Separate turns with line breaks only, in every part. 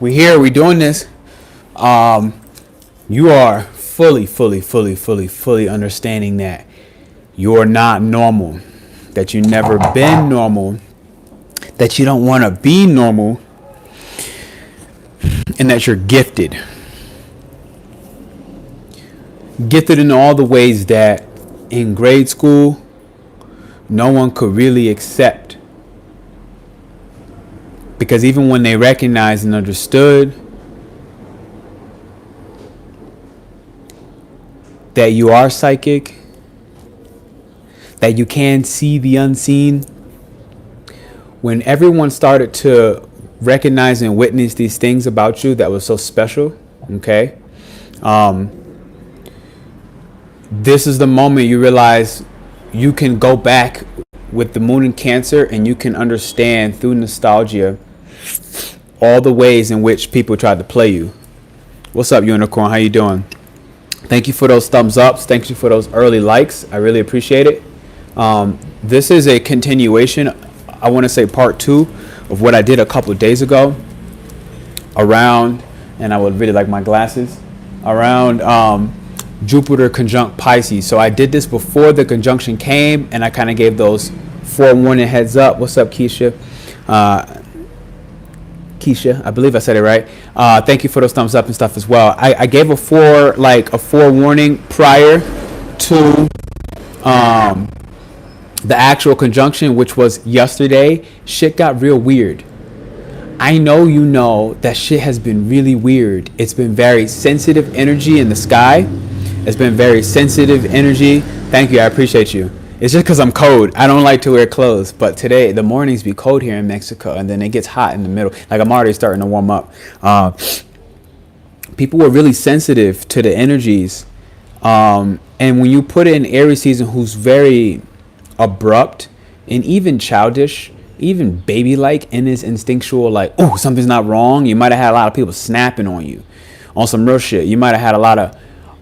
We here. We doing this. You are fully understanding that you're not normal, that you've never been normal, that you don't want to be normal, and that you're gifted. Gifted in all the ways that in grade school, no one could really accept. Because even when they recognized and understood that you are psychic, that you can see the unseen, when everyone started to recognize and witness these things about you that was so special, okay, this is the moment you realize you can go back with the moon in Cancer and you can understand through nostalgia all the ways in which people tried to play you. What's up, Unicorn? How you doing? Thank you for those thumbs ups. Thank you for those early likes. I really appreciate it. This is a continuation, I want to say part 2 of what I did a couple of days ago around, and I would really like my glasses, around Jupiter conjunct Pisces. So I did this before the conjunction came, and I kind of gave those forewarning heads up. What's up, Keisha? Keisha, I believe I said it right. Thank you for those thumbs up and stuff as well. I gave a forewarning prior to the actual conjunction, which was yesterday. Shit got real weird. I know you know that shit has been really weird. It's been very sensitive energy in the sky. It's been very sensitive energy. Thank you. I appreciate you. It's just because I'm cold. I don't like to wear clothes. But today, the mornings be cold here in Mexico. And then it gets hot in the middle. Like I'm already starting to warm up. People were really sensitive to the energies. And when you put it in Aries season, who's very abrupt and even childish, even baby-like in his instinctual, like, oh, something's not wrong. You might have had a lot of people snapping on you on some real shit. You might have had a lot of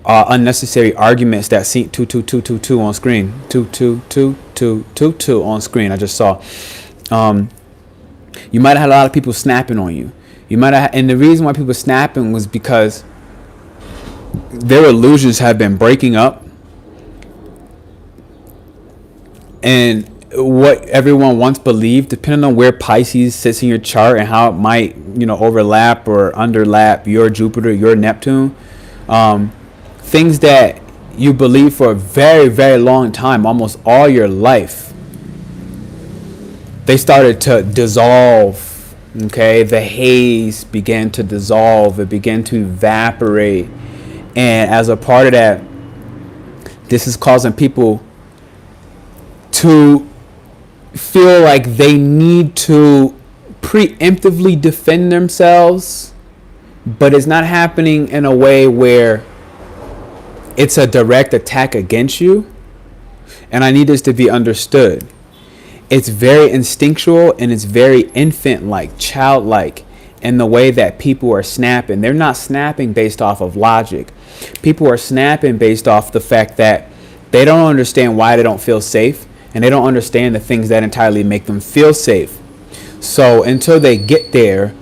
unnecessary arguments that see 22222 on screen. 22222 on screen. I just saw. You might have had a lot of people snapping on you. You might have, and the reason why people snapping was because their illusions have been breaking up, and what everyone once believed, depending on where Pisces sits in your chart and how it might, overlap or underlap your Jupiter, your Neptune, things that you believe for a very, very long time, almost all your life, they started to dissolve. Okay, the haze began to dissolve. It began to evaporate, and as a part of that, this is causing people to feel like they need to preemptively defend themselves, but it's not happening in a way where it's a direct attack against you. And I need this to be understood. It's very instinctual and it's very infant-like, childlike in the way that people are snapping. They're not snapping based off of logic. People are snapping based off the fact that they don't understand why they don't feel safe, and they don't understand the things that entirely make them feel safe. So until they get there,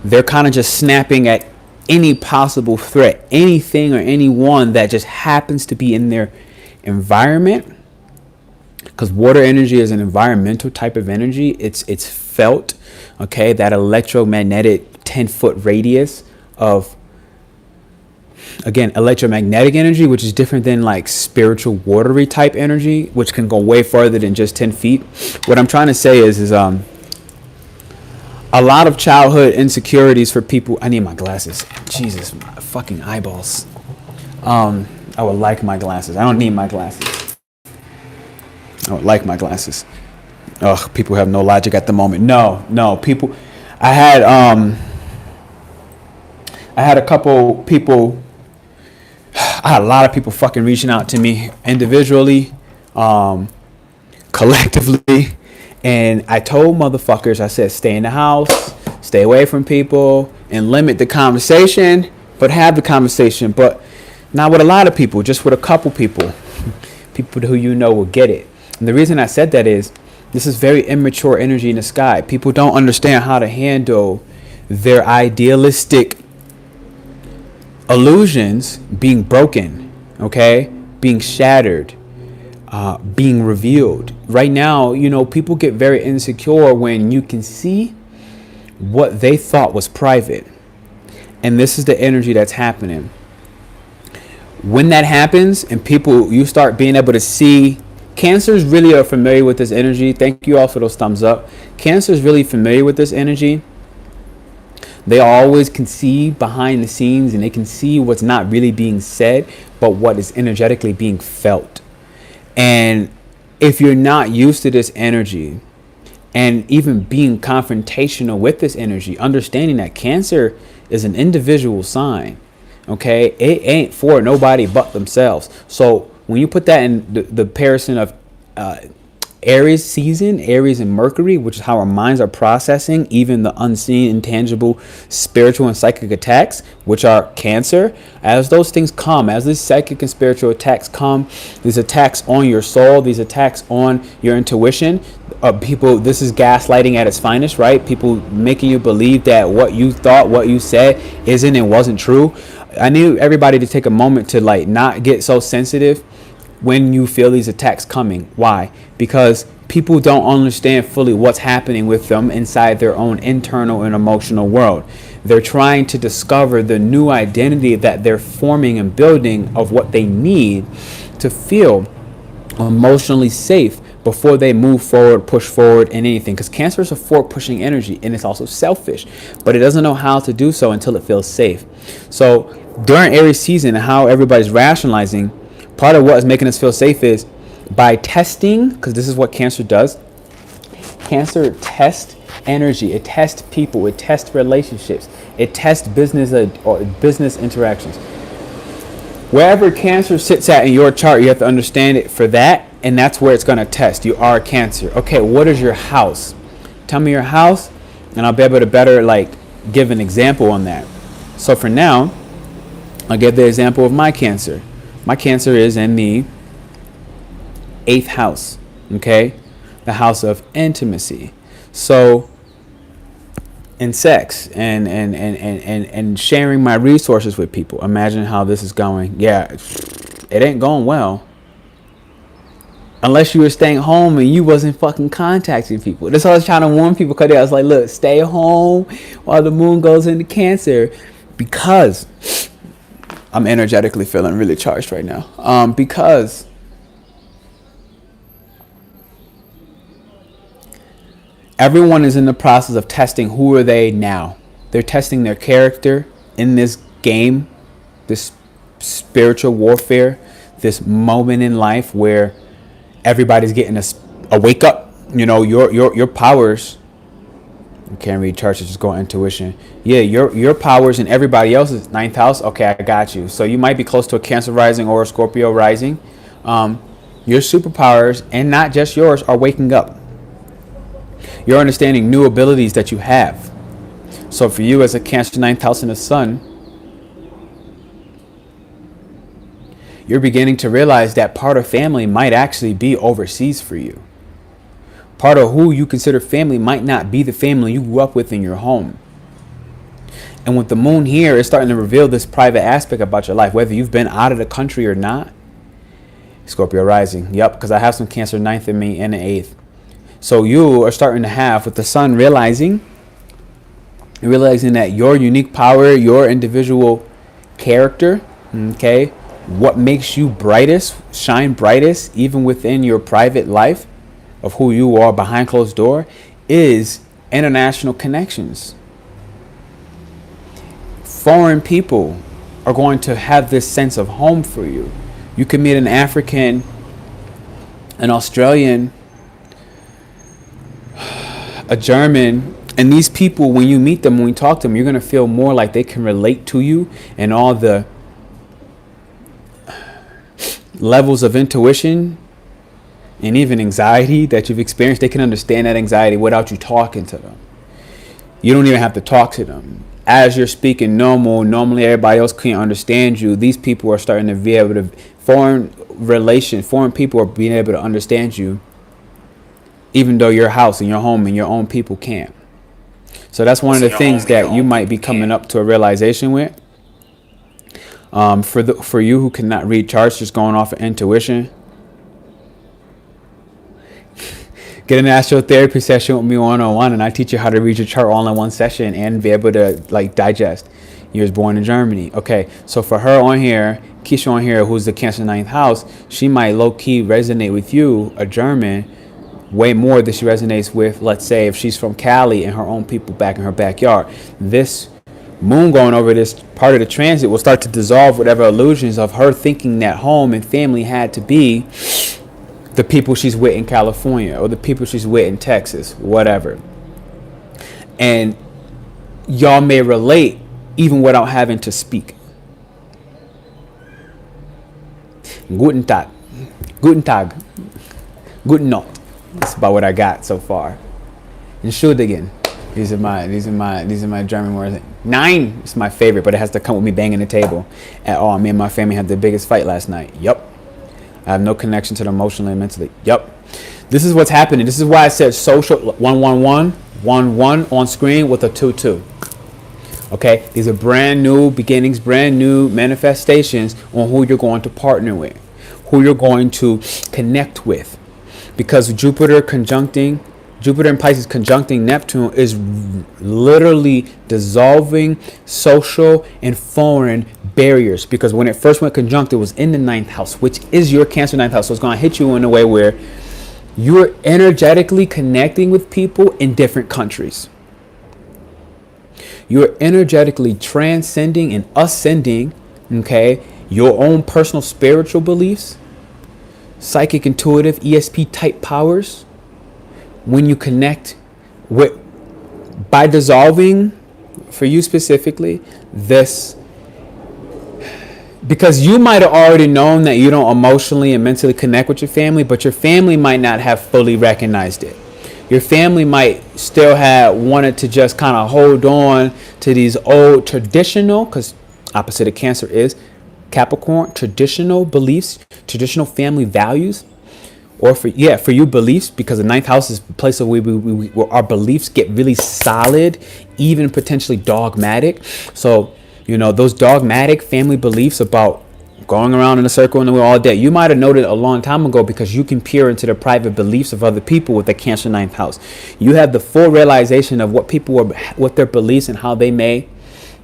they're kind of just snapping at any possible threat, anything or anyone that just happens to be in their environment. Because water energy is an environmental type of energy. It's felt, okay, that electromagnetic 10-foot radius of, again, electromagnetic energy, which is different than like spiritual watery type energy, which can go way further than just 10 feet. What I'm trying to say is a lot of childhood insecurities for people. I need my glasses. Jesus, my fucking eyeballs. I would like my glasses. I don't need my glasses. I would like my glasses. Ugh, people have no logic at the moment. No, people. I had a couple people. I had a lot of people fucking reaching out to me individually, collectively, and I told motherfuckers, I said, stay in the house, stay away from people, and limit the conversation, but have the conversation. But not with a lot of people, just with a couple people who will get it. And the reason I said that is, this is very immature energy in the sky. People don't understand how to handle their idealistic illusions being broken, okay, being shattered, being revealed. Right now, you know, people get very insecure when you can see what they thought was private. And this is the energy that's happening. When that happens and people, you start being able to see, Cancers really are familiar with this energy. Thank you all for those thumbs up. Cancer is really familiar with this energy. They always can see behind the scenes, and they can see what's not really being said, but what is energetically being felt. And if you're not used to this energy and even being confrontational with this energy, understanding that Cancer is an individual sign, okay? It ain't for nobody but themselves. So when you put that in the comparison of Aries season, Aries and Mercury, which is how our minds are processing even the unseen, intangible, spiritual and psychic attacks, which are Cancer, as those things come, as these psychic and spiritual attacks come, these attacks on your soul, these attacks on your intuition, people, this is gaslighting at its finest, right? People making you believe that what you thought, what you said isn't and wasn't true. I need everybody to take a moment to like not get so sensitive when you feel these attacks coming. Why? Because people don't understand fully what's happening with them inside their own internal and emotional world. They're trying to discover the new identity that they're forming and building of what they need to feel emotionally safe before they move forward, push forward in anything. Because Cancer is a forward pushing energy, and it's also selfish, but it doesn't know how to do so until it feels safe. So during Aries season, how everybody's rationalizing, part of what is making us feel safe is by testing, because this is what Cancer does. Cancer tests energy, it tests people, it tests relationships, it tests business or business interactions. Wherever Cancer sits at in your chart, you have to understand it for that, and that's where it's going to test. You are Cancer. Okay, what is your house? Tell me your house, and I'll be able to better like give an example on that. So for now, I'll give the example of my Cancer. My Cancer is in the 8th house, okay? The house of intimacy. So, in sex and sharing my resources with people. Imagine how this is going. Yeah, it ain't going well. Unless you were staying home and you wasn't fucking contacting people. That's why I was trying to warn people, because I was like, look, stay home while the moon goes into Cancer, because I'm energetically feeling really charged right now. Because everyone is in the process of testing who are they now. They're testing their character in this game, this spiritual warfare, this moment in life where everybody's getting a wake up. You know, your powers. You can't read charts, just go on intuition. Yeah, your powers and everybody else's 9th house. Okay, I got you. So you might be close to a Cancer rising or a Scorpio rising. Your superpowers, and not just yours, are waking up. You're understanding new abilities that you have. So for you as a Cancer 9th house in the sun, you're beginning to realize that part of family might actually be overseas for you. Part of who you consider family might not be the family you grew up with in your home. And with the moon here, it's starting to reveal this private aspect about your life, whether you've been out of the country or not. Scorpio rising. Yep, because I have some Cancer 9th in me and the 8th. So you are starting to have, with the sun, realizing that your unique power, your individual character, okay, what makes you brightest, shine brightest, even within your private life of who you are behind closed door, is international connections. Foreign people are going to have this sense of home for you. You can meet an African, an Australian, a German, and these people, when you meet them, when you talk to them, you're going to feel more like they can relate to you, and all the levels of intuition and even anxiety that you've experienced, they can understand that anxiety without you talking to them. You don't even have to talk to them. As you're speaking normally everybody else can't understand you. These people are starting to be able to, foreign people are being able to understand you, even though your house and your home and your own people can't. So that's one of the things that you might be coming up to a realization with. For you who cannot read charts, just going off of intuition, get an astrotherapy session with me one-on-one, and I teach you how to read your chart all in one session and be able to like digest. You was born in Germany. Okay, so for her on here, Keisha on here, who's the Cancer 9th house, she might low-key resonate with you, a German, way more than she resonates with, let's say, if she's from Cali and her own people back in her backyard. This moon going over this part of the transit will start to dissolve whatever illusions of her thinking that home and family had to be the people she's with in California or the people she's with in Texas, whatever. And y'all may relate even without having to speak. Guten Tag. Guten Tag. Guten Nacht. That's about what I got so far. Entschuldigen. These are my German words. Nein is my favorite, but it has to come with me banging the table at all. Me and my family had the biggest fight last night. Yup. I have no connection to them emotionally and mentally. Yup. This is what's happening. This is why I said social 111, 11 on screen with a 22. Okay, these are brand new beginnings, brand new manifestations on who you're going to partner with, who you're going to connect with. Because Jupiter and Pisces conjuncting Neptune is literally dissolving social and foreign barriers. Because when it first went conjunct, it was in the 9th house, which is your Cancer 9th house. So it's going to hit you in a way where you're energetically connecting with people in different countries. You're energetically transcending and ascending, okay, your own personal spiritual beliefs, psychic, intuitive, ESP type powers. When you connect with, by dissolving, for you specifically, this, because you might have already known that you don't emotionally and mentally connect with your family, but your family might not have fully recognized it. Your family might still have wanted to just kind of hold on to these old traditional, because opposite of Cancer is Capricorn, traditional beliefs, traditional family values, or for you beliefs, because the 9th house is the place where our beliefs get really solid, even potentially dogmatic. So, those dogmatic family beliefs about going around in a circle and all that, you might have noted a long time ago, because you can peer into the private beliefs of other people with the Cancer 9th house. You have the full realization of what people are, what their beliefs, and how they may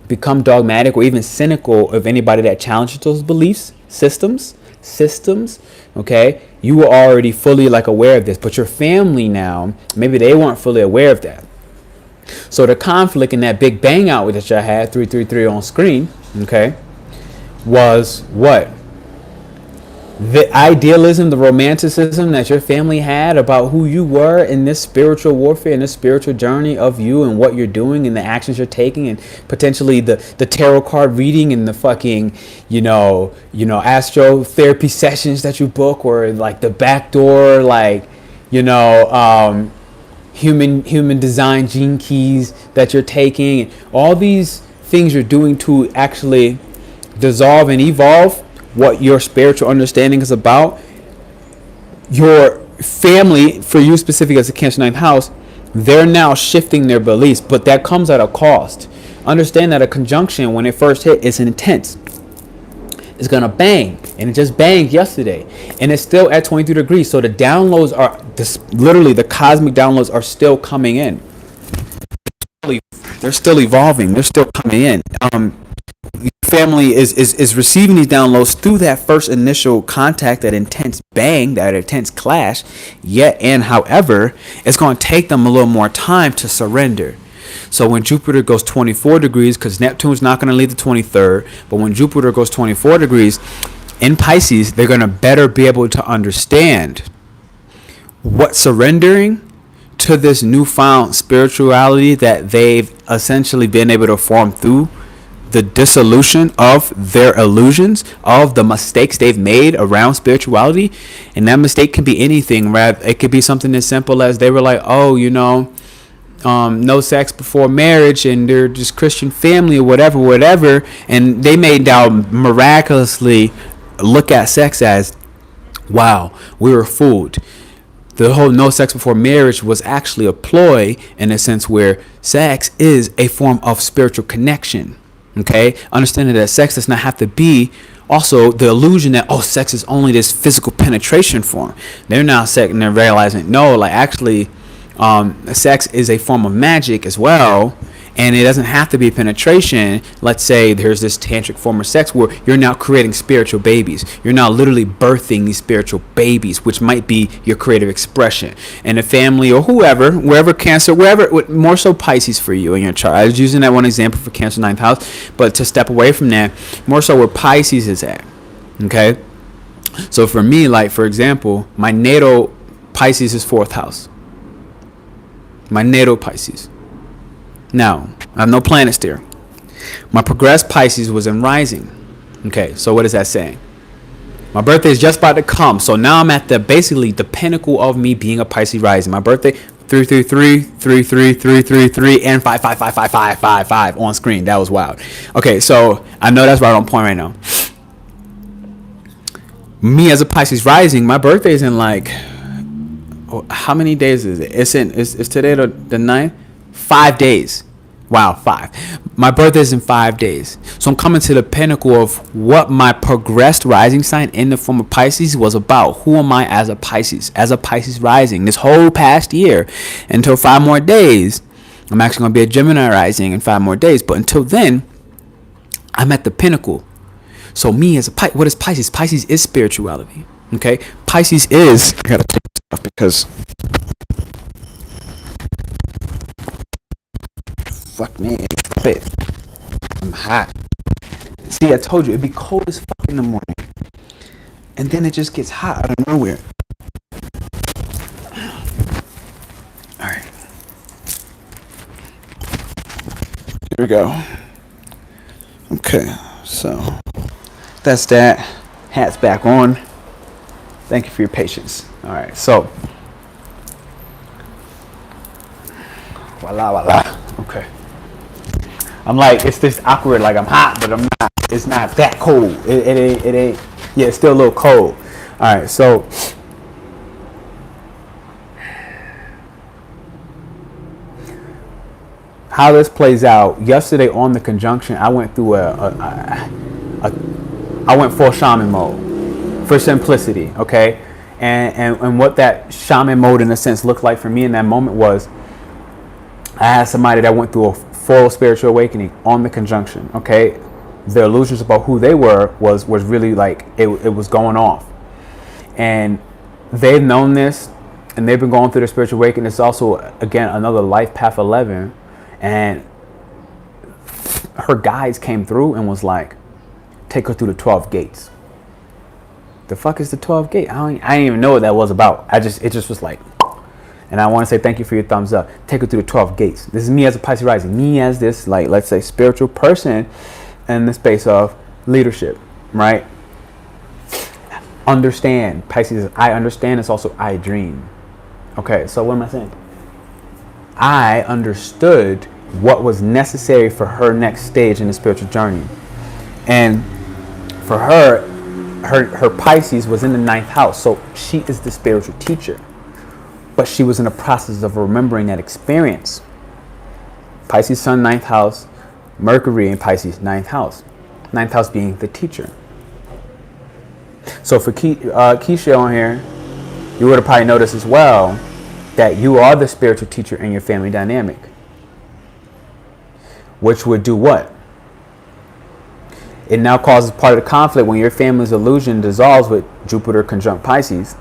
become dogmatic or even cynical of anybody that challenges those beliefs, systems. Okay, you were already fully aware of this, but your family now, maybe they weren't fully aware of that. So the conflict in that big bang out that y'all had 333 on screen, okay, was what? The idealism, the romanticism that your family had about who you were in this spiritual warfare, in this spiritual journey of you and what you're doing and the actions you're taking, and potentially the tarot card reading and the fucking, astrotherapy sessions that you book, or the backdoor, human design gene keys that you're taking, and all these things you're doing to actually dissolve and evolve what your spiritual understanding is about. Your family, for you specific as a Cancer 9th house, they're now shifting their beliefs, but that comes at a cost. Understand that a conjunction, when it first hit, is intense. It's gonna bang, and it just banged yesterday, and it's still at 23 degrees. So the downloads are literally the cosmic downloads are still coming in. They're still evolving. They're still coming in. Your family is receiving these downloads through that first initial contact, that intense bang, that intense clash. However, it's going to take them a little more time to surrender. So when Jupiter goes 24 degrees, because Neptune's not going to leave the 23rd, but when Jupiter goes 24 degrees in Pisces, they're going to better be able to understand what surrendering to this newfound spirituality that they've essentially been able to form through the dissolution of their illusions, of the mistakes they've made around spirituality. And that mistake can be anything. It could be something as simple as they were like, no sex before marriage, and they're just Christian family or whatever, and they may now miraculously look at sex as, wow, we were fooled. The whole no sex before marriage was actually a ploy in a sense where sex is a form of spiritual connection. Okay, understanding that sex does not have to be also the illusion that, oh, sex is only this physical penetration form. They're now second, they're realizing no, like actually sex is a form of magic as well, and it doesn't have to be penetration. Let's say there's this tantric form of sex where you're now creating spiritual babies. You're now literally birthing these spiritual babies, which might be your creative expression. And the family or whoever, wherever Cancer, wherever, more so Pisces for you in your chart. I was using that one example for Cancer 9th house, but to step away from that, more so where Pisces is at. Okay? So for me, like for example, my natal Pisces is 4th house. My natal Pisces. Now, I have no planets there. My progressed Pisces was in rising. Okay, so what is that saying? My birthday is just about to come. So now I'm at basically the pinnacle of me being a Pisces rising. My birthday, 333, 33, 333, and 5555555 on screen. That was wild. Okay, so I know that's right on point right now. Me as a Pisces rising, my birthday is in like, how many days is it? It's today the 9th? 5 days. Wow, 5. My birthday is in 5 days. So I'm coming to the pinnacle of what my progressed rising sign in the form of Pisces was about. Who am I as a Pisces rising? This whole past year, until 5 more days, I'm actually going to be a Gemini rising in 5 more days. But until then, I'm at the pinnacle. So me as a Pisces, what is Pisces? Pisces is spirituality. Okay? Pisces is, I gotta take this off because fuck me, I'm hot. See, I told you it'd be cold as fuck in the morning, and then it just gets hot out of nowhere. All right, here we go. Okay, so that's that. Hat's back on. Thank you for your patience. All right, so voila. Okay. I'm like, it's this awkward, like I'm hot, but I'm not. It's not that cold. It ain't. Yeah, it's still a little cold. All right, so how this plays out. Yesterday on the conjunction, I went through I went full shaman mode for simplicity. Okay, and what that shaman mode in a sense looked like for me in that moment was, I had somebody that went through a full spiritual awakening on the conjunction. Okay, the illusions about who they were was really like it was going off, and they've known this, and they've been going through the spiritual awakening. It's also again another life path 11, and her guides came through and was like, take her through the 12 gates. The fuck is the 12 gate? I didn't even know what that was about. It just was like. And I want to say thank you for your thumbs up. Take her through the 12 gates. This is me as a Pisces rising. Me as this, like, let's say, spiritual person in the space of leadership, right? Understand. Pisces, I understand. It's also I dream. Okay, so what am I saying? I understood what was necessary for her next stage in the spiritual journey. And for her Pisces was in the 9th house. So she is the spiritual teacher. But she was in the process of remembering that experience. Pisces sun 9th house, Mercury in Pisces 9th house. 9th house being the teacher. So for Keisha on here, you would have probably noticed as well that you are the spiritual teacher in your family dynamic. Which would do what? It now causes part of the conflict when your family's illusion dissolves with Jupiter conjunct Pisces.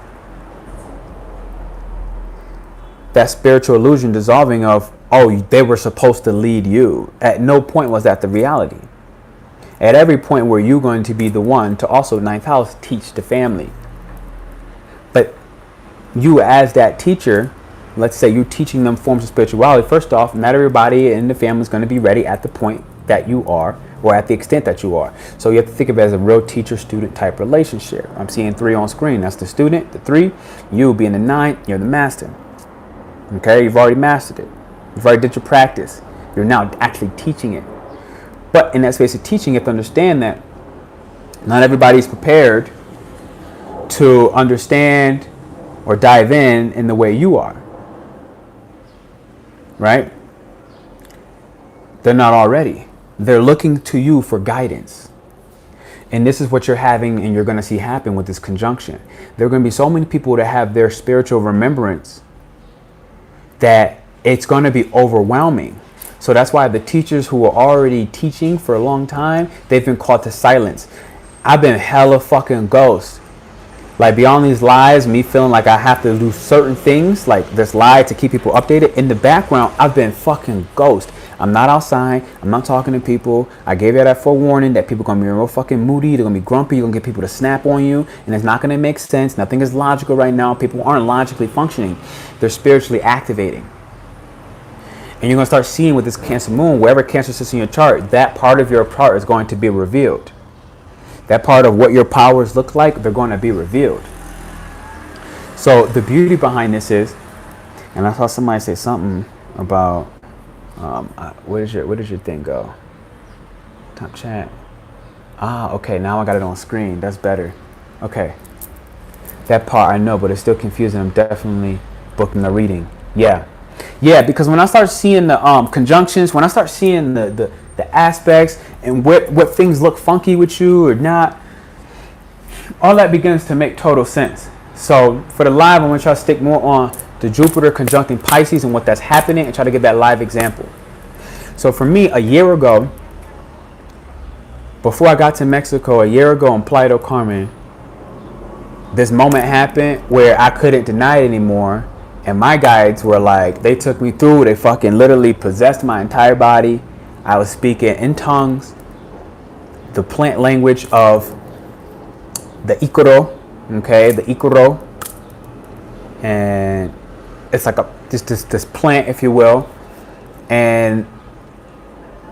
That spiritual illusion dissolving of, oh, they were supposed to lead you. At no point was that the reality. At every point were you going to be the one to also 9th house teach the family. But you as that teacher, let's say you're teaching them forms of spirituality. First off, not everybody in the family is going to be ready at the point that you are or at the extent that you are. So you have to think of it as a real teacher-student type relationship. I'm seeing 3 on screen. That's the student, the 3. You being the 9, you're the master. Okay, you've already mastered it. You've already did your practice. You're now actually teaching it. But in that space of teaching, you have to understand that not everybody's prepared to understand or dive in the way you are, right? They're not already. They're looking to you for guidance. And this is what you're having and you're going to see happen with this conjunction. There are going to be so many people that have their spiritual remembrance that it's going to be overwhelming. So that's why the teachers who are already teaching for a long time, they've been called to silence. I've been hella fucking ghost. Like beyond these lies, me feeling like I have to do certain things, like this lie to keep people updated. In the background, I've been fucking ghost. I'm not outside. I'm not talking to people. I gave you that forewarning that people are going to be real fucking moody. They're going to be grumpy. You're going to get people to snap on you. And it's not going to make sense. Nothing is logical right now. People aren't logically functioning. They're spiritually activating. And you're going to start seeing with this Cancer moon, wherever Cancer sits in your chart, that part of your chart is going to be revealed. That part of what your powers look like, they're going to be revealed. So the beauty behind this is, and I saw somebody say something about, where does your thing go? Top chat. Okay, now I got it on screen. That's better. Okay. That part I know, but it's still confusing. I'm definitely booking the reading. Yeah, because when I start seeing the conjunctions, when I start seeing the aspects and what things look funky with you or not, all that begins to make total sense. So for the live, I want y'all to stick more on the Jupiter conjuncting Pisces and what that's happening and try to get that live example. So for me, a year ago, before I got to Mexico, a year ago in Playa del Carmen, this moment happened where I couldn't deny it anymore. And my guides were like, they took me through, they fucking literally possessed my entire body. I was speaking in tongues, the plant language of the Icaro, okay, the Icaro. And it's like this plant, if you will. And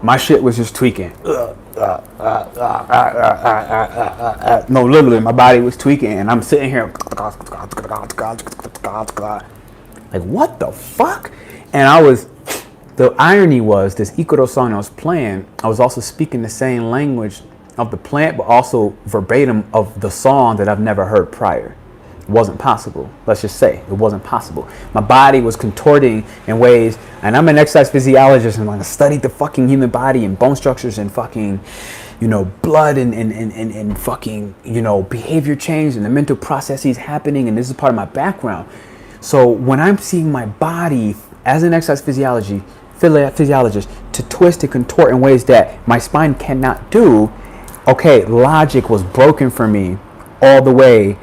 my shit was just tweaking. No, literally, my body was tweaking. And I'm sitting here like, what the fuck? And the irony was, this Icaro song I was playing, I was also speaking the same language of the plant, but also verbatim of the song that I've never heard prior. It wasn't possible. Let's just say it wasn't possible. My body was contorting in ways, and I'm an exercise physiologist, and I studied the fucking human body and bone structures and fucking, blood and fucking, behavior change and the mental processes happening. And this is part of my background. So when I'm seeing my body as an exercise physiologist to twist and contort in ways that my spine cannot do, okay, logic was broken for me all the way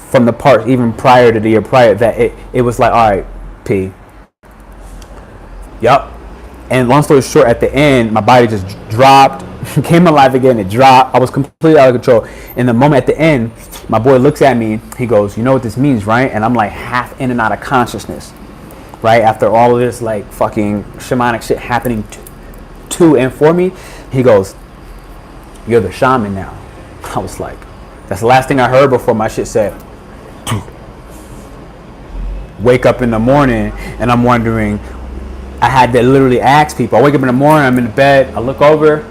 from the part even prior to the year prior, that it was like, all right, P. Yup. And long story short, at the end, my body just dropped, came alive again, it dropped. I was completely out of control. In the moment at the end, my boy looks at me, he goes, you know what this means, right? And I'm like half in and out of consciousness, right? After all of this like fucking shamanic shit happening to and for me, he goes, you're the shaman now. I was like, that's the last thing I heard before my shit said. Wake up in the morning and I'm wondering, I had to literally ask people. I wake up in the morning, I'm in the bed, I look over,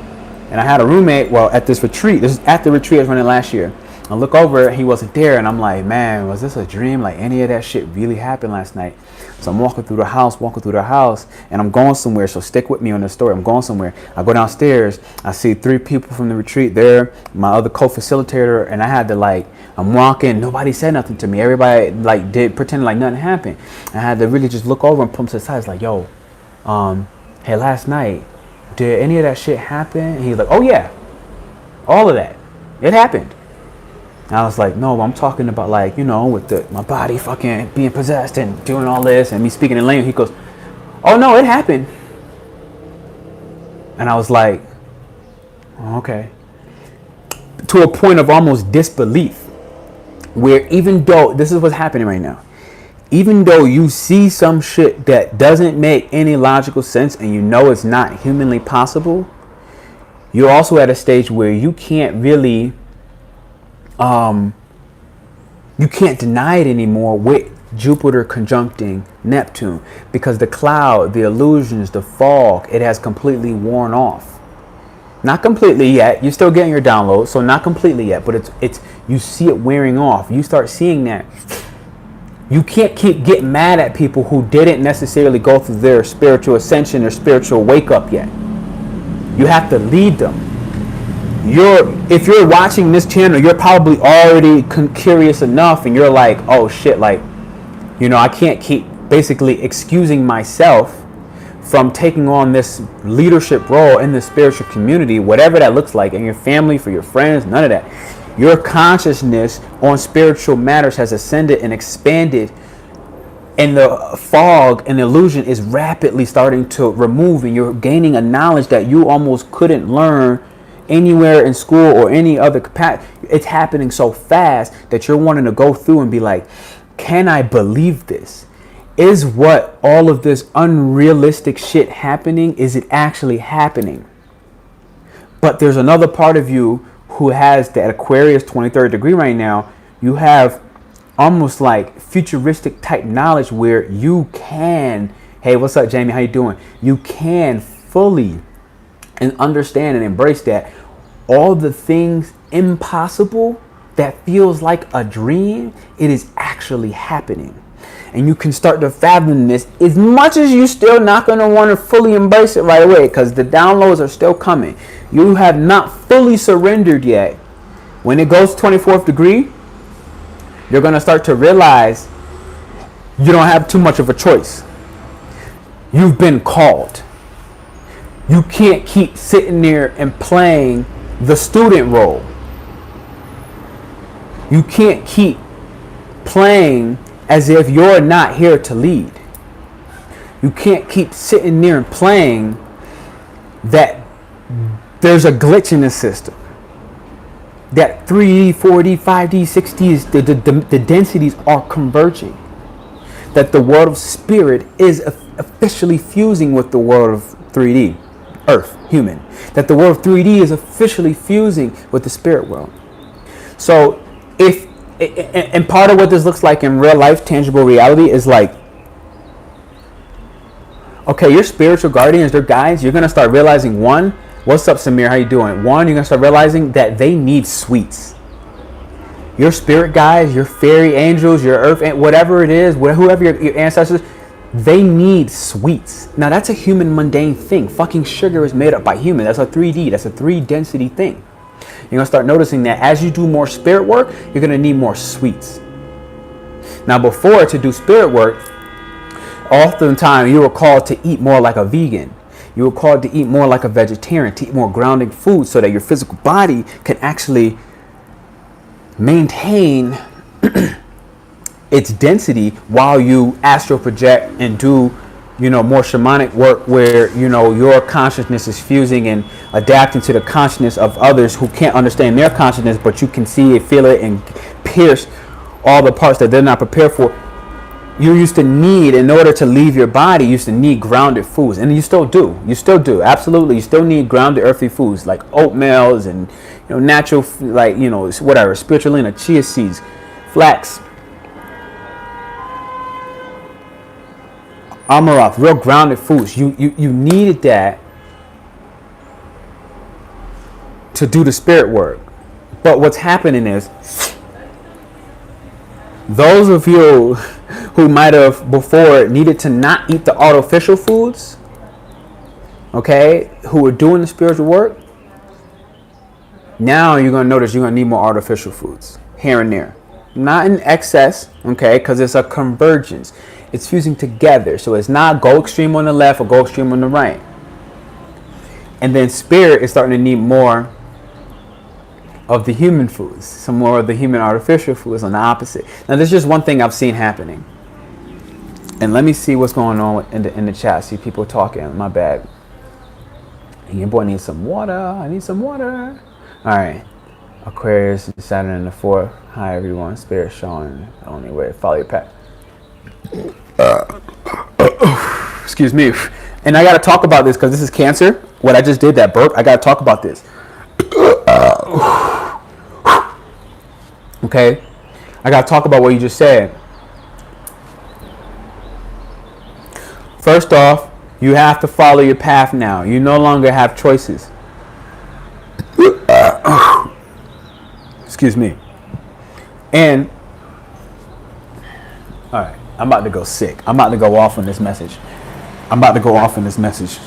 and I had a roommate, at this retreat, this is at the retreat I was running last year. I look over, he wasn't there, and I'm like, man, was this a dream? Like, any of that shit really happened last night? So I'm walking through the house, and I'm going somewhere, so stick with me on this story. I'm going somewhere. I go downstairs, I see 3 people from the retreat there, my other co-facilitator, and I had to I'm walking, nobody said nothing to me. Everybody did pretend like nothing happened. I had to really just look over and pump to the side. It's like, yo, hey, last night, did any of that shit happen? And he's like, oh yeah, all of that, it happened. And I was like, no, I'm talking about with my body fucking being possessed and doing all this and me speaking in language. He goes, oh no, it happened. And I was like, oh, okay. To a point of almost disbelief, where even though this is what's happening right now, even though you see some shit that doesn't make any logical sense and you know it's not humanly possible, you're also at a stage where you can't really, you can't deny it anymore with Jupiter conjuncting Neptune, because the cloud, the illusions, the fog, it has completely worn off. Not completely yet. You're still getting your download, so not completely yet, but it's you see it wearing off. You start seeing that You can't keep getting mad at people who didn't necessarily go through their spiritual ascension or spiritual wake up yet. You have to lead them. If you're watching this channel, you're probably already curious enough, and you're like, oh shit, like, I can't keep basically excusing myself from taking on this leadership role in the spiritual community, whatever that looks like, in your family, for your friends, none of that. Your consciousness on spiritual matters has ascended and expanded, and the fog and illusion is rapidly starting to remove, and you're gaining a knowledge that you almost couldn't learn anywhere in school or any other capacity. It's happening so fast that you're wanting to go through and be like, can I believe this? Is what all of this unrealistic shit happening? Is it actually happening? But there's another part of you who has that Aquarius 23rd degree right now. You have almost like futuristic type knowledge where you can, hey, what's up, Jamie? How you doing? You can fully and understand and embrace that all the things impossible that feels like a dream, it is actually happening. And you can start to fathom this, as much as you're still not going to want to fully embrace it right away, because the downloads are still coming. You have not fully surrendered yet. When it goes 24th degree, you're going to start to realize you don't have too much of a choice. You've been called. You can't keep sitting there and playing the student role. You can't keep playing as if you're not here to lead. You can't keep sitting there and playing that there's a glitch in the system. That 3D, 4D, 5D, 6D, the densities are converging. That the world of spirit is officially fusing with the world of 3D, Earth, human. That the world of 3D is officially fusing with the spirit world. So and part of what this looks like in real life, tangible reality, is like, okay, your spiritual guardians, their guides, you're going to start realizing, one, what's up, Samir? How you doing? One, you're going to start realizing that they need sweets. Your spirit guides, your fairy angels, your earth, whatever it is, whoever your ancestors, they need sweets. Now, that's a human mundane thing. Fucking sugar is made up by human. That's a 3D. That's a 3 density thing. You're going to start noticing that as you do more spirit work, you're going to need more sweets. Now, before, to do spirit work, oftentimes you were called to eat more like a vegan. You were called to eat more like a vegetarian, to eat more grounding food so that your physical body can actually maintain its density while you astral project and do more shamanic work where, your consciousness is fusing and adapting to the consciousness of others who can't understand their consciousness, but you can see it, feel it, and pierce all the parts that they're not prepared for. You used to need, in order to leave your body, you used to need grounded foods. And you still do. You still do. Absolutely. You still need grounded earthy foods like oatmeals and, natural, like, whatever, spirulina, chia seeds, flax, amaranth, real grounded foods. You needed that to do the spirit work. But what's happening is, those of you who might have before needed to not eat the artificial foods, okay, who were doing the spiritual work, now you're going to notice you're going to need more artificial foods here and there. Not in excess, okay, because it's a convergence. It's fusing together. So it's not go extreme on the left or go extreme on the right. And then spirit is starting to need more of the human foods, some more of the human artificial foods on the opposite. Now, there's just one thing I've seen happening. And let me see what's going on in the chat. See people talking. My bad. And your boy needs some water. I need some water. All right. Aquarius, Saturn in the 4th. Hi, everyone. Spirit showing the only way. Follow your path. Excuse me. And I got to talk about this because this is Cancer. What I just did, that burp, I got to talk about this. Okay? I got to talk about what you just said. First off, you have to follow your path now. You no longer have choices. Excuse me. And All right, I'm about to go sick. I'm about to go off on this message. I'm about to go off on this message.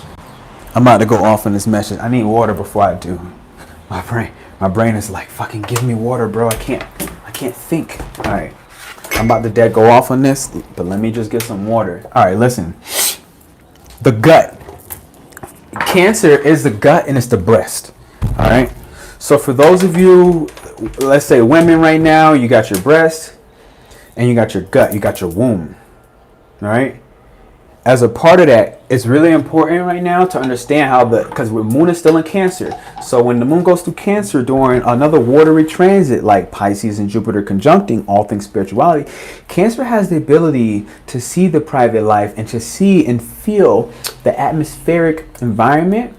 I need water before I do. My brain is like, fucking give me water, bro. I can't think. All right, I'm about to dead go off on this, but let me just get some water. All right, listen. The gut. Cancer is the gut and it's the breast. All right. So for those of you, let's say women right now, you got your breast and you got your gut, you got your womb. All right. As a part of that, it's really important right now to understand how because the moon is still in Cancer. So when the moon goes through Cancer during another watery transit like Pisces and Jupiter conjuncting all things spirituality, Cancer has the ability to see the private life and to see and feel the atmospheric environment.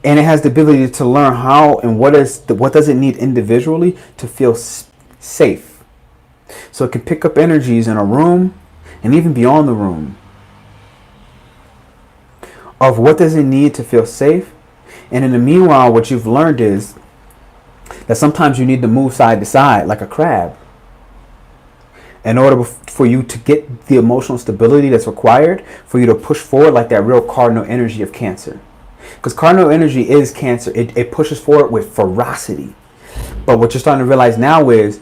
And it has the ability to learn how and what does it need individually to feel safe. So it can pick up energies in a room and even beyond the room of what does it need to feel safe. And in the meanwhile, what you've learned is that sometimes you need to move side to side like a crab in order for you to get the emotional stability that's required for you to push forward like that real cardinal energy of Cancer. Because cardinal energy is Cancer. It pushes forward with ferocity. But what you're starting to realize now is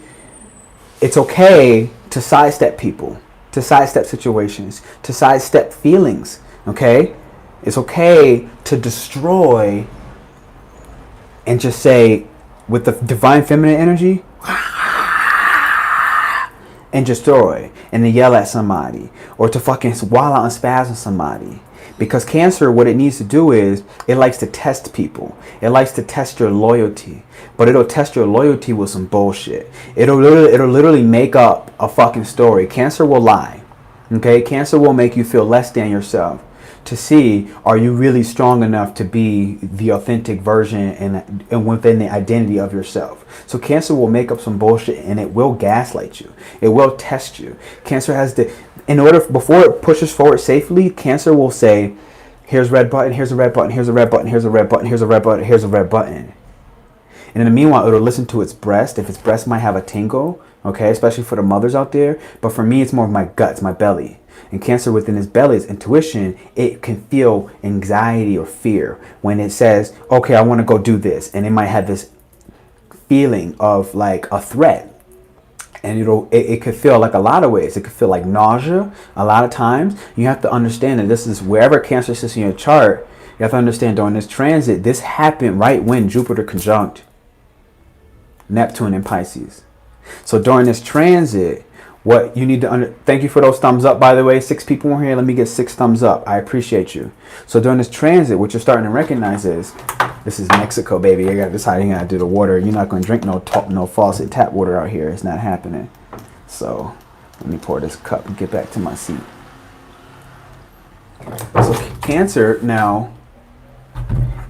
it's okay to sidestep people, to sidestep situations, to sidestep feelings, okay? It's okay to destroy and just say, with the divine feminine energy, and destroy, and to yell at somebody, or to fucking wall out and spaz on somebody. Because Cancer, what it needs to do is, it likes to test people. It likes to test your loyalty. But it'll test your loyalty with some bullshit. It'll literally make up a fucking story. Cancer will lie. Okay? Cancer will make you feel less than yourself. To see, are you really strong enough to be the authentic version and within the identity of yourself? So Cancer will make up some bullshit and it will gaslight you. It will test you. Cancer has before it pushes forward safely, Cancer will say, here's red button, here's a red button, here's a red button, here's a red button, here's a red button, here's a red button. And in the meanwhile, it'll listen to its breast. If its breast might have a tingle, okay, especially for the mothers out there. But for me, it's more of my guts, my belly. And Cancer within its belly, its intuition, it can feel anxiety or fear when it says, okay, I want to go do this. And it might have this feeling of like a threat. And it could feel like a lot of ways. It could feel like nausea a lot of times. You have to understand that this is wherever Cancer sits in your chart. You have to understand during this transit, this happened right when Jupiter conjunct Neptune in Pisces. So during this transit, what you need to thank you for those thumbs up, by the way. 6 people in here. Let me get 6 thumbs up. I appreciate you. So during this transit, what you're starting to recognize is, this is Mexico, baby. I got this how you gotta do the water. You're not gonna drink no faucet tap water out here. It's not happening. So let me pour this cup and get back to my seat. So Cancer now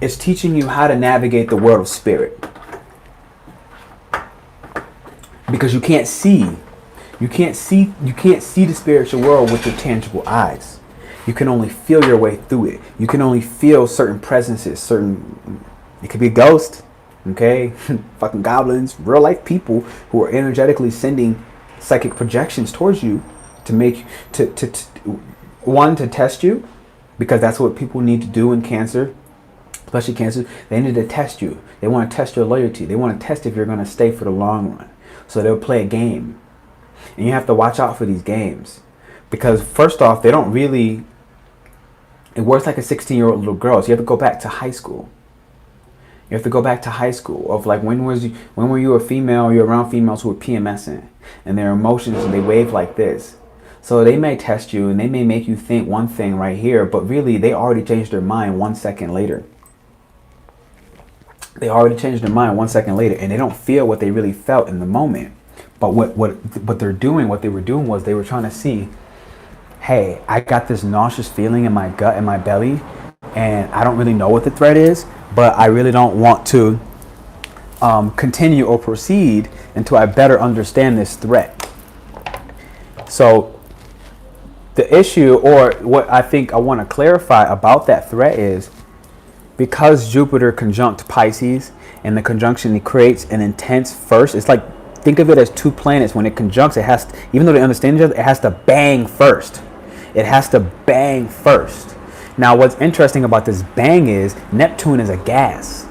is teaching you how to navigate the world of spirit. Because you can't see the spiritual world with your tangible eyes. You can only feel your way through it. You can only feel certain presences, it could be a ghost, okay? Fucking goblins, real life people who are energetically sending psychic projections towards you to test you, because that's what people need to do in Cancer, especially Cancer. They need to test you. They want to test your loyalty. They want to test if you're going to stay for the long run. So they'll play a game. And you have to watch out for these games. Because first off, they don't really... It works like a 16-year-old little girl. So you have to go back to high school. You have to go back to high school. Of like, when were you a female? You're around females who are PMSing. And their emotions, and they wave like this. So they may test you, and they may make you think one thing right here. But really, they already changed their mind 1 second later. They already changed their mind 1 second later. And they don't feel what they really felt in the moment. But what they were doing was they were trying to see, hey, I got this nauseous feeling in my gut and my belly, and I don't really know what the threat is, but I really don't want to continue or proceed until I better understand this threat. So the issue, or what I think I want to clarify about that threat is, because Jupiter conjunct Pisces, and the conjunction, it creates an intense first. It's like, think of it as two planets. When it conjuncts, it has to, even though they understand each other, it has to bang first. It has to bang first. Now, what's interesting about this bang is Neptune is a gas.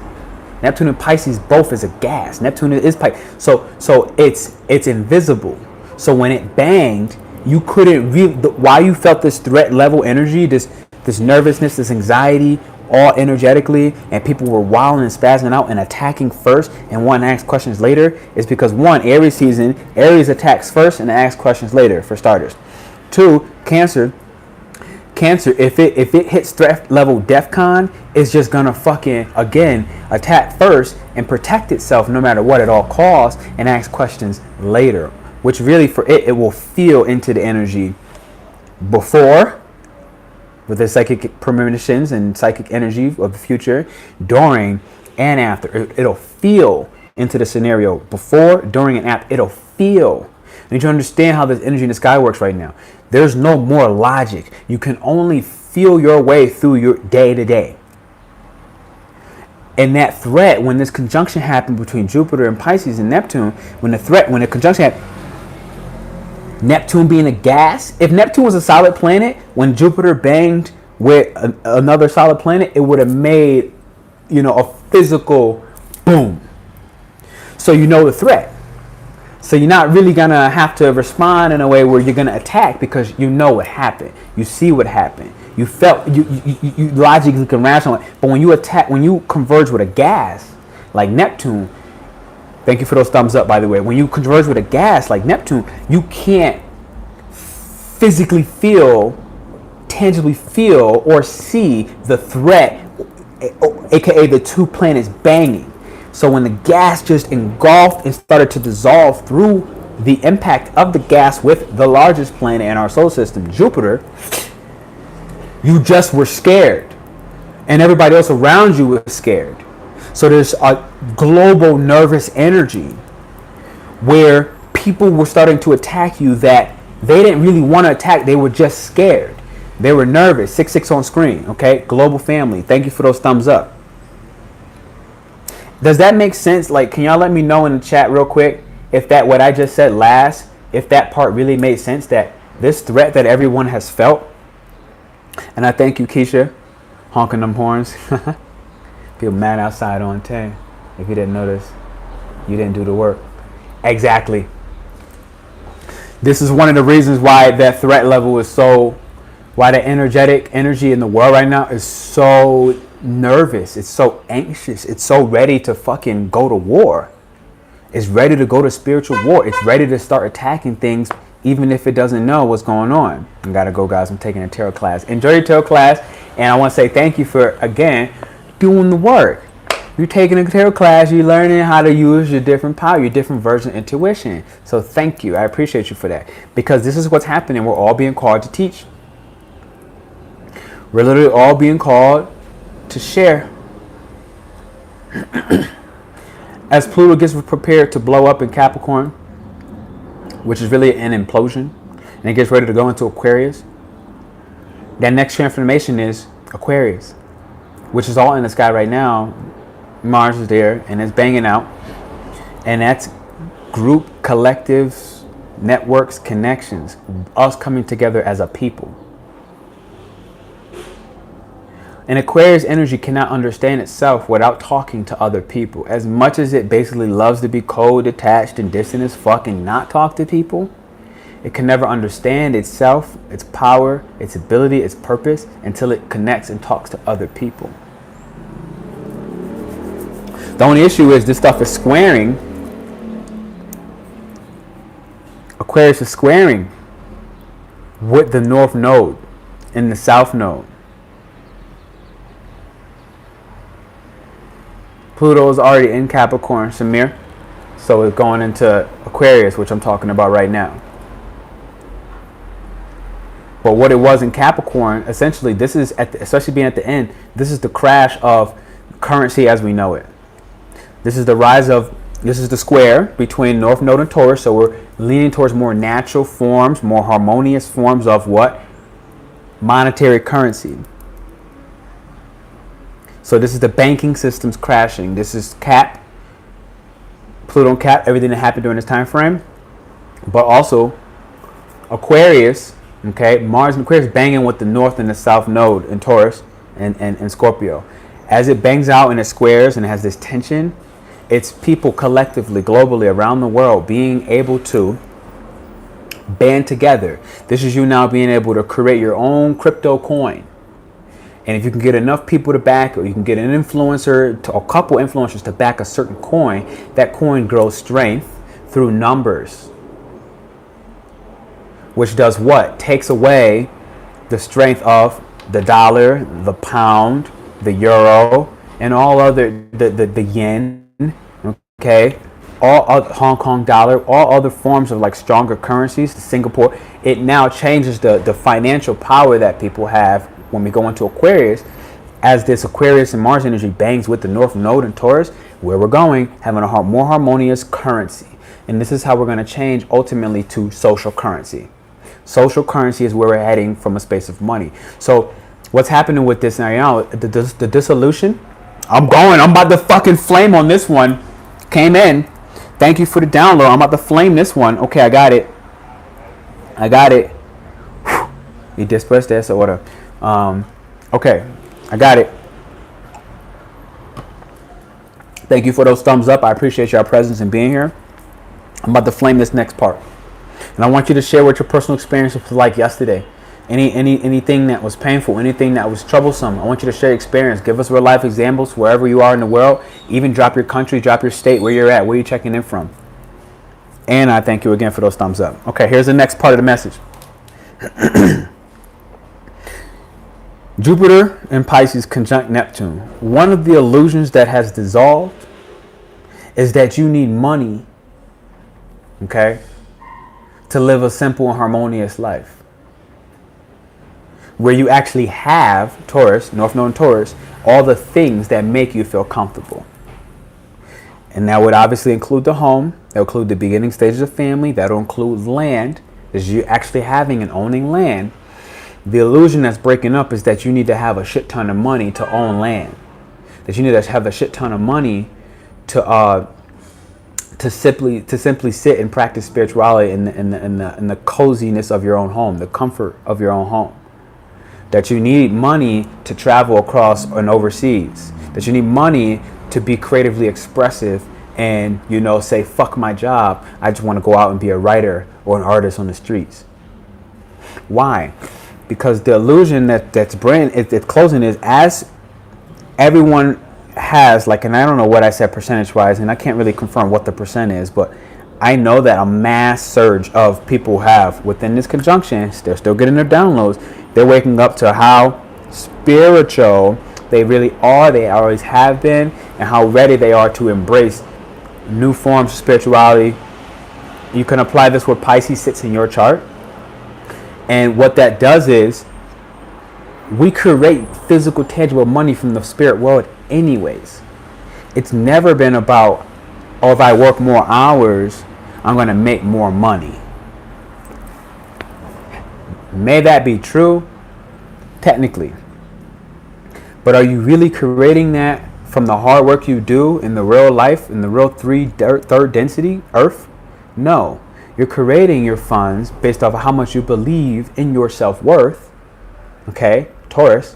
Neptune and Pisces both is a gas. Neptune is Pisces. So it's invisible. So when it banged, you couldn't really, why you felt this threat level energy, this nervousness, this anxiety, all energetically, and people were wilding and spazzing out and attacking first and wanting to ask questions later, is because one, Aries season, Aries attacks first and asks questions later, for starters. Two, Cancer, if it hits threat level DEFCON, it's just gonna fucking, again, attack first and protect itself no matter what at all costs and ask questions later, which really for it will feel into the energy before, with the psychic premonitions and psychic energy of the future, during and after. It'll feel into the scenario before, during, and after. It'll feel. You need to understand how this energy in the sky works right now. There's no more logic. You can only feel your way through your day to day. And that threat, when this conjunction happened between Jupiter and Pisces and Neptune, when the conjunction happened, Neptune being a gas, if Neptune was a solid planet, when Jupiter banged with another solid planet, it would have made, a physical boom. So you know the threat. So you're not really going to have to respond in a way where you're going to attack, because you know what happened. You see what happened. You felt, you logically can rationalize. But when you attack, when you converge with a gas like Neptune, thank you for those thumbs up, by the way. When you converge with a gas like Neptune, you can't physically feel, tangibly feel, or see the threat, aka the two planets banging. So when the gas just engulfed and started to dissolve through the impact of the gas with the largest planet in our solar system, Jupiter, you just were scared. And everybody else around you was scared. So there's a global nervous energy where people were starting to attack you that they didn't really want to attack. They were just scared. They were nervous. 6-6 on screen. Okay. Global family. Thank you for those thumbs up. Does that make sense? Like, can y'all let me know in the chat real quick if that, what I just said last, if that part really made sense, that this threat that everyone has felt. And I thank you, Keisha, honking them horns. People mad outside on 10. If you didn't notice, you didn't do the work. Exactly. This is one of the reasons why that threat level is so, why the energetic energy in the world right now is so nervous. It's so anxious. It's so ready to fucking go to war. It's ready to go to spiritual war. It's ready to start attacking things, even if it doesn't know what's going on. I gotta go, guys. I'm taking a tarot class. Enjoy your tarot class. And I want to say thank you for, again, doing the work. You're taking a tarot class. You're learning how to use your different power, your different version of intuition. So thank you. I appreciate you for that. Because this is what's happening. We're all being called to teach. We're literally all being called to share. As Pluto gets prepared to blow up in Capricorn, which is really an implosion, and it gets ready to go into Aquarius, that next transformation is Aquarius, which is all in the sky right now. Mars is there and it's banging out, and that's group, collectives, networks, connections, us coming together as a people. And Aquarius energy cannot understand itself without talking to other people. As much as it basically loves to be cold, detached, and distant as fuck and not talk to people, it can never understand itself, its power, its ability, its purpose, until it connects and talks to other people. The only issue is this stuff is squaring. Aquarius is squaring with the North Node and the South Node. Pluto is already in Capricorn, Samir. So it's going into Aquarius, which I'm talking about right now. But what it was in Capricorn, essentially, this is, especially being at the end, this is the crash of currency as we know it. This is the rise of, this is the square between North Node and Taurus. So we're leaning towards more natural forms, more harmonious forms of what? Monetary currency. So this is the banking systems crashing. This is Cap, Pluto Cap, everything that happened during this time frame. But also Aquarius, okay, Mars and Aquarius banging with the North and the South node in Taurus and Scorpio. As it bangs out and it squares and it has this tension, it's people collectively, globally, around the world being able to band together. This is you now being able to create your own crypto coin. And if you can get enough people to back, or you can get an influencer, to a couple influencers to back a certain coin, that coin grows strength through numbers. Which does what? Takes away the strength of the dollar, the pound, the euro, and all other, the yen, okay? All other, Hong Kong dollar, all other forms of like stronger currencies, Singapore. It now changes the financial power that people have when we go into Aquarius, as this Aquarius and Mars energy bangs with the North Node and Taurus, where we're going, having a more harmonious currency. And this is how we're going to change ultimately to social currency. Social currency is where we're heading from a space of money. So what's happening with this now, the dissolution, I'm about to fucking flame on this one. Came in. Thank you for the download. I'm about to flame this one. Okay, I got it. Y después de esa hora. Okay, I got it. Thank you for those thumbs up. I appreciate your presence and being here. I'm about to flame this next part. And I want you to share what your personal experience was like yesterday. Anything that was painful, anything that was troublesome. I want you to share your experience. Give us real life examples wherever you are in the world. Even drop your country, drop your state, where you're at, where you're checking in from. And I thank you again for those thumbs up. Okay, here's the next part of the message. Jupiter and Pisces conjunct Neptune. One of the illusions that has dissolved is that you need money, okay, to live a simple and harmonious life. Where you actually have, Taurus, North Node and Taurus, all the things that make you feel comfortable. And that would obviously include the home. That would include the beginning stages of family. That will include land. Is you actually having and owning land. The illusion that's breaking up is that you need to have a shit ton of money to own land. That you need to have a shit ton of money to simply sit and practice spirituality in the coziness of your own home, the comfort of your own home. That you need money to travel across and overseas. That you need money to be creatively expressive and, you know, say, fuck my job. I just want to go out and be a writer or an artist on the streets. Why? Because the illusion that's closing is, as everyone has, like, and I don't know what I said percentage wise, and I can't really confirm what the percent is, but I know that a mass surge of people have within this conjunction, they're still getting their downloads. They're waking up to how spiritual they really are, they always have been, and how ready they are to embrace new forms of spirituality. You can apply this where Pisces sits in your chart. And what that does is, we create physical, tangible money from the spirit world anyways. It's never been about, oh, if I work more hours, I'm going to make more money. May that be true, technically. But are you really creating that from the hard work you do in the real life, in the real third density, Earth? No. You're creating your funds based off of how much you believe in your self-worth, okay, Taurus,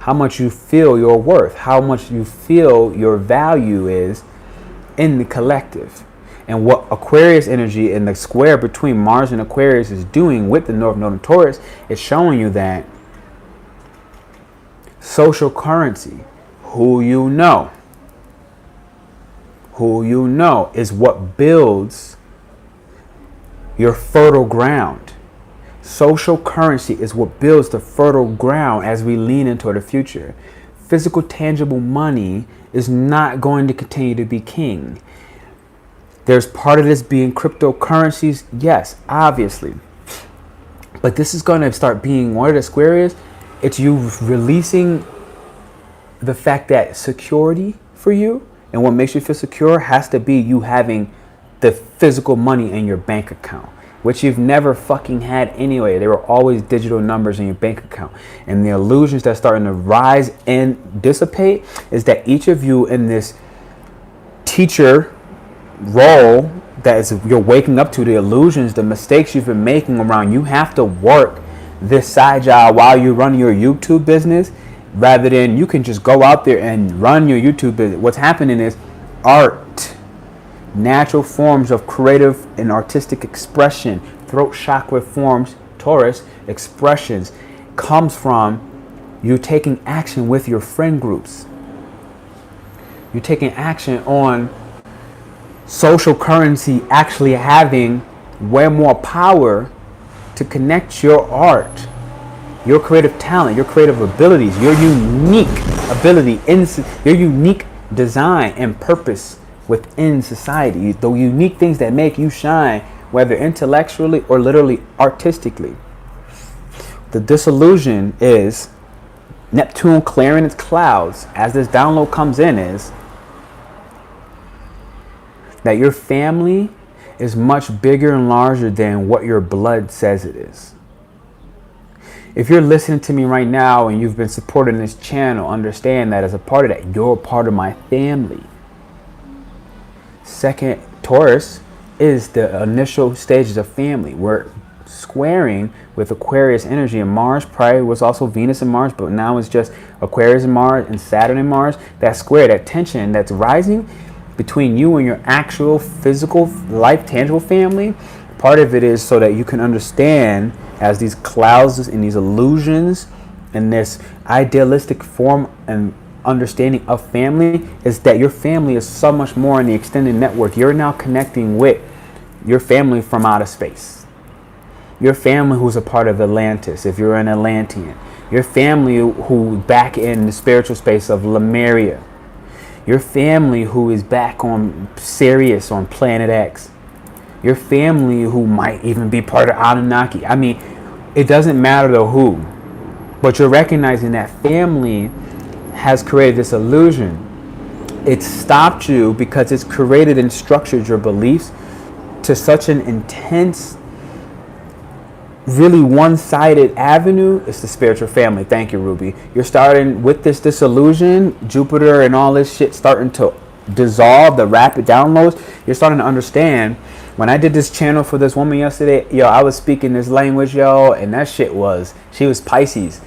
how much you feel your worth, how much you feel your value is in the collective. And what Aquarius energy and the square between Mars and Aquarius is doing with the North Node and Taurus is showing you that social currency, who you know is what builds your fertile ground. Social currency is what builds the fertile ground as we lean into the future. Physical, tangible money is not going to continue to be king. There's part of this being cryptocurrencies, yes, obviously. But this is going to start being, one of the square is, it's you releasing the fact that security for you and what makes you feel secure has to be you having the physical money in your bank account. which you've never fucking had anyway. They were always digital numbers in your bank account. And the illusions that's starting to rise and dissipate is that each of you in this teacher role that is you're waking up to, the illusions, the mistakes you've been making around, you have to work this side job while you run your YouTube business, rather than you can just go out there and run your YouTube business. What's happening is art, natural forms of creative and artistic expression, throat chakra forms, Taurus, expressions, comes from you taking action with your friend groups. You're taking action on social currency actually having way more power to connect your art, your creative talent, your creative abilities, your unique ability, your unique design and purpose within society, the unique things that make you shine, whether intellectually or literally artistically. The disillusion is Neptune clearing its clouds as this download comes in, is that your family is much bigger and larger than what your blood says it is. If you're listening to me right now and you've been supporting this channel, understand that as a part of that, you're a part of my family. Second, Taurus is the initial stages of family. We're squaring with Aquarius energy, and Mars prior was also Venus and Mars, but now it's just Aquarius and Mars and Saturn and Mars. That square, that tension that's rising between you and your actual physical life, tangible family, part of it is so that you can understand as these clouds and these illusions and this idealistic form and understanding of family is that your family is so much more in the extended network. You're now connecting with your family from outer space. Your family who's a part of Atlantis, if you're an Atlantean. Your family who back in the spiritual space of Lemuria. Your family who is back on Sirius on Planet X. Your family who might even be part of Anunnaki. I mean, it doesn't matter the who, but you're recognizing that family has created this illusion. It stopped you because it's created and structured your beliefs to such an intense, really one-sided avenue. It's the spiritual family. Thank you, Ruby. You're starting with this disillusion, Jupiter and all this shit starting to dissolve, the rapid downloads. You're starting to understand. When I did this channel for this woman yesterday, yo, I was speaking this language, yo, and that shit she was Pisces.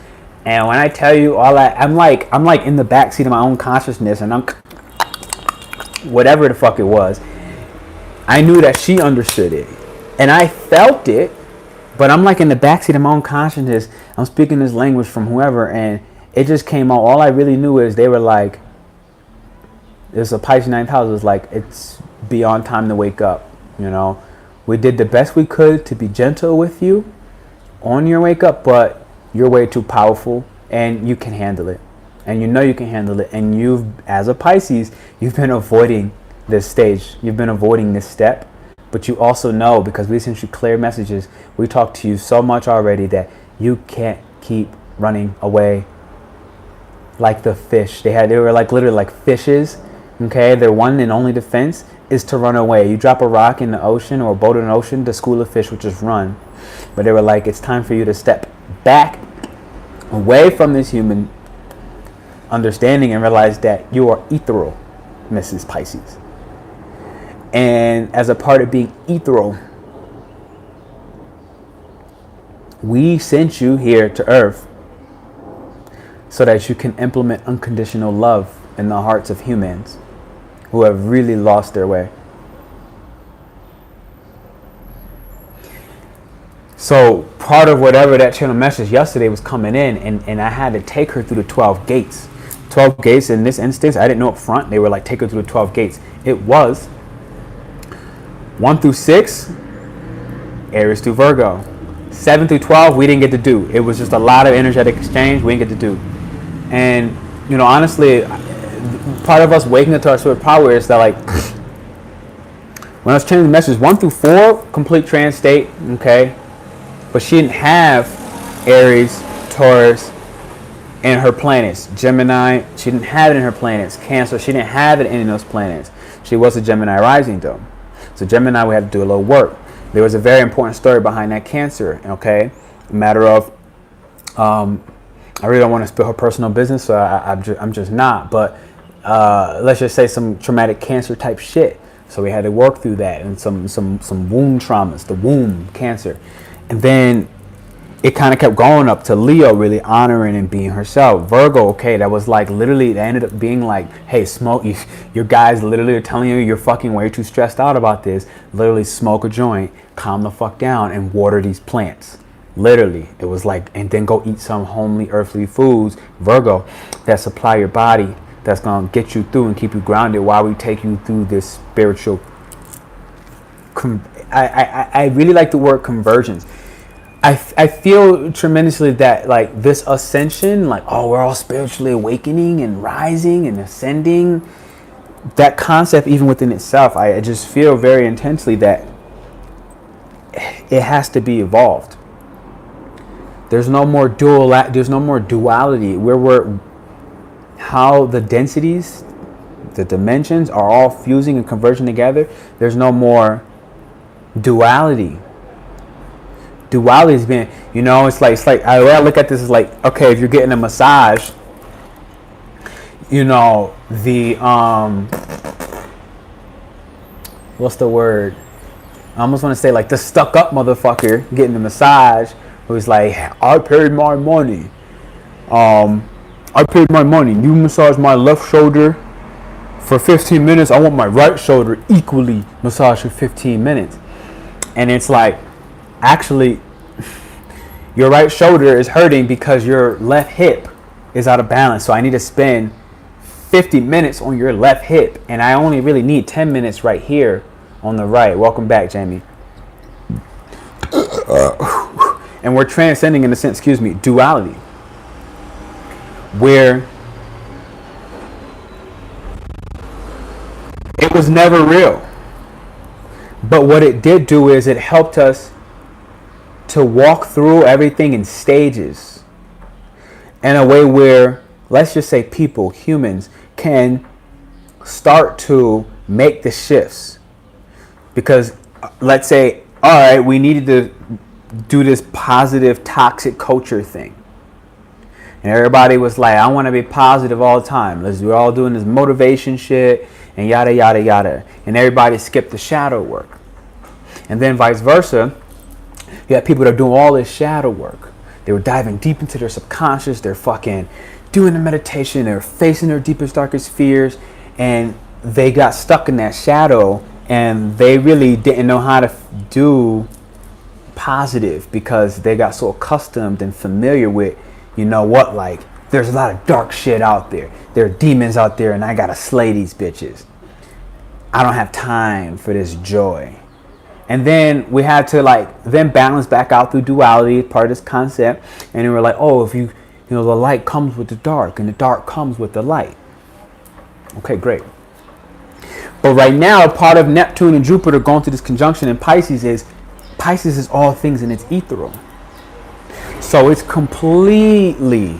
And when I tell you I'm like in the backseat of my own consciousness, and I'm whatever the fuck it was. I knew that she understood it, and I felt it. But I'm like in the backseat of my own consciousness. I'm speaking this language from whoever, and it just came out. All I really knew is they were like, "There's a Pisces 9th house." It was like, it's beyond time to wake up. You know, we did the best we could to be gentle with you on your wake up, but you're way too powerful, and you can handle it, and you know you can handle it. And you've, as a Pisces, you've been avoiding this stage. You've been avoiding this step. But you also know, because we sent you clear messages, we talked to you so much already, that you can't keep running away like the fish. They were like literally like fishes. Okay, their one and only defense is to run away. You drop a rock in the ocean or a boat in the ocean, the school of fish would just run. But they were like, it's time for you to step back away from this human understanding and realize that you are ethereal, Mrs. Pisces. And as a part of being ethereal, we sent you here to Earth so that you can implement unconditional love in the hearts of humans who have really lost their way. So part of whatever that channel message yesterday was coming in, and I had to take her through the 12 gates. 12 gates in this instance, I didn't know up front. They were like, take her through the 12 gates. It was 1 through 6, Aries through Virgo. 7 through 12, we didn't get to do. It was just a lot of energetic exchange we didn't get to do. And, you know, honestly, part of us waking up to our spirit power is that, like, when I was changing the message, 1 through 4, complete trans state, okay? But she didn't have Aries, Taurus, in her planets. Gemini, she didn't have it in her planets. Cancer, she didn't have it in those planets. She was a Gemini rising, though. So Gemini, we had to do a little work. there was a very important story behind that Cancer. Okay, a matter of, I really don't want to spill her personal business, so I'm just not. But let's just say some traumatic Cancer type shit. So we had to work through that, and some womb traumas, the womb Cancer, and then it kind of kept going up to Leo, really honoring and being herself. Virgo, okay, that was like literally, that ended up being like, hey, smoke, your guys literally are telling you you're fucking way too stressed out about this. Literally smoke a joint, calm the fuck down, and water these plants. Literally, it was like, and then go eat some homely earthly foods, Virgo, that supply your body, that's gonna get you through and keep you grounded while we take you through this spiritual. I really like the word convergence. I feel tremendously that like this ascension, like, oh, we're all spiritually awakening and rising and ascending. That concept, even within itself, I just feel very intensely that it has to be evolved. There's no more there's no more duality where we're, how the densities, the dimensions are all fusing and converging together. There's no more duality. Duality has been, it's like I look at this as like, okay, if you're getting a massage, what's the word? I almost want to say like the stuck up motherfucker getting a massage who's like, I paid my money. You massage my left shoulder for 15 minutes. I want my right shoulder equally massaged for 15 minutes. And it's like, actually, your right shoulder is hurting because your left hip is out of balance. So I need to spend 50 minutes on your left hip, and I only really need 10 minutes right here on the right. Welcome back, Jamie. And we're transcending, in a sense, duality, where it was never real. But what it did do is it helped us to walk through everything in stages in a way where, let's just say, people, humans, can start to make the shifts. Because let's say, all right, we needed to do this positive toxic culture thing, and everybody was like, I want to be positive all the time. We're all doing this motivation shit and yada yada yada, and everybody skipped the shadow work. And then vice versa, you had people that are doing all this shadow work. They were diving deep into their subconscious. They're fucking doing the meditation. They're facing their deepest, darkest fears. And they got stuck in that shadow. And they really didn't know how to do positive because they got so accustomed and familiar with, like, there's a lot of dark shit out there. There are demons out there and I gotta slay these bitches. I don't have time for this joy. And then we had to then balance back out through duality, part of this concept. And we were like, oh, if the light comes with the dark and the dark comes with the light. Okay, great. But right now, part of Neptune and Jupiter going through this conjunction in Pisces is all things and it's ethereal. So it's completely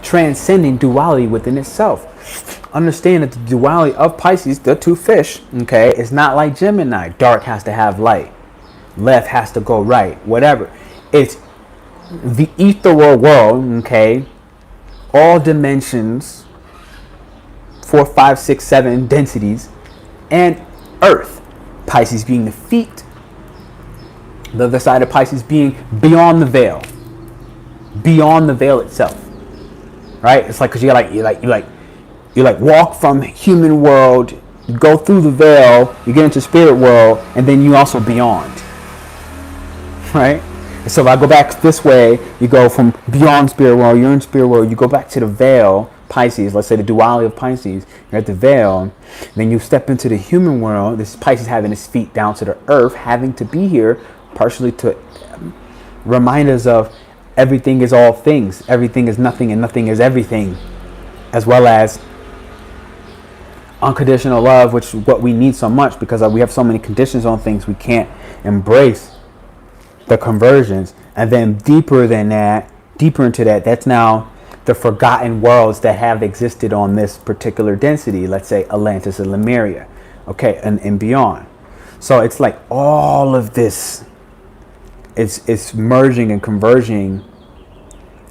transcending duality within itself. Understand that the duality of Pisces, the two fish, okay, it's not like Gemini. Dark has to have light. Left has to go right. Whatever. It's the ethereal world, okay, all dimensions, 4, 5, 6, 7 densities, and Earth. Pisces being the feet. The other side of Pisces being beyond the veil. Beyond the veil itself. Right? It's like, because you walk from human world, you go through the veil, you get into spirit world, and then you also beyond. Right? And so if I go back this way, you go from beyond spirit world, you're in spirit world, you go back to the veil, Pisces, let's say the duality of Pisces, you're at the veil, then you step into the human world, this Pisces having his feet down to the earth, having to be here, partially to remind us of everything is all things, everything is nothing, and nothing is everything, as well as unconditional love, which is what we need so much because we have so many conditions on things we can't embrace the conversions. And then deeper into that, that's now the forgotten worlds that have existed on this particular density, let's say Atlantis and Lemuria, okay, and beyond. So it's like all of this, it's merging and converging,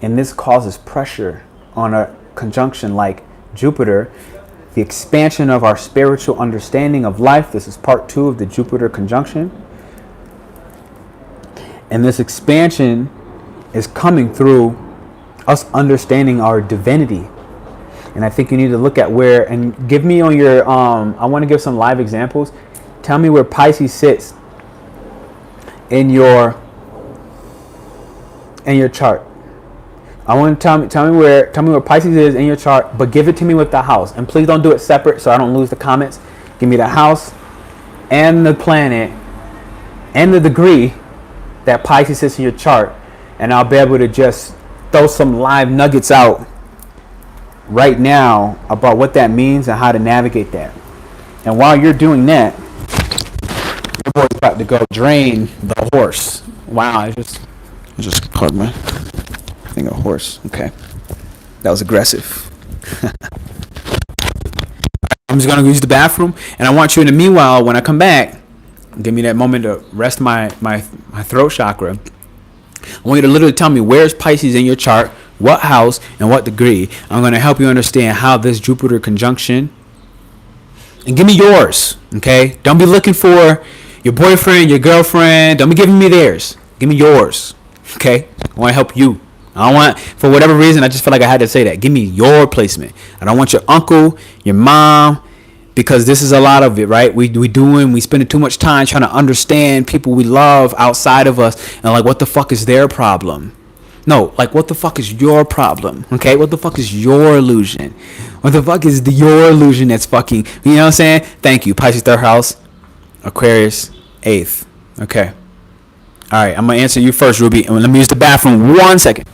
and this causes pressure on a conjunction like Jupiter, the expansion of our spiritual understanding of life. This is part 2 of the Jupiter conjunction. And this expansion is coming through us understanding our divinity. And I think you need to look at where, and give me on your, I want to give some live examples. Tell me where Pisces sits in your chart. I want to tell me where Pisces is in your chart, but give it to me with the house. And please don't do it separate so I don't lose the comments. Give me the house and the planet and the degree that Pisces sits in your chart, and I'll be able to just throw some live nuggets out right now about what that means and how to navigate that. And while you're doing that, your boy's about to go drain the horse. Wow, I just caught my thing, a horse. Okay, that was aggressive. I'm just gonna use the bathroom, and I want you in the meanwhile, when I come back, give me that moment to rest my throat chakra. I want you to literally tell me where's Pisces in your chart, what house, and what degree. I'm going to help you understand how this Jupiter conjunction, and give me yours, okay? Don't be looking for your boyfriend, your girlfriend. Don't be giving me theirs. Give me yours, okay? I want to help you. I don't want, for whatever reason, I just feel like I had to say that. Give me your placement. I don't want your uncle, your mom, because this is a lot of it, right? We spending too much time trying to understand people we love outside of us, and like, what the fuck is their problem? No, like, what the fuck is your problem? Okay, what the fuck is your illusion? What the fuck is your illusion that's fucking, you know what I'm saying? Thank you. Pisces 3rd house, Aquarius 8th. Okay. All right, I'm gonna answer you first, Ruby. And let me use the bathroom 1 second.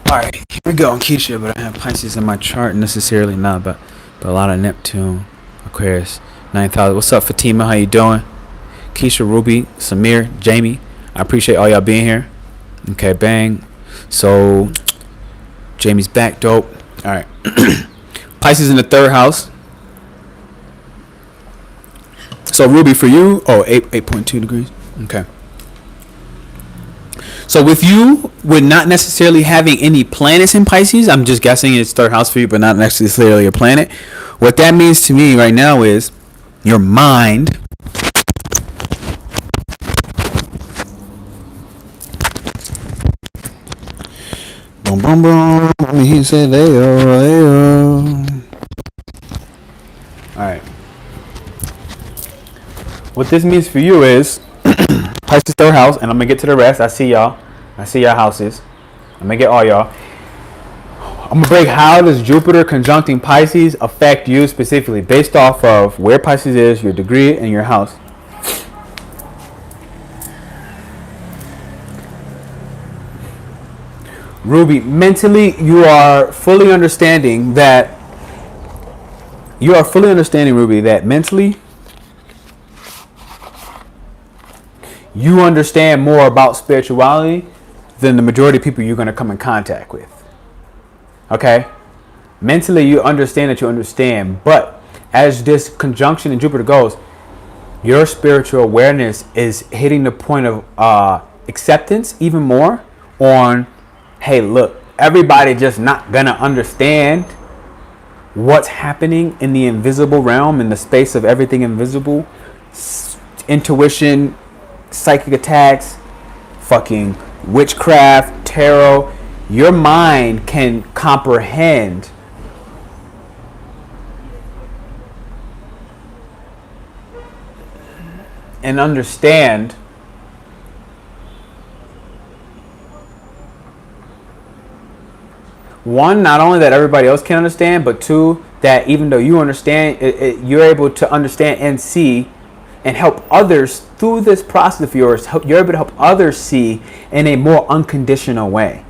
All right, here we go, Keisha. But I have Pisces in my chart, necessarily not, but a lot of Neptune, Aquarius, 9th house. What's up, Fatima? How you doing? Keisha, Ruby, Samir, Jamie. I appreciate all y'all being here. Okay, bang. So Jamie's back, dope. All right, Pisces in the 3rd house. So Ruby, for you, 8.2 degrees. Okay. So with you, with not necessarily having any planets in Pisces, I'm just guessing it's 3rd house for you, but not necessarily a planet. What that means to me right now is your mind boom, boom, boom. He said, ayo. All right. What this means for you is Pisces 3rd house, and I'm gonna get to the rest. I see y'all. I see y'all houses. I'm gonna get all y'all. I'm gonna break how does Jupiter conjuncting Pisces affect you specifically based off of where Pisces is, your degree, and your house. Ruby, mentally, you are fully understanding that. Ruby, that mentally you understand more about spirituality than the majority of people you're going to come in contact with. Okay? Mentally, you understand that you understand. But as this conjunction in Jupiter goes, your spiritual awareness is hitting the point of acceptance even more on, hey, look, everybody just not going to understand what's happening in the invisible realm, in the space of everything invisible. Intuition, psychic attacks, fucking witchcraft, tarot. Your mind can comprehend and understand one, not only that everybody else can understand, but two, that even though you understand, you're able to understand and see and help others through this process of yours. You're able to help others see in a more unconditional way.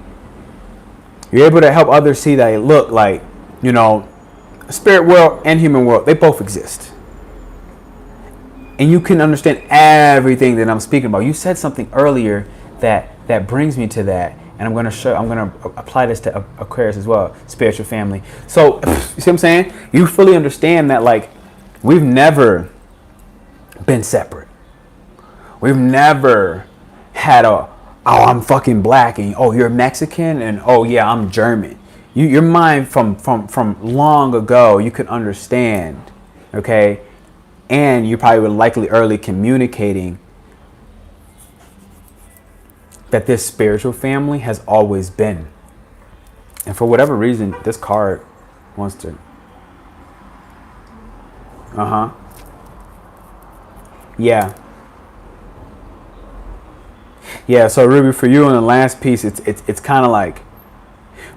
You're able to help others see that, look, like, you know, spirit world and human world, they both exist. And you can understand everything that I'm speaking about. You said something earlier that brings me to that. And I'm going to apply this to Aquarius as well, spiritual family. So, you see what I'm saying? You fully understand that, like, we've never been separate. We've never had oh, I'm fucking black, and oh, you're Mexican, and oh yeah, I'm German. Your mind from long ago, you could understand, okay? And you probably were likely early communicating that this spiritual family has always been. And for whatever reason, this card wants to. Yeah. Yeah, so Ruby, for you on the last piece, it's kind of like,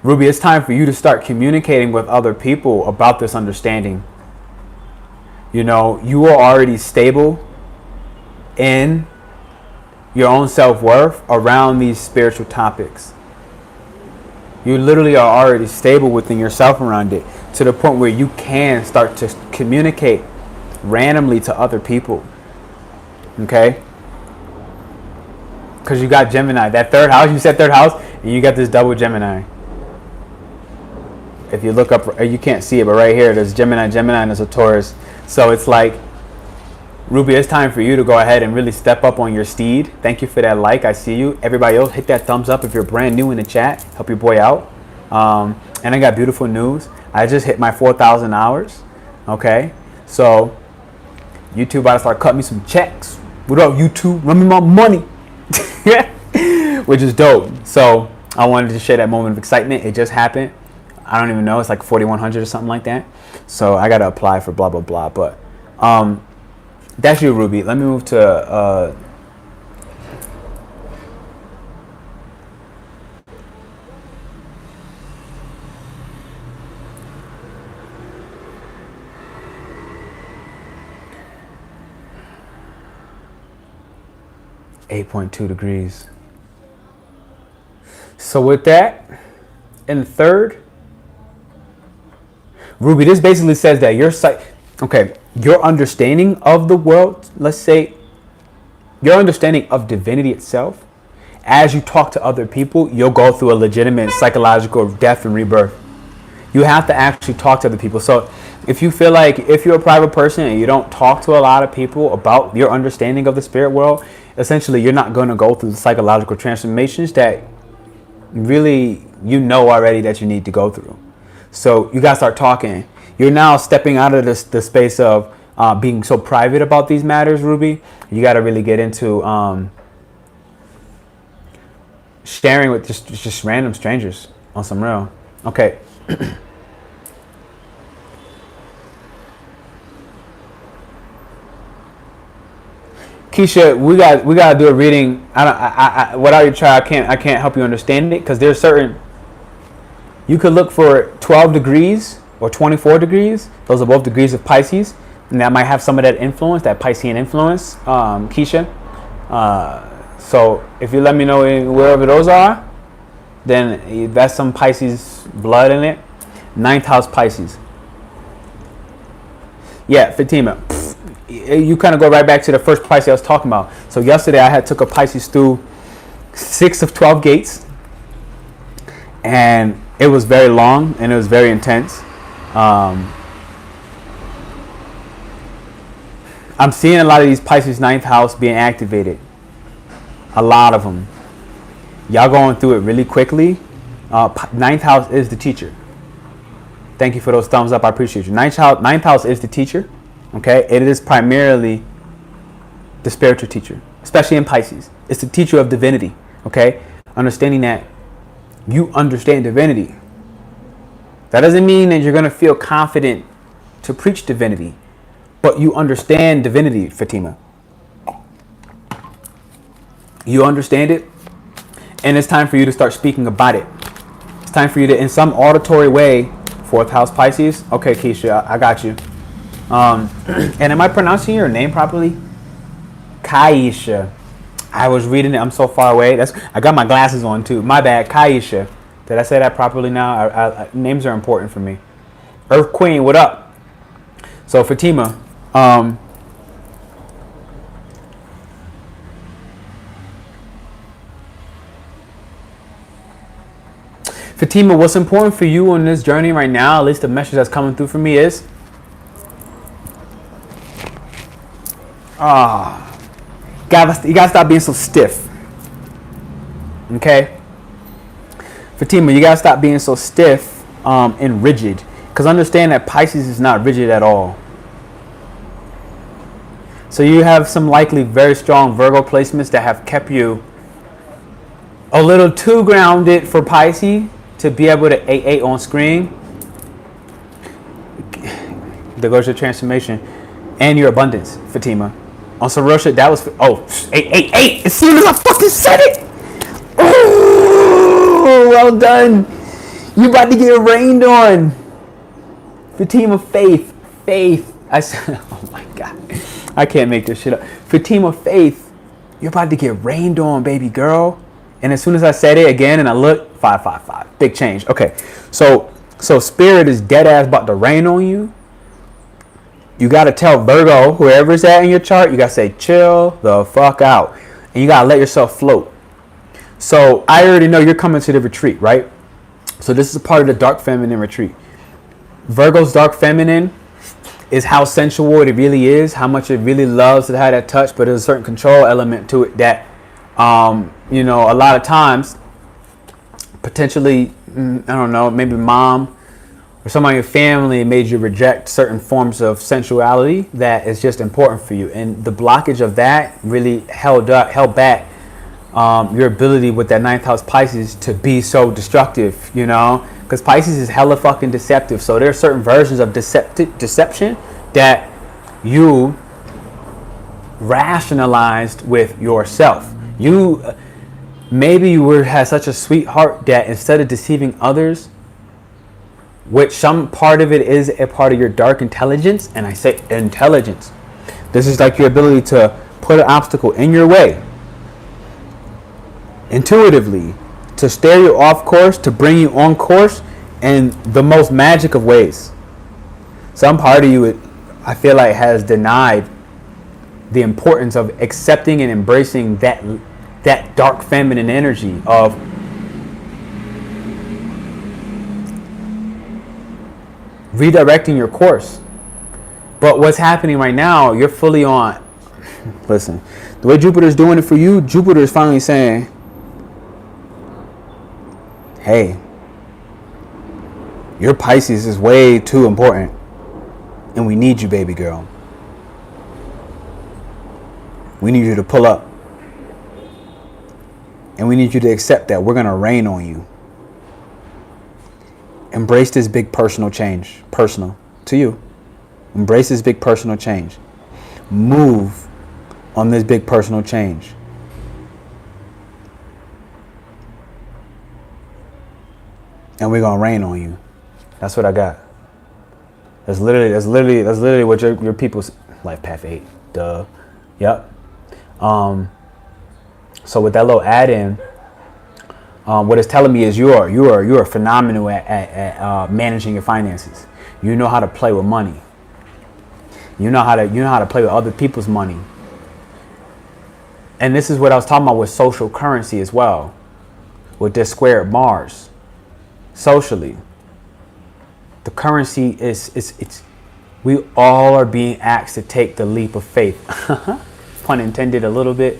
Ruby, it's time for you to start communicating with other people about this understanding. You know, you are already stable in your own self-worth around these spiritual topics. You literally are already stable within yourself around it, to the point where you can start to communicate randomly to other people. Okay? Because you got Gemini. That third house, you said third house, and you got this double Gemini. If you look up, you can't see it, but right here, there's Gemini, and there's a Taurus. So it's like, Ruby, it's time for you to go ahead and really step up on your steed. Thank you for that like. I see you. Everybody else, hit that thumbs up if you're brand new in the chat. Help your boy out. And I got beautiful news. I just hit my 4,000 hours. Okay? So, YouTube about to start cutting me some checks. What up, YouTube? Run me my money. Which is dope. So, I wanted to share that moment of excitement. It just happened. I don't even know. It's like 4,100 or something like that. So, I got to apply for blah, blah, blah. But, that's you, Ruby. Let me move to 8.2 degrees. So with that, in the third, Ruby, this basically says that your understanding of the world, let's say, your understanding of divinity itself, as you talk to other people, you'll go through a legitimate psychological death and rebirth. You have to actually talk to other people. So if you feel like, if you're a private person and you don't talk to a lot of people about your understanding of the spirit world, essentially you're not going to go through the psychological transformations that really you know already that you need to go through. So you got to start talking. You're now stepping out of the space of being so private about these matters, Ruby. You got to really get into sharing with just random strangers on some real. Okay. Keisha, we got to do a reading. Whatever you try, I can't help you understand it, because there's certain. You could look for 12 degrees or 24 degrees. Those are both degrees of Pisces, and that might have some of that influence, that Piscean influence, Keisha. So if you let me know wherever those are, then that's some Pisces blood in it. 9th house Pisces. Yeah, Fatima. You kind of go right back to the first Pisces I was talking about. So yesterday I took a Pisces through 6 of 12 gates, and it was very long and it was very intense. I'm seeing a lot of these Pisces 9th house being activated. A lot of them. Y'all going through it really quickly. 9th house is the teacher. Thank you for those thumbs up. I appreciate you. 9th house is the teacher. Okay, it is primarily the spiritual teacher, especially in Pisces. It's the teacher of divinity. Okay, understanding that you understand divinity. That doesn't mean that you're going to feel confident to preach divinity, but you understand divinity, Fatima. You understand it, and it's time for you to start speaking about it. It's time for you to, in some auditory way, 4th house Pisces. Okay, Keisha, I got you. And am I pronouncing your name properly? Kaisha. I was reading it. I'm so far away. I got my glasses on too. My bad. Kaisha. Did I say that properly now? Names are important for me. Earth Queen, what up? So Fatima, Fatima, what's important for you on this journey right now, at least the message that's coming through for me is, you gotta stop being so stiff. Okay? Fatima, you gotta stop being so stiff and rigid. Because understand that Pisces is not rigid at all. So you have some likely very strong Virgo placements that have kept you a little too grounded for Pisces to be able to 8-8 on screen. There goes your transformation and your abundance, Fatima. On Sarosha, that was 8-8-8. As soon as I fucking said it. Oh, well done. You about to get rained on. Fatima, faith. I said, oh my God. I can't make this shit up. Fatima, faith. You're about to get rained on, baby girl. And as soon as I said it again and I looked, 555. Big change. Okay. So spirit is dead ass about to rain on you. You got to tell Virgo, whoever's at in your chart, you got to say, chill the fuck out. And you got to let yourself float. So I already know you're coming to the retreat, right? So this is a part of the dark feminine retreat. Virgo's dark feminine is how sensual it really is, how much it really loves to have that touch, but there's a certain control element to it that, a lot of times, potentially, I don't know, maybe mom or somebody in your family made you reject certain forms of sensuality that is just important for you. And the blockage of that really held back your ability with that 9th house Pisces to be so destructive, because Pisces is hella fucking deceptive. So there are certain versions of deception that you rationalized with yourself. Maybe you had such a sweet heart that instead of deceiving others, which some part of it is a part of your dark intelligence, and I say intelligence, this is like your ability to put an obstacle in your way intuitively, to steer you off course, to bring you on course in the most magic of ways. Some part of you, I feel like, has denied the importance of accepting and embracing that dark feminine energy of redirecting your course. But what's happening right now, you're fully on. Listen, the way Jupiter's doing it for you, Jupiter is finally saying, hey, your Pisces is way too important, and we need you, baby girl. We need you to pull up. And we need you to accept that we're going to rain on you. Embrace this big personal change. Personal to you. Embrace this big personal change. Move on this big personal change. And we're going to rain on you. That's what I got. That's literally what your people's life path 8. Duh. Yep. So with that little add-in, what it's telling me is you're phenomenal at managing your finances. You know how to play with money. You know how to play with other people's money. And this is what I was talking about with social currency as well, with this squared Mars. Socially, the currency it's we all are being asked to take the leap of faith. Pun intended a little bit.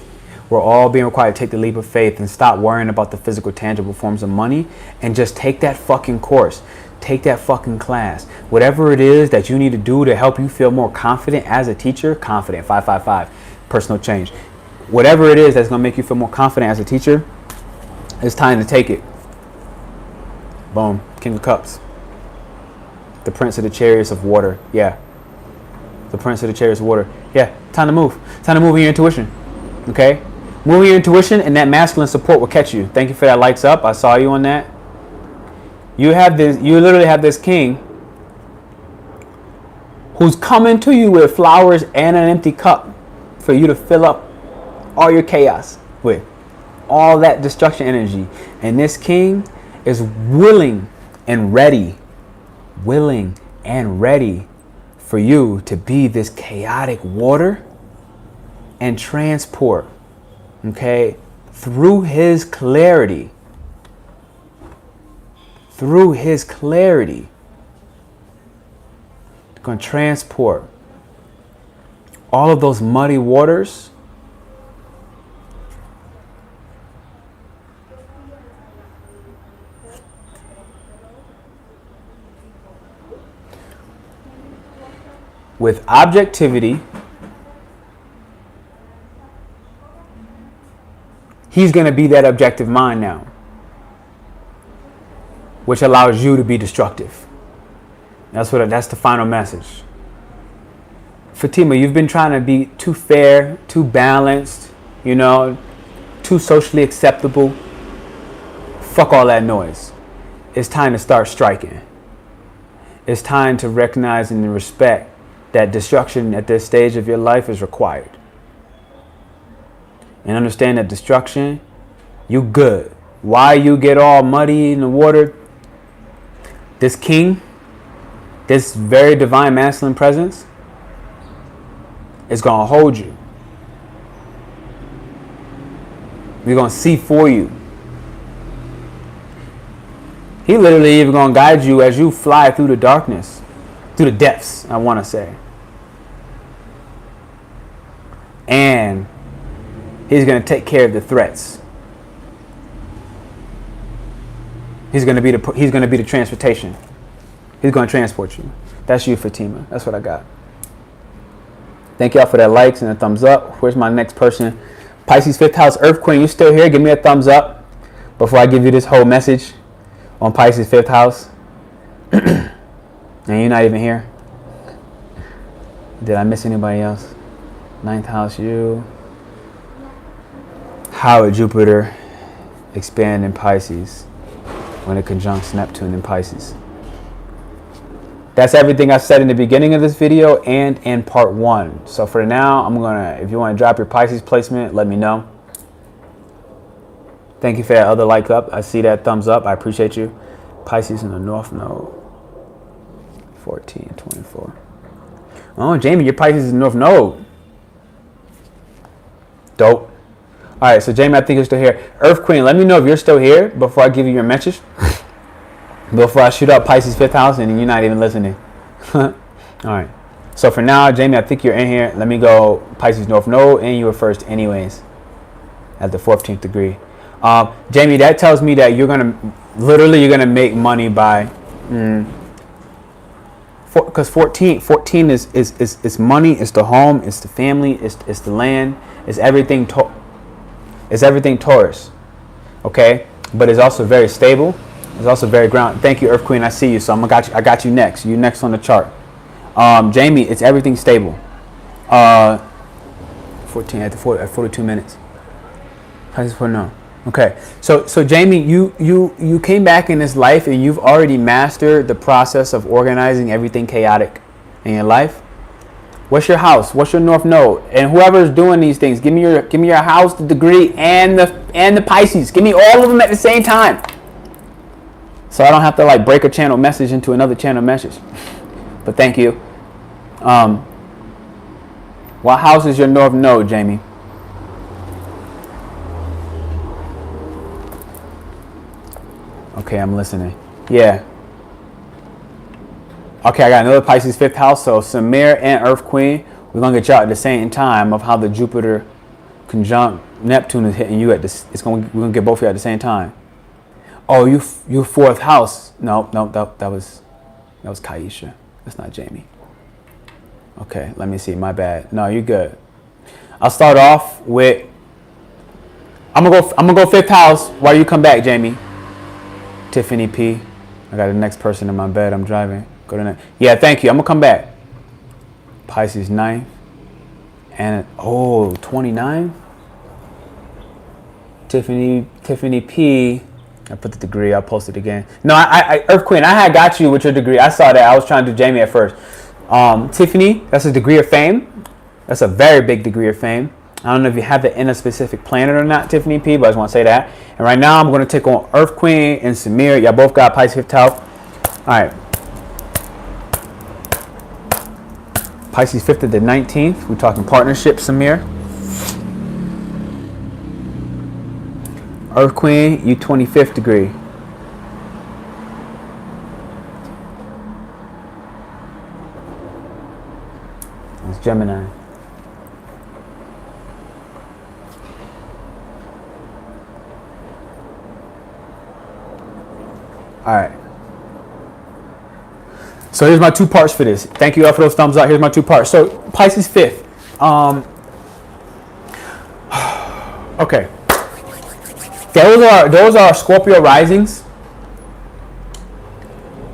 We're all being required to take the leap of faith and stop worrying about the physical, tangible forms of money and just take that fucking course. Take that fucking class. Whatever it is that you need to do to help you feel more confident as a teacher, confident, 555, personal change. Whatever it is that's going to make you feel more confident as a teacher, it's time to take it. Boom. King of Cups. The Prince of the Chariots of Water. Yeah. The Prince of the Chariots of Water. Yeah. Time to move. Time to move in your intuition. Okay? Move your intuition and that masculine support will catch you. Thank you for that lights up. I saw you on that. You literally have this king who's coming to you with flowers and an empty cup for you to fill up all your chaos with. All that destruction energy. And this king is willing and ready for you to be this chaotic water and transport, okay, through his clarity. Through his clarity. Going to transport all of those muddy waters with objectivity. He's going to be that objective mind now, which allows you to be destructive. That's the final message. Fatima, you've been trying to be too fair, too balanced, too socially acceptable. Fuck all that noise. It's time to start striking. It's time to recognize and respect that destruction at this stage of your life is required. And understand that destruction, you good. Why you get all muddy in the water? This king, this very divine masculine presence is going to hold you. We're going to see for you. He literally even going to guide you as you fly through the darkness. Through the depths, I want to say. And he's going to take care of the threats. He's going to be the transportation. He's going to transport you. That's you, Fatima. That's what I got. Thank y'all for that likes and a thumbs up. Where's my next person? Pisces 5th house, Earth Queen. You still here? Give me a thumbs up before I give you this whole message on Pisces 5th house. And you're not even here. Did I miss anybody else? 9th house, you. How would Jupiter expand in Pisces when it conjuncts Neptune in Pisces? That's everything I said in the beginning of this video and in part 1. So for now, if you want to drop your Pisces placement, let me know. Thank you for that other like up. I see that thumbs up. I appreciate you. Pisces in the North Node. 14, 24. Oh, Jamie, your Pisces is North Node. Dope. All right, so Jamie, I think you're still here. Earth Queen, let me know if you're still here before I give you your message. Before I shoot up Pisces 5th house and you're not even listening. All right. So for now, Jamie, I think you're in here. Let me go Pisces North Node, and you were first anyways at the 14th degree. Jamie, that tells me that you're going to make money by... Because 14 is money, it's the home, it's the family, it's the land, it's everything. It's everything Taurus, okay? But it's also very stable. It's also very grounded. Thank you, Earth Queen. I see you, so I got you next. You next on the chart. Jamie, it's everything stable. 14 at 42 minutes. How does it know? Okay, so Jamie, you came back in this life and you've already mastered the process of organizing everything chaotic in your life. What's your house? What's your North Node? And whoever's doing these things, give me your house, the degree, and the Pisces. Give me all of them at the same time, so I don't have to break a channel message into another channel message. But thank you. What house is your North Node, Jamie? Okay, I'm listening. Yeah. Okay, I got another Pisces 5th house. So Samir and Earth Queen, we're going to get y'all at the same time of how the Jupiter conjunct Neptune is hitting you at this. We're going to get both of you at the same time. Oh, you 4th house. No, that was Kaisha. That's not Jamie. Okay, let me see. My bad. No, you're good. I'll start off with... I'm gonna go 5th house while you come back, Jamie. Tiffany P. I got the next person in my bed. I'm driving. Go to next. Yeah, thank you. I'm gonna come back. Pisces 9th. And 29. Tiffany P. I put the degree. I'll post it again. No, I Earth Queen. I had got you with your degree. I saw that. I was trying to do Jamie at first. Tiffany, that's a degree of fame. That's a very big degree of fame. I don't know if you have it in a specific planet or not, Tiffany P, but I just want to say that. And right now, I'm going to take on Earth Queen and Samir. Y'all both got Pisces 5th house. All right. Pisces 5th to the 19th. We're talking partnership, Samir. Earth Queen, you 25th degree. It's Gemini. All right. So here's my 2 parts for this. Thank you all for those thumbs up. Here's my 2 parts. So Pisces 5th. Okay. Those are Scorpio risings.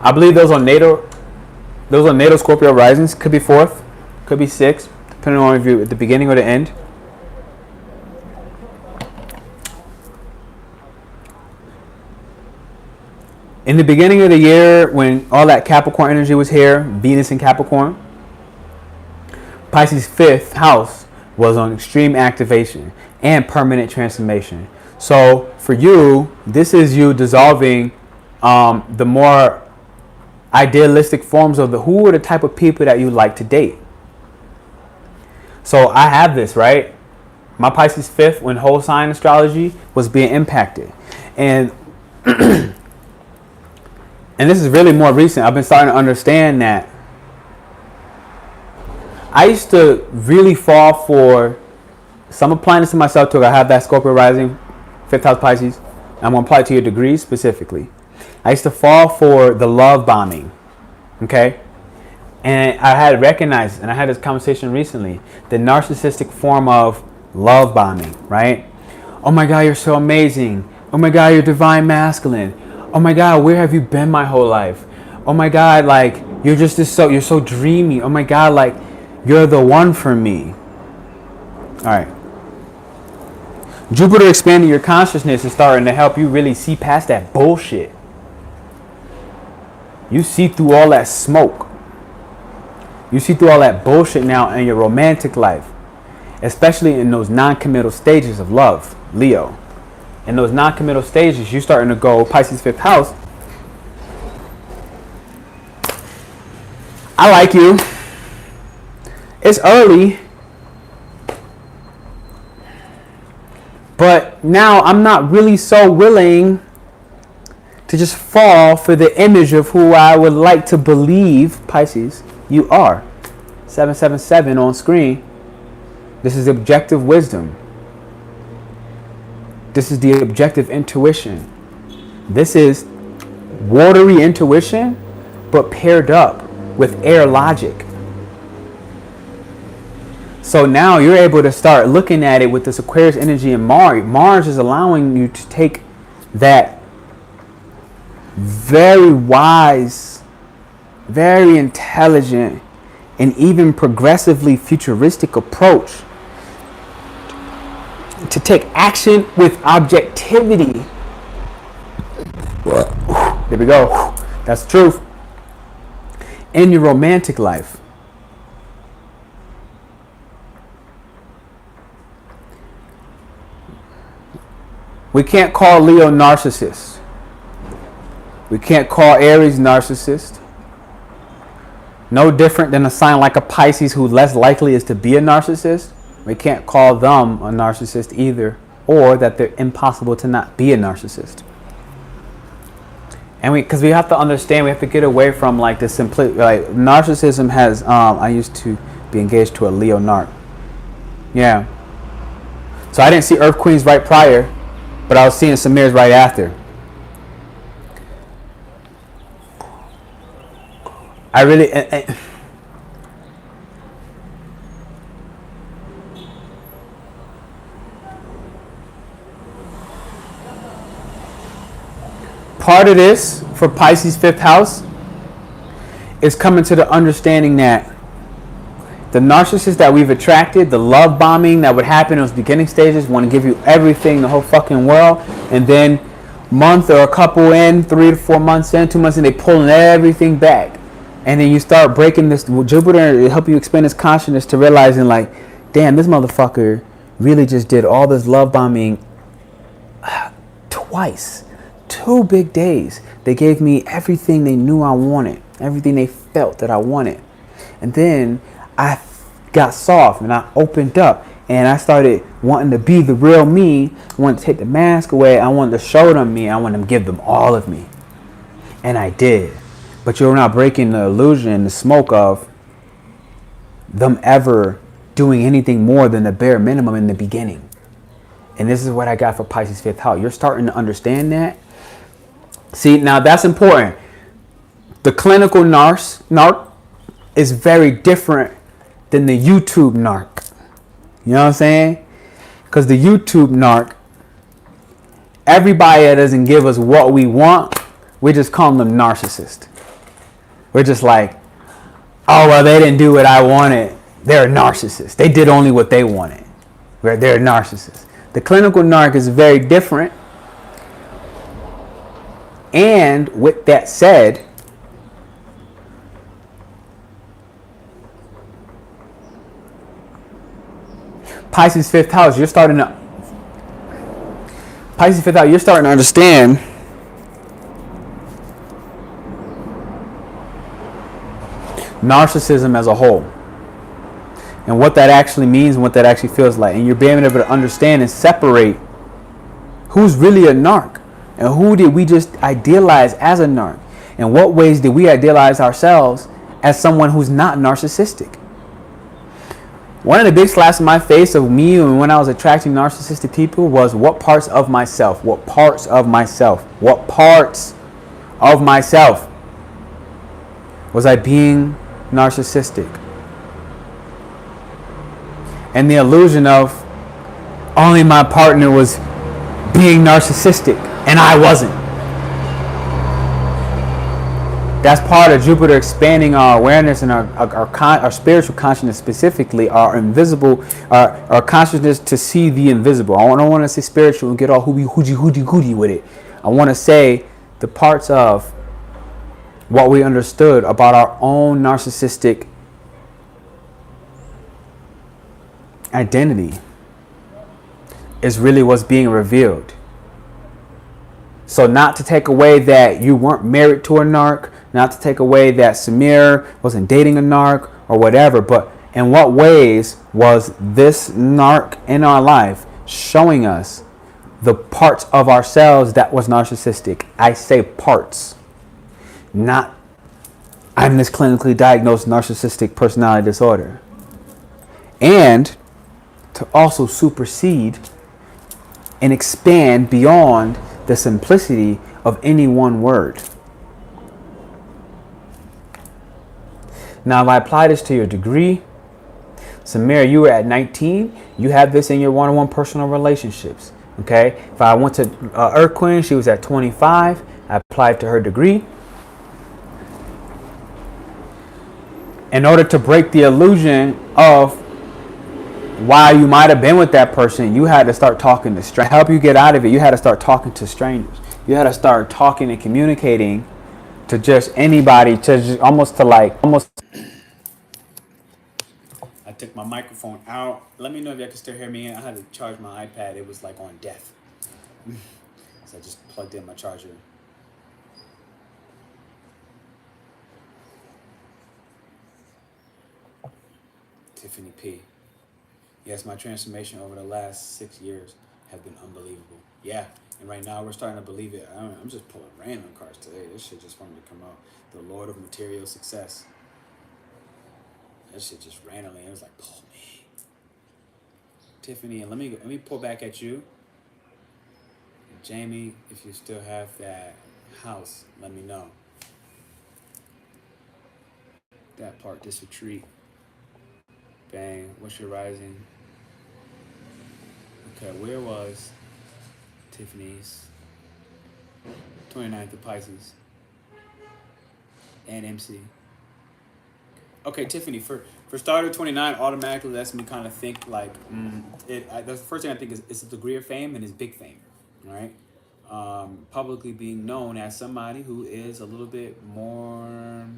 I believe those are natal Scorpio risings. Could be 4th, could be 6th, depending on if you're at the beginning or the end. In the beginning of the year, when all that Capricorn energy was here, Venus in Capricorn, Pisces 5th house was on extreme activation and permanent transformation. So for you, this is you dissolving the more idealistic forms of who are the type of people that you like to date. So I have this, right? My Pisces 5th, when whole sign astrology was being impacted. And and this is really more recent. I've been starting to understand that I used to really fall for, so I'm applying this to myself too. I have that Scorpio rising, 5th house Pisces. I'm going to apply it to your degree specifically. I used to fall for the love bombing, okay? And I had recognized, and I had this conversation recently, the narcissistic form of love bombing, right? Oh my God, you're so amazing. Oh my God, you're divine masculine. Oh my God, where have you been my whole life? Oh my God, like, you're just you're so dreamy. Oh my God, like, you're the one for me. All right. Jupiter expanding your consciousness is starting to help you really see past that bullshit. You see through all that smoke. You see through all that bullshit now in your romantic life, especially in those non-committal stages of love, Leo. In those non-committal stages, you're starting to go Pisces 5th house. I like you. It's early. But now I'm not really so willing to just fall for the image of who I would like to believe, Pisces, you are. 777 on screen. This is objective wisdom. This is the objective intuition. This is watery intuition, but paired up with air logic. So now you're able to start looking at it with this Aquarius energy and Mars. Mars is allowing you to take that very wise, very intelligent, and even progressively futuristic approach to take action with objectivity. There we go. That's the truth. In your romantic life. We can't call Leo narcissist. We can't call Aries narcissist. No different than a sign like a Pisces who less likely is to be a narcissist. We can't call them a narcissist either, or that they're impossible to not be a narcissist. And because we have to understand, we have to get away from like the simplicity. Like narcissism has, I used to be engaged to a Leo narc. Yeah. So I didn't see Earth Queens right prior, but I was seeing Samir's right after. I really... part of this for Pisces 5th house is coming to the understanding that the narcissist that we've attracted, the love bombing that would happen in those beginning stages, want to give you everything, the whole fucking world, and then month or a couple in, 3 to 4 months in, 2 months in, they pulling everything back. And then you start breaking this. Jupiter help you expand this consciousness to realizing like, damn, this motherfucker really just did all this love bombing twice. 2 big days. They gave me everything they knew I wanted, everything they felt that I wanted. And then I got soft and I opened up and I started wanting to be the real me. I wanted to take the mask away. I wanted to show them me. I wanted to give them all of me. And I did. But you're not breaking the illusion, the smoke of them ever doing anything more than the bare minimum in the beginning. And this is what I got for Pisces 5th house. You're starting to understand that. See, now that's important. The clinical narc is very different than the YouTube narc. You know what I'm saying? Because the YouTube narc, everybody that doesn't give us what we want, we just call them narcissists. We're just like, oh, well, they didn't do what I wanted. They're a narcissist. They did only what they wanted. They're a narcissist. The clinical narc is very different. And with that said, Pisces 5th house, you're starting to understand narcissism as a whole and what that actually means and what that actually feels like. And you're being able to understand and separate who's really a narc and who did we just idealize as a narc, and what ways did we idealize ourselves as someone who's not narcissistic. One of the big slaps in my face of me and when I was attracting narcissistic people was what parts of myself was I being narcissistic? And the illusion of only my partner was being narcissistic and I wasn't. That's part of Jupiter expanding our awareness and our spiritual consciousness, specifically our invisible, our consciousness to see the invisible. I don't want to say spiritual and get all hooty with it. I want to say the parts of what we understood about our own narcissistic identity is really what's being revealed. So not to take away that you weren't married to a narc, not to take away that Samir wasn't dating a narc or whatever, but in what ways was this narc in our life showing us the parts of ourselves that was narcissistic? I say parts, not I'm this clinically diagnosed narcissistic personality disorder. And to also supersede and expand beyond the simplicity of any one word. Now, if I apply this to your degree, Samir, you were at 19. You have this in your one-on-one personal relationships. Okay. If I went to Earth Queen, she was at 25. I applied to her degree. In order to break the illusion of why you might have been with that person, you had to start talking to strangers. Help you get out of it, you had to start talking to strangers. You had to start talking and communicating to just anybody, to just almost. I took my microphone out. Let me know if y'all can still hear me. I had to charge my iPad. It was like on death. So I just plugged in my charger. Tiffany P. Yes, my transformation over the last 6 years have been unbelievable. Yeah, and right now we're starting to believe it. I'm just pulling random cards today. This shit just wanted to come out. The Lord of Material Success. That shit just randomly. It was like, pull me. Tiffany, and let me pull back at you. Jamie, if you still have that house, let me know. That part, this retreat. Bang, what's your rising? Okay, where was Tiffany's 29th of Pisces and MC? Okay, Tiffany, for starter 29, automatically lets me kind of think like, the first thing I think is it's a degree of fame and it's big fame, right? Publicly being known as somebody who is a little bit more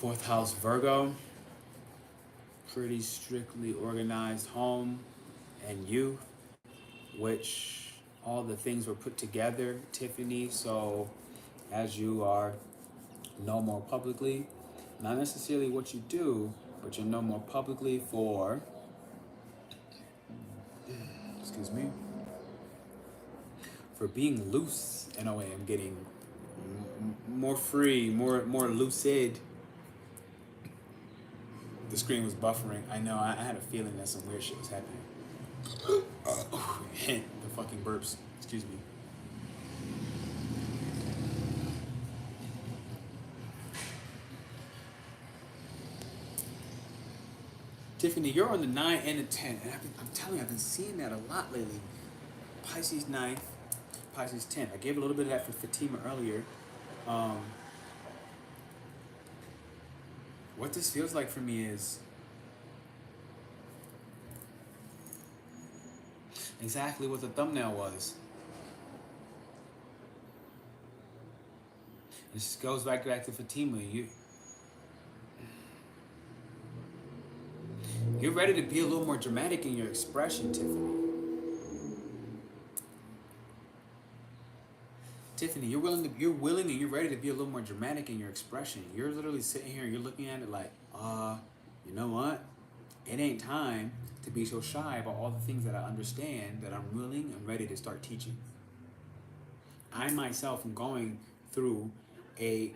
4th house Virgo. pretty strictly organized home and youth, which all the things were put together, Tiffany. So as you are known more publicly, not necessarily what you do, but you're known more publicly for, excuse me, for being loose in a way. I'm getting more free, more lucid. The screen was buffering. I know, I had a feeling that some weird shit was happening. The fucking burps, excuse me. Tiffany, you're on the 9 and the 10, and I'm telling you, I've been seeing that a lot lately. Pisces 9, Pisces 10. I gave a little bit of that for Fatima earlier. What this feels like for me is exactly what the thumbnail was. This goes back to Fatima. You're ready to be a little more dramatic in your expression, Tiffany. Tiffany, you're willing and you're ready to be a little more dramatic in your expression. You're literally sitting here and you're looking at it like, you know what? It ain't time to be so shy about all the things that I understand, that I'm willing and ready to start teaching. I myself am going through a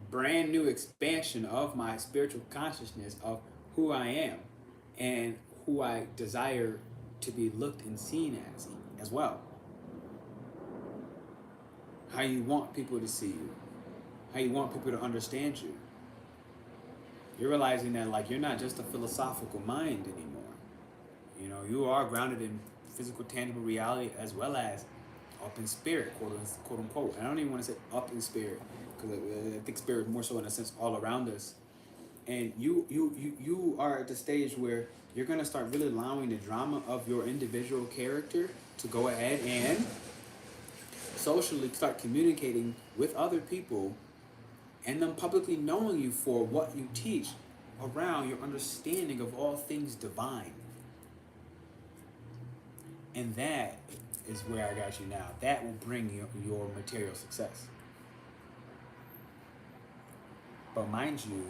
brand new expansion of my spiritual consciousness of who I am and who I desire to be looked and seen as well. How you want people to see you, how you want people to understand you. You're realizing that, like, you're not just a philosophical mind anymore. You know, you are grounded in physical, tangible reality as well as up in spirit, quote unquote. I don't even want to say up in spirit, because I think spirit is more so in a sense all around us. And you are at the stage where you're going to start really allowing the drama of your individual character to go ahead and socially start communicating with other people and them publicly knowing you for what you teach around your understanding of all things divine. And that is where I got you now. That will bring you your material success. But mind you,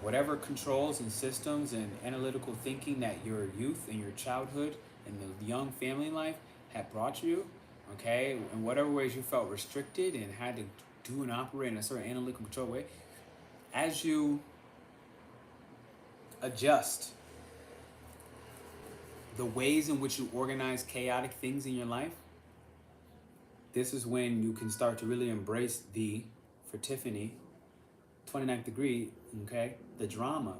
whatever controls and systems and analytical thinking that your youth and your childhood and the young family life had brought you, okay, in whatever ways you felt restricted and had to do and operate in a certain analytical control way, as you adjust the ways in which you organize chaotic things in your life, this is when you can start to really embrace for Tiffany, 29th degree, okay, the drama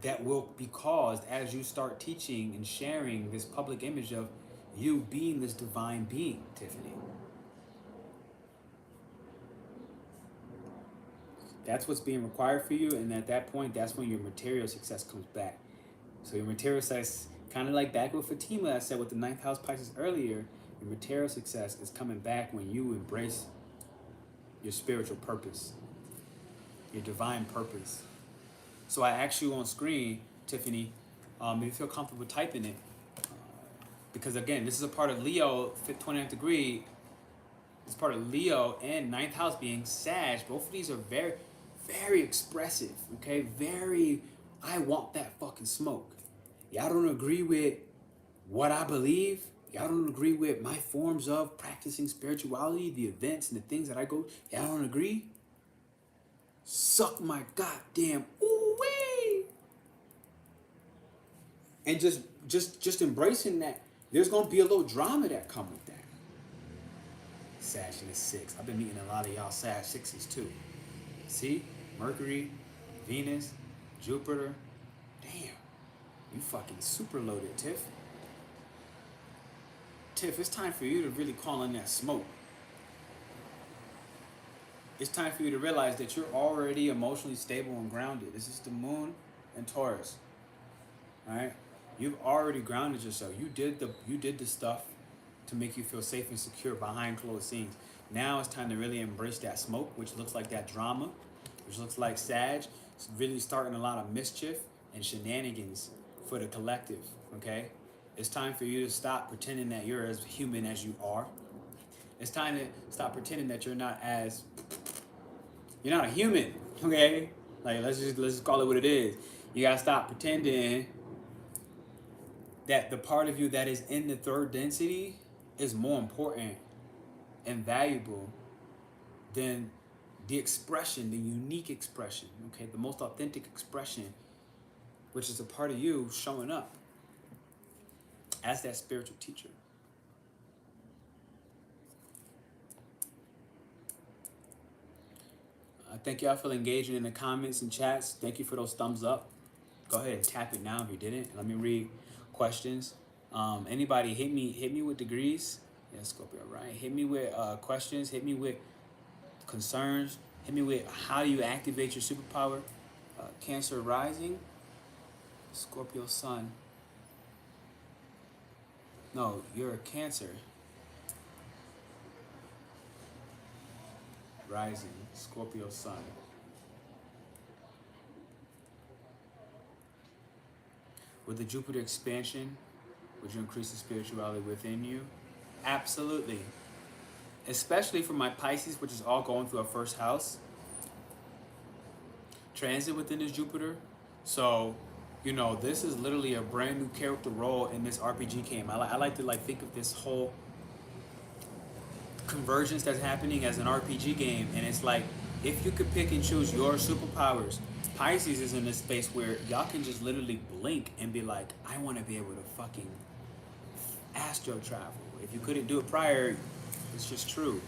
that will be caused as you start teaching and sharing this public image of you being this divine being, Tiffany. That's what's being required for you, and at that point, that's when your material success comes back. So your material success, kind of like back with Fatima, I said with the 9th house Pisces earlier, your material success is coming back when you embrace your spiritual purpose, your divine purpose. So I asked you on screen, Tiffany, if you feel comfortable typing it, because again, this is a part of Leo, 29th degree. It's part of Leo and 9th house being Sag. Both of these are very, very expressive, okay? Very, I want that fucking smoke. Y'all don't agree with what I believe. Y'all don't agree with my forms of practicing spirituality, the events and the things that I go. Y'all don't agree? Suck my goddamn ooh-wee. And just embracing that. There's gonna be a little drama that come with that. Sag in the 6. I've been meeting a lot of y'all Sag 6s too. See? Mercury, Venus, Jupiter. Damn. You fucking super loaded, Tiff. Tiff, it's time for you to really call in that smoke. It's time for you to realize that you're already emotionally stable and grounded. This is the moon and Taurus. All right? You've already grounded yourself. You did the stuff to make you feel safe and secure behind closed scenes. Now it's time to really embrace that smoke, which looks like that drama. which looks like Sag. It's really starting a lot of mischief and shenanigans for the collective, okay? It's time for you to stop pretending that you're as human as you are. It's time to stop pretending that you're not a human, okay? Like let's just call it what it is. You gotta stop pretending that the part of you that is in the third density is more important and valuable than the expression, the unique expression, okay? The most authentic expression, which is a part of you showing up as that spiritual teacher. Thank y'all for engaging in the comments and chats. Thank you for those thumbs up. Go ahead and tap it now if you didn't. Let me read questions. Anybody hit me with degrees. Yeah, Scorpio, right? Hit me with questions. Hit me with concerns. Hit me with how do you activate your superpower. Cancer rising. Scorpio sun. No, you're a Cancer. Rising. Scorpio sun. With the Jupiter expansion, would you increase the spirituality within you? Absolutely. Especially for my Pisces, which is all going through our first house. Transit within this Jupiter. So, this is literally a brand new character role in this RPG game. I like to think of this whole convergence that's happening as an RPG game, and it's like if you could pick and choose your superpowers, Pisces is in this space where y'all can just literally blink and be like, I want to be able to fucking astro travel. If you couldn't do it prior, it's just true.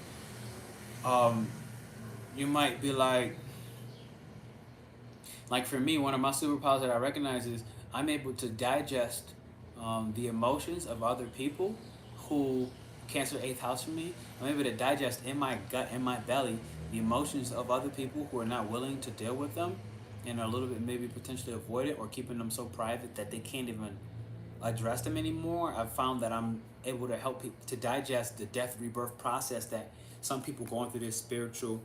You might be like for me, one of my superpowers that I recognize is I'm able to digest the emotions of other people who Cancer 8th house for me. I'm able to digest in my gut, in my belly, the emotions of other people who are not willing to deal with them and are a little bit maybe potentially avoid it or keeping them so private that they can't even address them anymore. I've found that I'm able to help people to digest the death rebirth process that some people going through this spiritual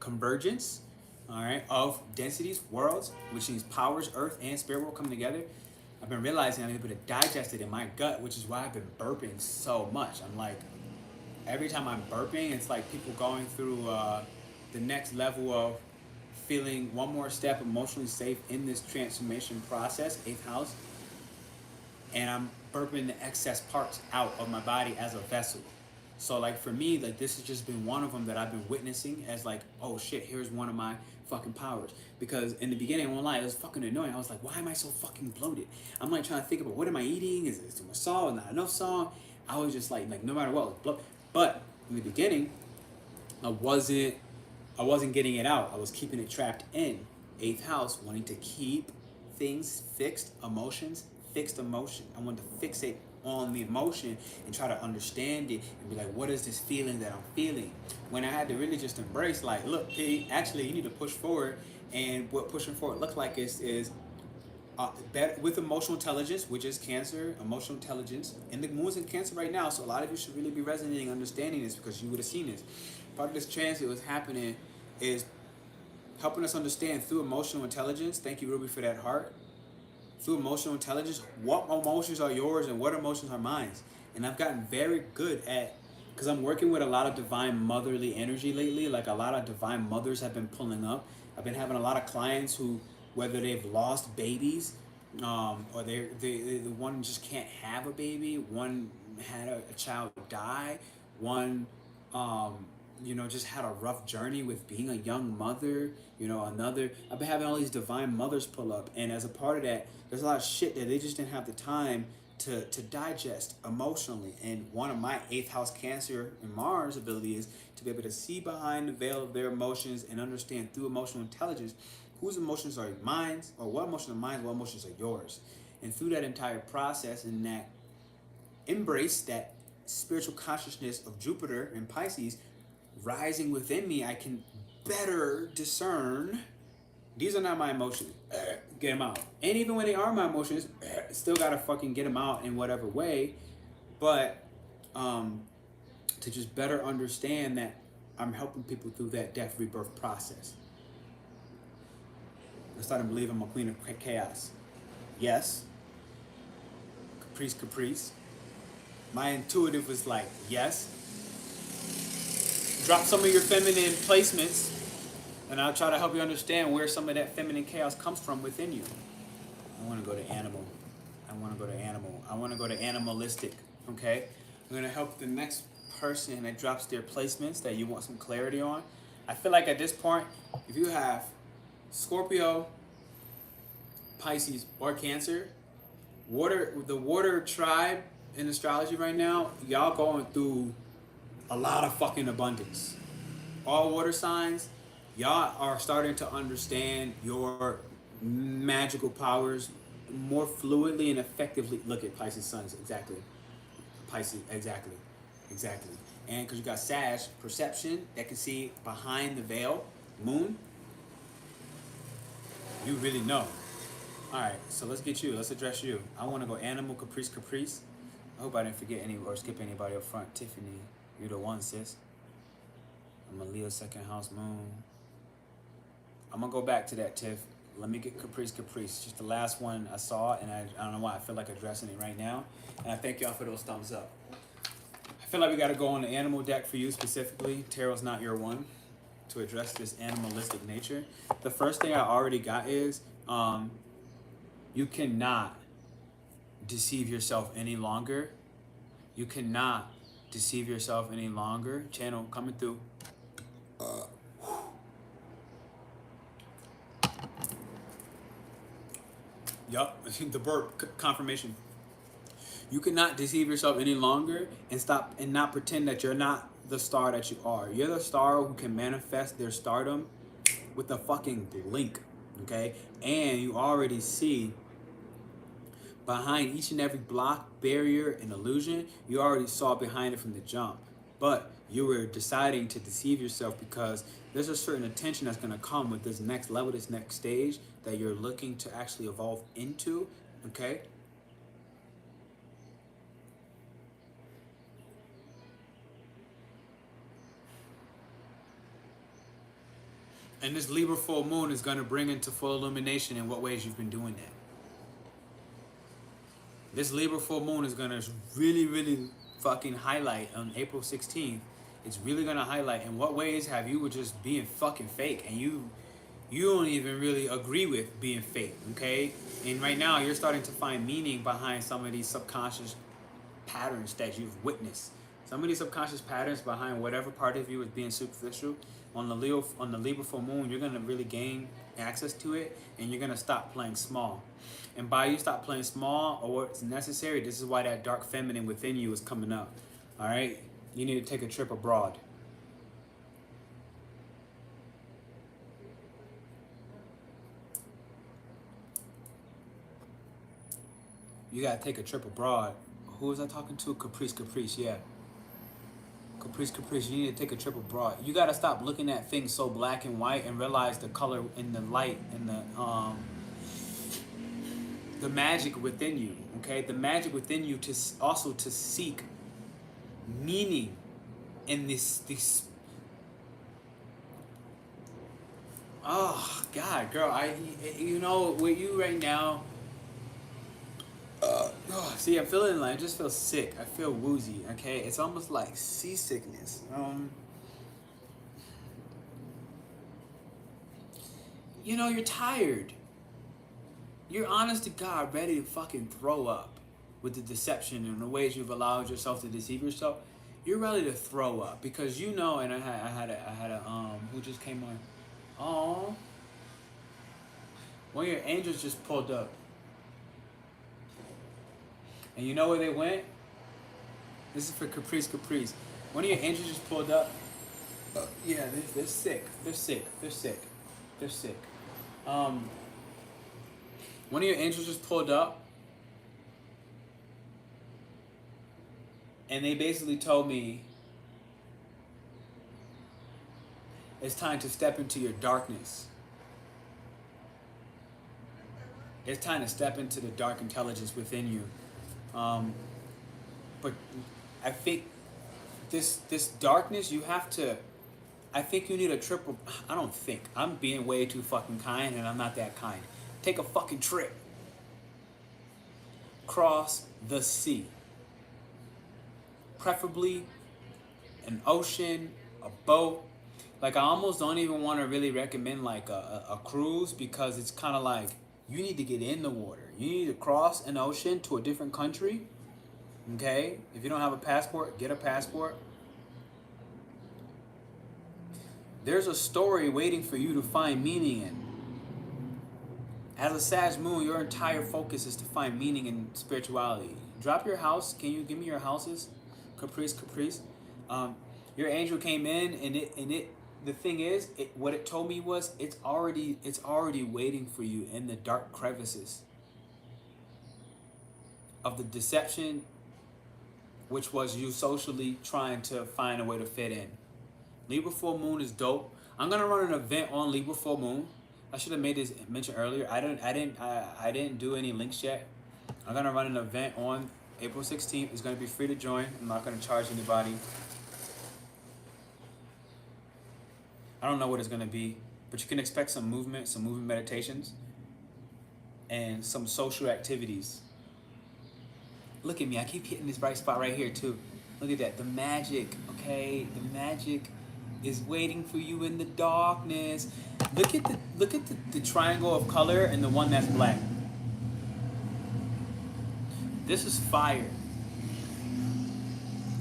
convergence, all right, of densities, worlds, which means powers, earth and spirit world coming together. I've been realizing I'm able to digest it in my gut, which is why I've been burping so much. I'm like, every time I'm burping, it's like people going through the next level of feeling one more step emotionally safe in this transformation process, 8th house, and I'm burping the excess parts out of my body as a vessel. So for me, this has just been one of them that I've been witnessing as oh shit, here's one of my fucking powers. Because in the beginning, I won't lie, it was fucking annoying. I was like, why am I so fucking bloated? I'm trying to think about what am I eating? Is it too much salt? Not enough salt? I was just like no matter what, I was bloated. But in the beginning, I wasn't getting it out. I was keeping it trapped in 8th house, wanting to keep things fixed, emotions, fixed emotion. I wanted to fixate on the emotion and try to understand it and be like, what is this feeling that I'm feeling? When I had to really just embrace look, P, actually you need to push forward. And what pushing forward looks like is better with emotional intelligence, which is Cancer, emotional intelligence. And the moon's in Cancer right now, so a lot of you should really be resonating, understanding this because you would have seen this. Part of this transit was happening is helping us understand through emotional intelligence. Thank you, Ruby, for that heart. Through emotional intelligence, what emotions are yours and what emotions are mine. And I've gotten very good at, because I'm working with a lot of divine motherly energy lately, a lot of divine mothers have been pulling up. I've been having a lot of clients who, whether they've lost babies, or the one just can't have a baby, one had a child die, one just had a rough journey with being a young mother, another. I've been having all these divine mothers pull up, and as a part of that, there's a lot of shit that they just didn't have the time to digest emotionally. And one of my 8th house Cancer and Mars ability is to be able to see behind the veil of their emotions and understand through emotional intelligence whose emotions are mine, or what emotions are mine, what emotions are yours. And through that entire process and that embrace, that spiritual consciousness of Jupiter and Pisces rising within me, I can better discern these are not my emotions. Get them out. And even when they are my emotions, still gotta fucking get them out in whatever way. But to just better understand that I'm helping people through that death rebirth process. I'm starting to believe I'm a queen of chaos. Yes. Caprice. My intuitive was like, yes. Drop some of your feminine placements, and I'll try to help you understand where some of that feminine chaos comes from within you. I want to go to animal. I want to go to animalistic. Okay? I'm going to help the next person that drops their placements that you want some clarity on. I feel like at this point, if you have Scorpio, Pisces, or Cancer, the water tribe in astrology right now, y'all going through a lot of fucking abundance. All water signs, y'all are starting to understand your magical powers more fluidly and effectively. Look at Pisces suns, exactly. Pisces, exactly. And because you got Sag, perception, that can see behind the veil, moon, you really know. All right, so let's address you. I want to go animal, caprice. I hope I didn't forget any or skip anybody up front. Tiffany, you're the one, sis. I'm a Leo second house moon. I'm gonna go back to that, Tiff. Let me get caprice. Just the last one I saw, and I don't know why I feel like addressing it right now. And I thank y'all for those thumbs up. I feel like we gotta go on the animal deck for you specifically. Tarot's not your one to address this animalistic nature. The first thing I already got is you cannot deceive yourself any longer. Channel coming through. Yup, the burp confirmation. You cannot deceive yourself any longer and not pretend that you're not the star that you are. You're the star who can manifest their stardom with a fucking blink, okay? And you already see behind each and every block, barrier, and illusion, you already saw behind it from the jump. But you were deciding to deceive yourself because there's a certain attention that's going to come with this next level, this next stage that you're looking to actually evolve into, okay? And this Libra full moon is going to bring into full illumination in what ways you've been doing that. This Libra full moon is going to really fucking highlight on April 16th. It's really going to highlight in what ways have you were just being fucking fake, and you don't even really agree with being fake, okay? And right now you're starting to find meaning behind some of these subconscious patterns that you've witnessed. Some of these subconscious patterns behind whatever part of you is being superficial. On the Libra full moon, you're gonna really gain access to it, and you're gonna stop playing small. And by you stop playing small or what's necessary, this is why that dark feminine within you is coming up. All right, you need to take a trip abroad. You gotta take a trip abroad. Who was I talking to? Caprice, yeah. Caprice, you need to take a trip abroad. You gotta stop looking at things so black and white and realize the color and the light and the magic within you, okay? The magic within you to also to seek meaning in this. Oh God, girl, you know, with you right now. See, I'm feeling like I just feel sick. I feel woozy. Okay, it's almost like seasickness. You know, you're tired. You're honest to God ready to fucking throw up with the deception and the ways you've allowed yourself to deceive yourself. You're ready to throw up because you know. And I had a who just came on. Oh, one of your angels just pulled up. And you know where they went? This is for Caprice. One of your angels just pulled up. Yeah, they're sick. One of your angels just pulled up. And they basically told me it's time to step into your darkness. It's time to step into the dark intelligence within you. But I think this darkness, you have to I think you need a triple. I don't think. I'm being way too fucking kind, and I'm not that kind. Take a fucking trip. Cross the sea. Preferably an ocean, a boat. Like, I almost don't even want to really recommend like a cruise, because it's kind of like you need to get in the water. You need to cross an ocean to a different country. Okay? If you don't have a passport, get a passport. There's a story waiting for you to find meaning in. As a Sag moon, your entire focus is to find meaning in spirituality. Drop your house. Can you give me your houses? Caprice. Your angel came in, and it. The thing is, what it told me was it's already waiting for you in the dark crevices of the deception, which was you socially trying to find a way to fit in. Libra full moon is dope. I'm gonna run an event on Libra full moon. I should have made this mention earlier. I didn't do any links yet. I'm gonna run an event on April 16th. It's gonna be free to join. I'm not gonna charge anybody. I don't know what it's gonna be, but you can expect some movement meditations, and some social activities. Look at me, I keep hitting this bright spot right here too. Look at that, the magic, okay? The magic is waiting for you in the darkness. Look at the triangle of color and the one that's black. This is fire.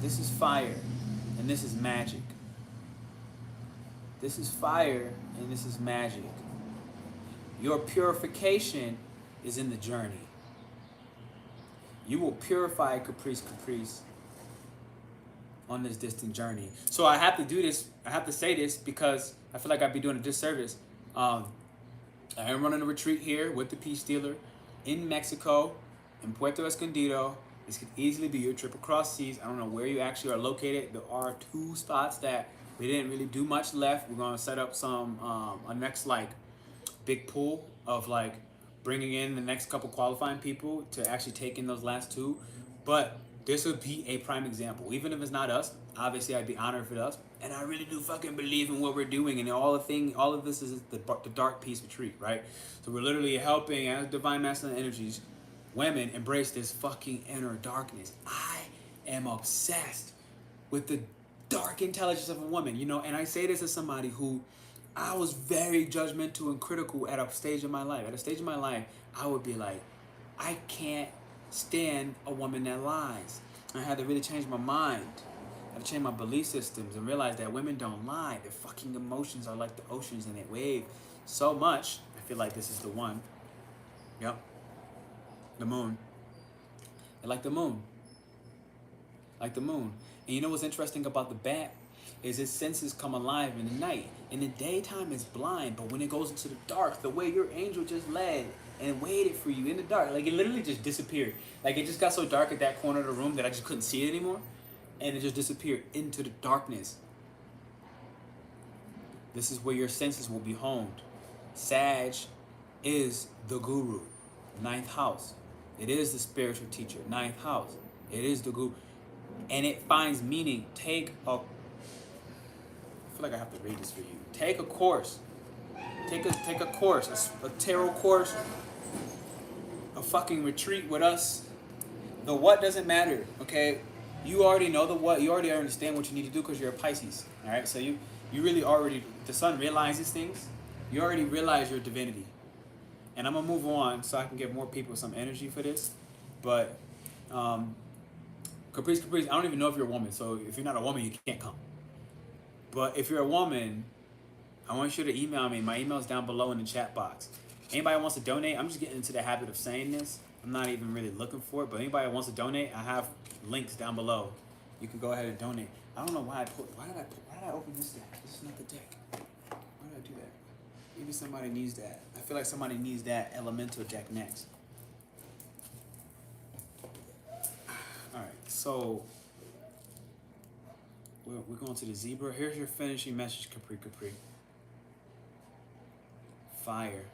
This is fire, and this is magic. This is fire, and this is magic. Your purification is in the journey. You will purify Caprice on this distant journey. So I have to do this. I have to say this because I feel like I'd be doing a disservice. I am running a retreat here with the Peace Dealer in Mexico, in Puerto Escondido. This could easily be your trip across seas. I don't know where you actually are located. There are 2 spots that we didn't really do much left. We're going to set up some a next like big pool of like bringing in the next couple qualifying people to actually take in those last 2. But this would be a prime example. Even if it's not us, obviously I'd be honored if it's us. And I really do fucking believe in what we're doing. And all of this is the Dark Peace Retreat, right? So we're literally helping, as divine masculine energies, women embrace this fucking inner darkness. I am obsessed with the dark intelligence of a woman, you know, and I say this as somebody who I was very judgmental and critical at a stage of my life. At a stage of my life, I would be like, I can't stand a woman that lies. I had to really change my mind. I had to change my belief systems and realize that women don't lie. Their fucking emotions are like the oceans and they wave so much. I feel like this is the one. Yep. The moon. They're like the moon. Like the moon. And you know what's interesting about the bat is its senses come alive in the night. In the daytime, it's blind, but when it goes into the dark, the way your angel just led and waited for you in the dark, like it literally just disappeared. Like it just got so dark at that corner of the room that I just couldn't see it anymore, and it just disappeared into the darkness. This is where your senses will be honed. Sag is the guru, 9th house. It is the spiritual teacher, 9th house. It is the guru. And it finds meaning. I feel like I have to read this for you. Take a course. Take a course, a tarot course, a fucking retreat with us. The what doesn't matter, okay? You already know the what. You already understand what you need to do because you're a Pisces, all right? So you really already, the sun realizes things. You already realize your divinity. And I'm going to move on so I can give more people some energy for this. But Caprice, I don't even know if you're a woman. So if you're not a woman, you can't come. But if you're a woman, I want you to email me. My email is down below in the chat box. Anybody wants to donate, I'm just getting into the habit of saying this. I'm not even really looking for it. But anybody that wants to donate, I have links down below. You can go ahead and donate. I don't know why why did I open this deck? This is not the deck. Why did I do that? Maybe somebody needs that. I feel like somebody needs that elemental deck next. Alright, so we're going to the zebra. Here's your finishing message, Capri. Fire.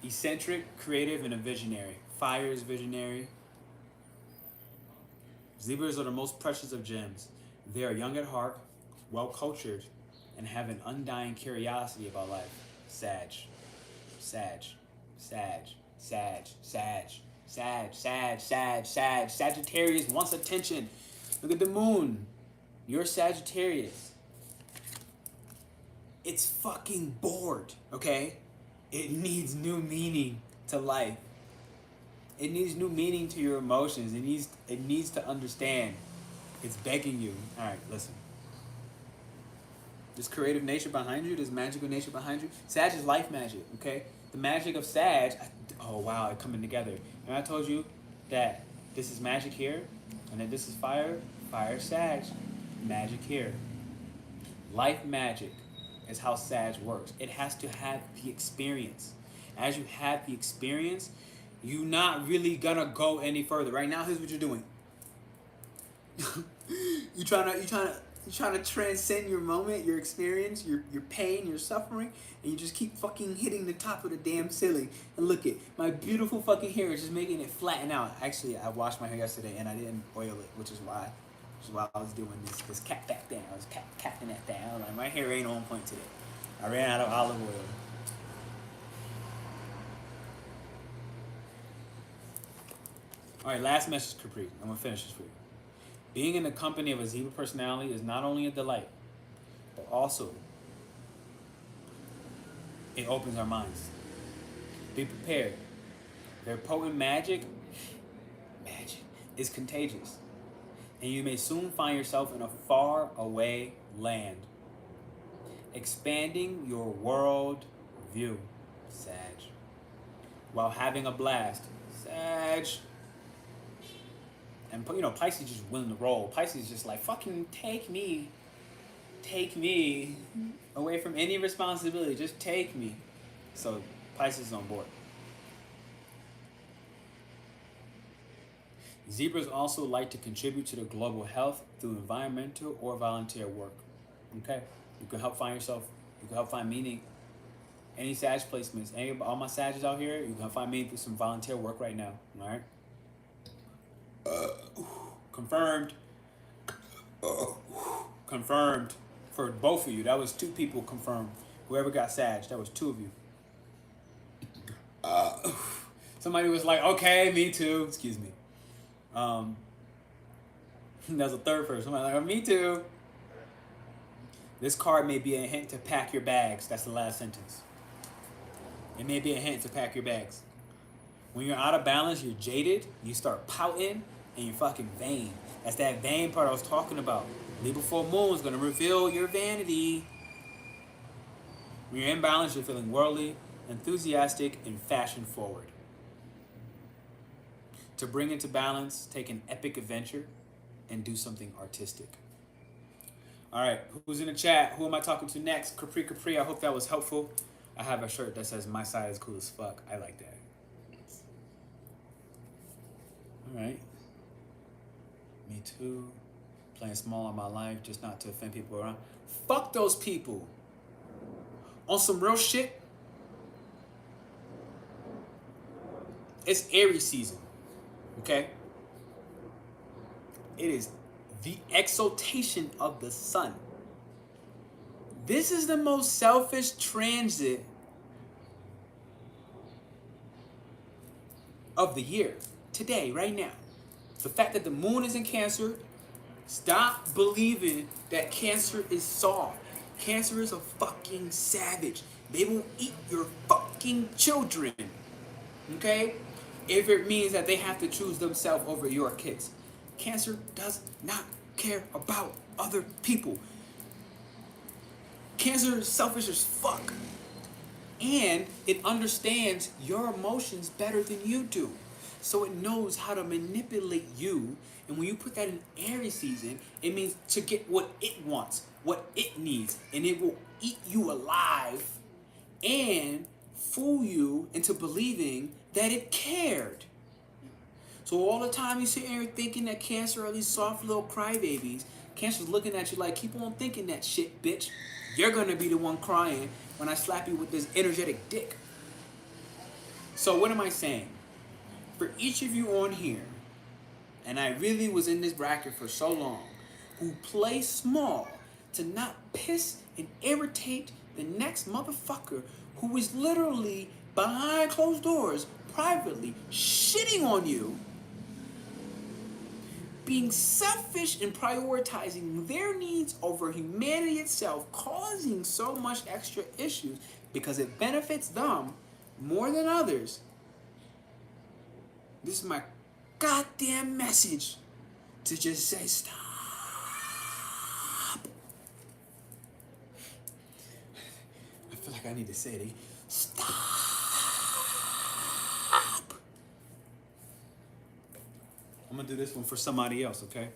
Eccentric, creative, and a visionary. Fire is visionary. Zebras are the most precious of gems. They are young at heart, well-cultured, and have an undying curiosity about life. Sag. Sag. Sag. Sag. Sag. Sag. Sag. Sag. Sag. Sagittarius wants attention. Look at the moon. You're Sagittarius. It's fucking bored, okay? It needs new meaning to life. It needs new meaning to your emotions. It needs to understand. It's begging you. All right, listen. This creative nature behind you, this magical nature behind you. Sag is life magic, okay? The magic of Sag, oh wow, it's coming together. And I told you that this is magic here, and that this is fire, fire Sag, magic here. Life magic is how Sag works. It has to have the experience. As you have the experience, you're not really gonna go any further. Right now, here's what you're doing. you're trying to transcend your moment, your experience, your pain, your suffering, and you just keep fucking hitting the top of the damn ceiling. And look at my beautiful fucking hair is just making it flatten out. Actually, I washed my hair yesterday and I didn't oil it, which is why I was doing this cat back down. I was capping that down. Like, my hair ain't on point today. I ran out of olive oil. All right, last message, Capri. I'm gonna finish this for you. Being in the company of a Zebra personality is not only a delight, but also it opens our minds. Be prepared. Their potent magic is contagious, and you may soon find yourself in a far away land, expanding your world view, Sag, while having a blast, Sag. And Pisces just willing to roll. Pisces just like, fucking take me away from any responsibility. Just take me. So Pisces is on board. Zebras also like to contribute to the global health through environmental or volunteer work. Okay, you can help find yourself. You can help find meaning. Any Sag placements, all my Sages out here, you can find meaning through some volunteer work right now. All right. Confirmed. Confirmed for both of you. That was 2 people confirmed. Whoever got Sag, that was 2 of you. Somebody was like, okay, me too. Excuse me. That was a 3rd person. Somebody like, oh, me too. This card may be a hint to pack your bags. That's the last sentence. It may be a hint to pack your bags. When you're out of balance, you're jaded, you start pouting, and you're fucking vain. That's that vain part I was talking about. Libra full moon is going to reveal your vanity. When you're in balance, you're feeling worldly, enthusiastic, and fashion forward. To bring it to balance, take an epic adventure and do something artistic. All right, who's in the chat? Who am I talking to next? Capri, I hope that was helpful. I have a shirt that says, my side is cool as fuck. I like that. All right. Me too. Playing small in my life just not to offend people around. Fuck those people. On some real shit. It's Aries season. Okay? It is the exaltation of the sun. This is the most selfish transit of the year. Today, right now. The fact that the moon is in Cancer, stop believing that Cancer is soft. Cancer is a fucking savage. They will eat your fucking children. Okay? If it means that they have to choose themselves over your kids. Cancer does not care about other people. Cancer is selfish as fuck. And it understands your emotions better than you do. So it knows how to manipulate you. And when you put that in Aries season, it means to get what it wants, what it needs. And it will eat you alive and fool you into believing that it cared. So all the time you sit here thinking that Cancer are these soft little crybabies, Cancer's looking at you like, keep on thinking that shit, bitch. You're going to be the one crying when I slap you with this energetic dick. So what am I saying? For each of you on here, and I really was in this bracket for so long, who play small to not piss and irritate the next motherfucker who is literally behind closed doors, privately, shitting on you, being selfish and prioritizing their needs over humanity itself, causing so much extra issues because it benefits them more than others. This is my goddamn message to just say stop. I feel like I need to say it. Stop. I'm gonna do this one for somebody else, okay?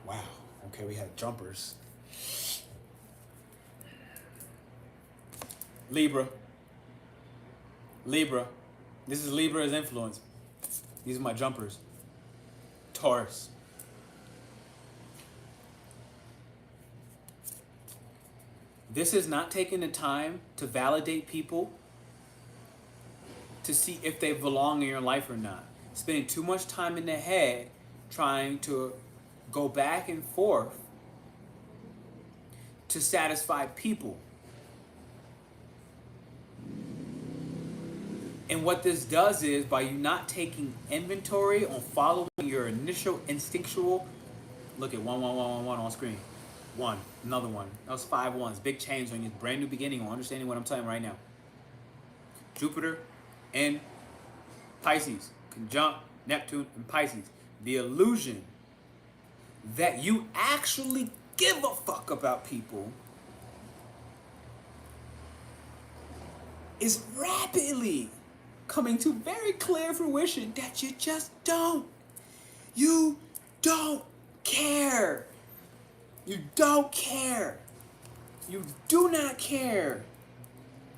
Wow. Okay, we had jumpers. Libra. This is Libra's influence. These are my jumpers. Taurus. This is not taking the time to validate people to see if they belong in your life or not. Spending too much time in the head trying to go back and forth to satisfy people. And what this does is, by you not taking inventory on following your initial instinctual, look at 11111 on screen. One, another one. That was 5 ones. Big change on your brand new beginning on understanding what I'm telling you right now. Jupiter and Pisces, conjunct Neptune and Pisces. The illusion that you actually give a fuck about people is rapidly coming to very clear fruition that you just don't. You don't care. You don't care. You do not care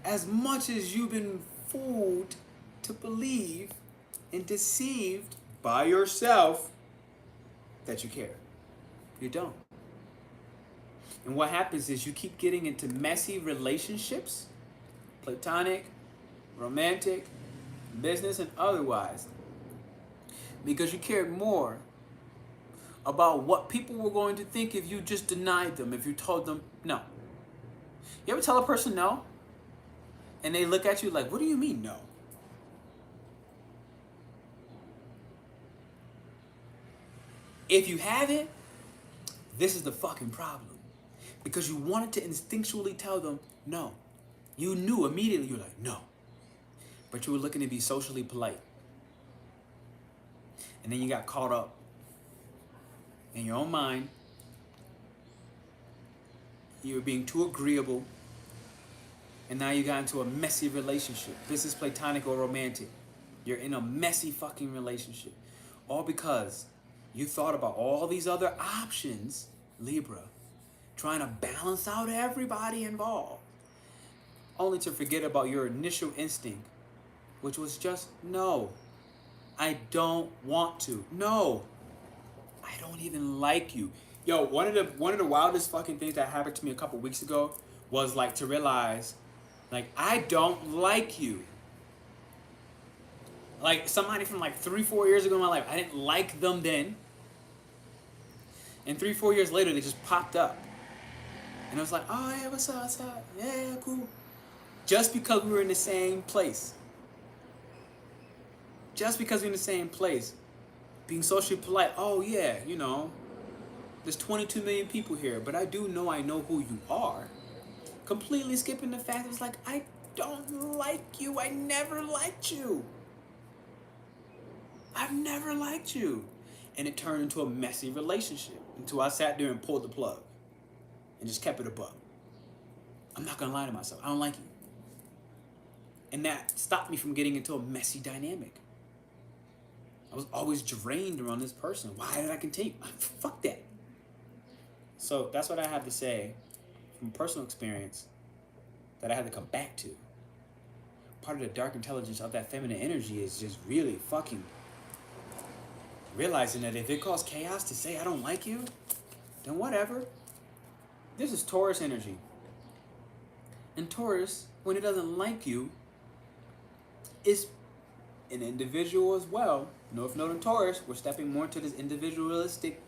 as much as you've been fooled to believe and deceived by yourself that you care. You don't. And what happens is you keep getting into messy relationships, platonic, romantic, business, and otherwise, because you cared more about what people were going to think if you just denied them, if you told them no. You ever tell a person no? And they look at you like, what do you mean no? If you haven't, this is the fucking problem. Because you wanted to instinctually tell them no. You knew immediately, you're like, no. But you were looking to be socially polite. And then you got caught up in your own mind. You were being too agreeable. And now you got into a messy relationship. This is platonic or romantic. You're in a messy fucking relationship. All because you thought about all these other options, Libra, trying to balance out everybody involved, only to forget about your initial instinct, which was just, no, I don't want to. No, I don't even like you. Yo, one of the wildest fucking things that happened to me a couple weeks ago was like to realize, like, I don't like you. Like somebody from like 3-4 years ago in my life, I didn't like them then. And 3-4 years later, they just popped up. And I was like, oh, yeah, what's up, what's up? Yeah, cool. Just because we were in the same place. Just because we're in the same place. Being socially polite, oh yeah, you know, there's 22 million people here, but I do know I know who you are. Completely skipping the fact it's like, I don't like you. I never liked you. I've never liked you. And it turned into a messy relationship until I sat there and pulled the plug and just kept it a buck. I'm not going to lie to myself. I don't like you. And that stopped me from getting into a messy dynamic. I was always drained around this person. Why did I continue? Fuck that. So that's what I have to say from personal experience that I had to come back to. Part of the dark intelligence of that feminine energy is just really fucking realizing that if it caused chaos to say I don't like you, then whatever. This is Taurus energy. And Taurus, when it doesn't like you, is an individual as well. North Node and Taurus, we're stepping more into this individualistic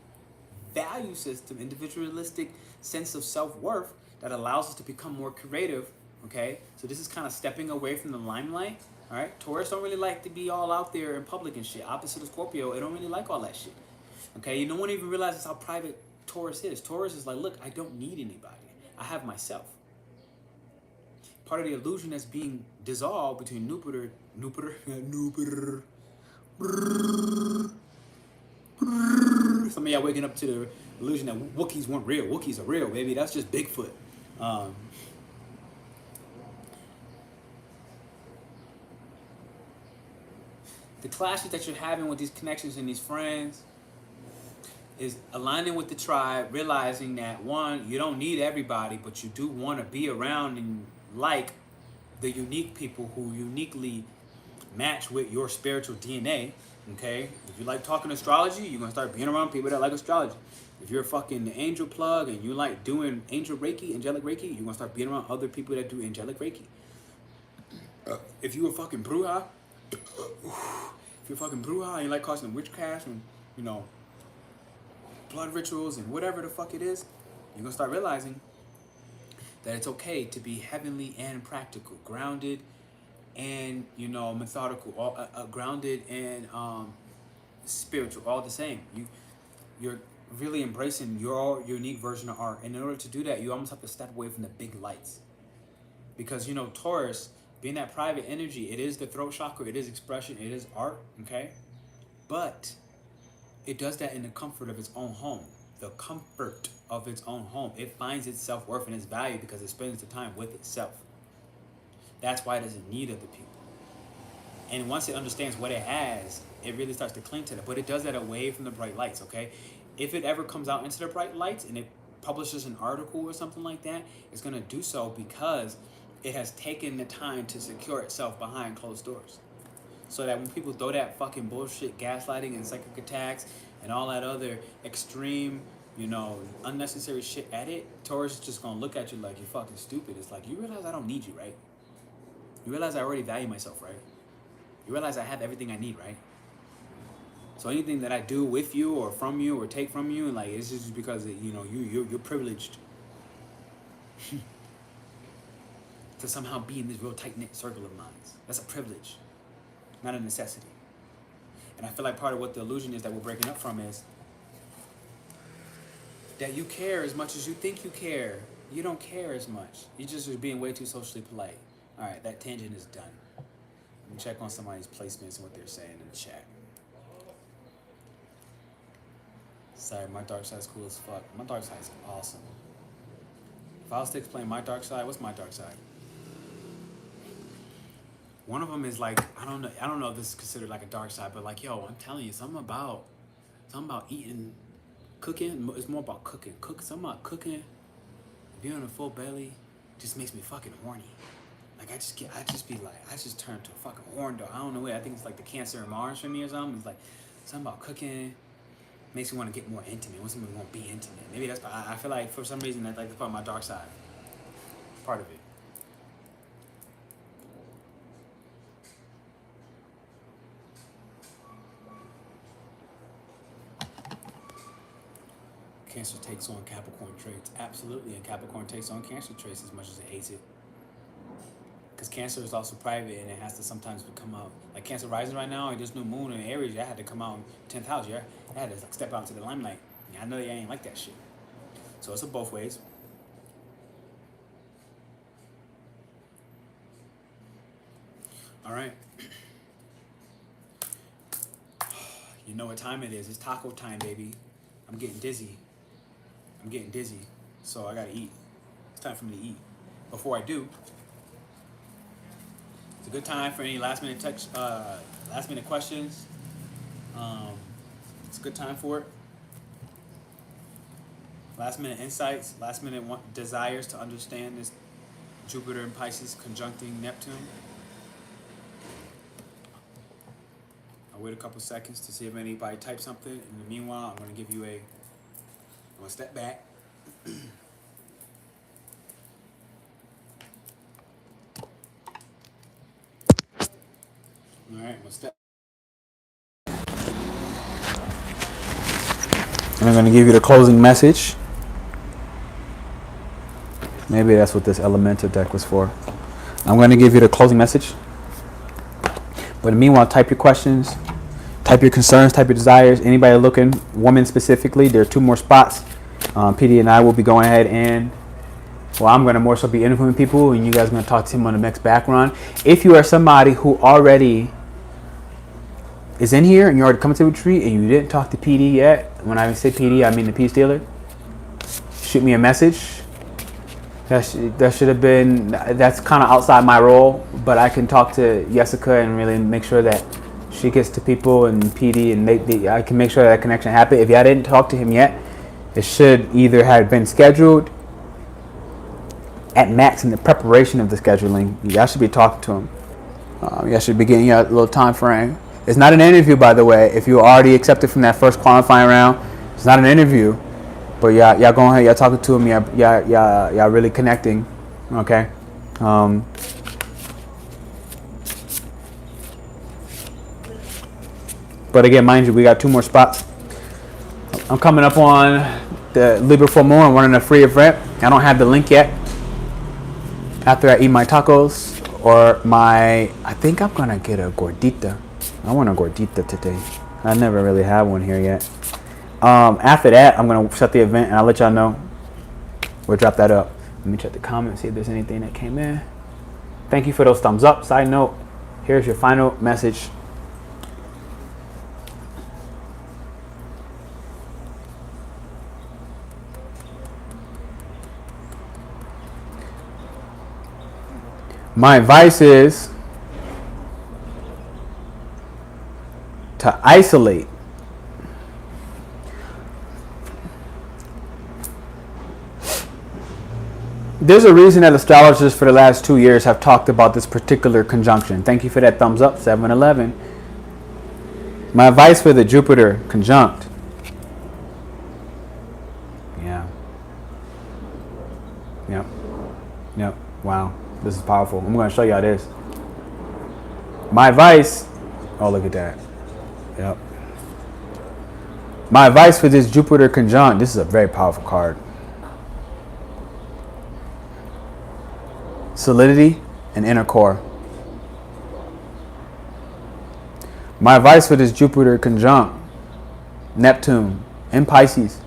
value system, individualistic sense of self-worth that allows us to become more creative, okay? So this is kind of stepping away from the limelight, all right? Taurus don't really like to be all out there in public and shit. Opposite of Scorpio, it don't really like all that shit, okay? No one even realizes how private Taurus is. Taurus is like, look, I don't need anybody. I have myself. Part of the illusion that's being dissolved between Jupiter, some of y'all waking up to the illusion that Wookiees weren't real. Wookiees are real, baby. That's just Bigfoot. The clashes that you're having with these connections and these friends is aligning with the tribe, realizing that one, you don't need everybody, but you do want to be around and like the unique people who uniquely match with your spiritual DNA. Okay, if you like talking astrology, you're gonna start being around people that like astrology. If you're a fucking angel plug and you like doing angel Reiki, angelic Reiki, you're gonna start being around other people that do angelic Reiki. If you're a fucking bruja, and you like causing witchcraft and, you know, blood rituals and whatever the fuck it is, you're gonna start realizing that it's okay to be heavenly and practical, grounded and, you know, methodical, all grounded and spiritual, all the same. You're really embracing your unique version of art, and in order to do that, you almost have to step away from the big lights, because, you know, Taurus, being that private energy, it is the throat chakra, it is expression, it is art, okay, but it does that in the comfort of its own home. The comfort of its own home. It finds its self-worth and its value because it spends the time with itself. That's why it doesn't need other people. And once it understands what it has, it really starts to cling to that. But it does that away from the bright lights, okay? If it ever comes out into the bright lights and it publishes an article or something like that, it's going to do so because it has taken the time to secure itself behind closed doors. So that when people throw that fucking bullshit, gaslighting and psychic attacks and all that other extreme, you know, unnecessary shit at it, Taurus is just gonna look at you like you're fucking stupid. It's like, you realize I don't need you, right? You realize I already value myself, right? You realize I have everything I need, right? So anything that I do with you or from you or take from you, like, it's just because, you know, you're privileged to somehow be in this real tight-knit circle of minds. That's a privilege, not a necessity. And I feel like part of what the illusion is that we're breaking up from is that you care as much as you think you care. You don't care as much. You're just being way too socially polite. All right, that tangent is done. Let me check on somebody's placements and what they're saying in the chat. Sorry, my dark side's cool as fuck. My dark side's awesome. If I was to explain my dark side, what's my dark side? One of them is like, I don't know if this is considered like a dark side, but like, yo, I'm telling you, something about eating, cooking. It's more about cooking. Something about cooking, being on a full belly, just makes me fucking horny. Like I just turn to a fucking horn dog. I don't know what. I think it's like the Cancer in Mars for me or something. It's like something about cooking makes me want to get more intimate. When somebody want to be intimate, maybe that's. I feel like for some reason that's like part of my dark side. Part of it. Cancer takes on Capricorn traits. Absolutely, and Capricorn takes on Cancer traits as much as it hates it. Because Cancer is also private and it has to sometimes come out. Like Cancer rising right now, and this new moon in Aries, I had to come out in 10th house. Yeah, I had to like step out into the limelight. Yeah, I know you ain't like that shit. So it's a both ways. All right. You know what time it is. It's taco time, baby. I'm getting dizzy. So I gotta eat. It's time for me to eat. Before I do, it's a good time for any last minute questions. It's a good time for it. Last minute insights, last minute desires to understand this Jupiter and Pisces conjuncting Neptune. I'll wait a couple seconds to see if anybody types something. In the meanwhile, I'm gonna step back. All right, I'm gonna step And I'm going to give you the closing message. Maybe that's what this elemental deck was for. I'm going to give you the closing message. But meanwhile, type your questions, type your concerns, type your desires. Anybody looking, women specifically, there are 2 more spots. PD and I will be going ahead and, well, I'm going to more so be interviewing people, and you guys are going to talk to him on the next background. If you are somebody who already is in here and you're already coming to the retreat and you didn't talk to PD yet, when I say PD, I mean the peace dealer, shoot me a message. That should have been, that's kind of outside my role, but I can talk to Jessica and really make sure that she gets to people and PD, and I can make sure that connection happens. If y'all didn't talk to him yet, it should either have been scheduled at max in the preparation of the scheduling. Y'all should be talking to him. Y'all should be getting a little time frame. It's not an interview, by the way. If you already accepted from that first qualifying round, it's not an interview. But y'all going ahead, y'all talking to him, y'all really connecting, okay? But again, mind you, we got 2 more spots. I'm coming up on the Libra full moon. I'm running a free event. I don't have the link yet. After I eat my tacos or I think I'm gonna get a gordita. I want a gordita today. I never really had one here yet. After that, I'm going to shut the event and I'll let y'all know. We'll drop that up. Let me check the comments, see if there's anything that came in. Thank you for those thumbs up. Side note, here's your final message. My advice is to isolate. There's a reason that astrologers for the last 2 years have talked about this particular conjunction. Thank you for that thumbs up, 711. My advice for the Jupiter conjunct. Yeah. Yep. Wow. This is powerful. I'm going to show y'all this. My advice. Oh, look at that. Yep. My advice for this Jupiter conjunct. This is a very powerful card. Solidity and inner core. My advice for this Jupiter conjunct Neptune in Pisces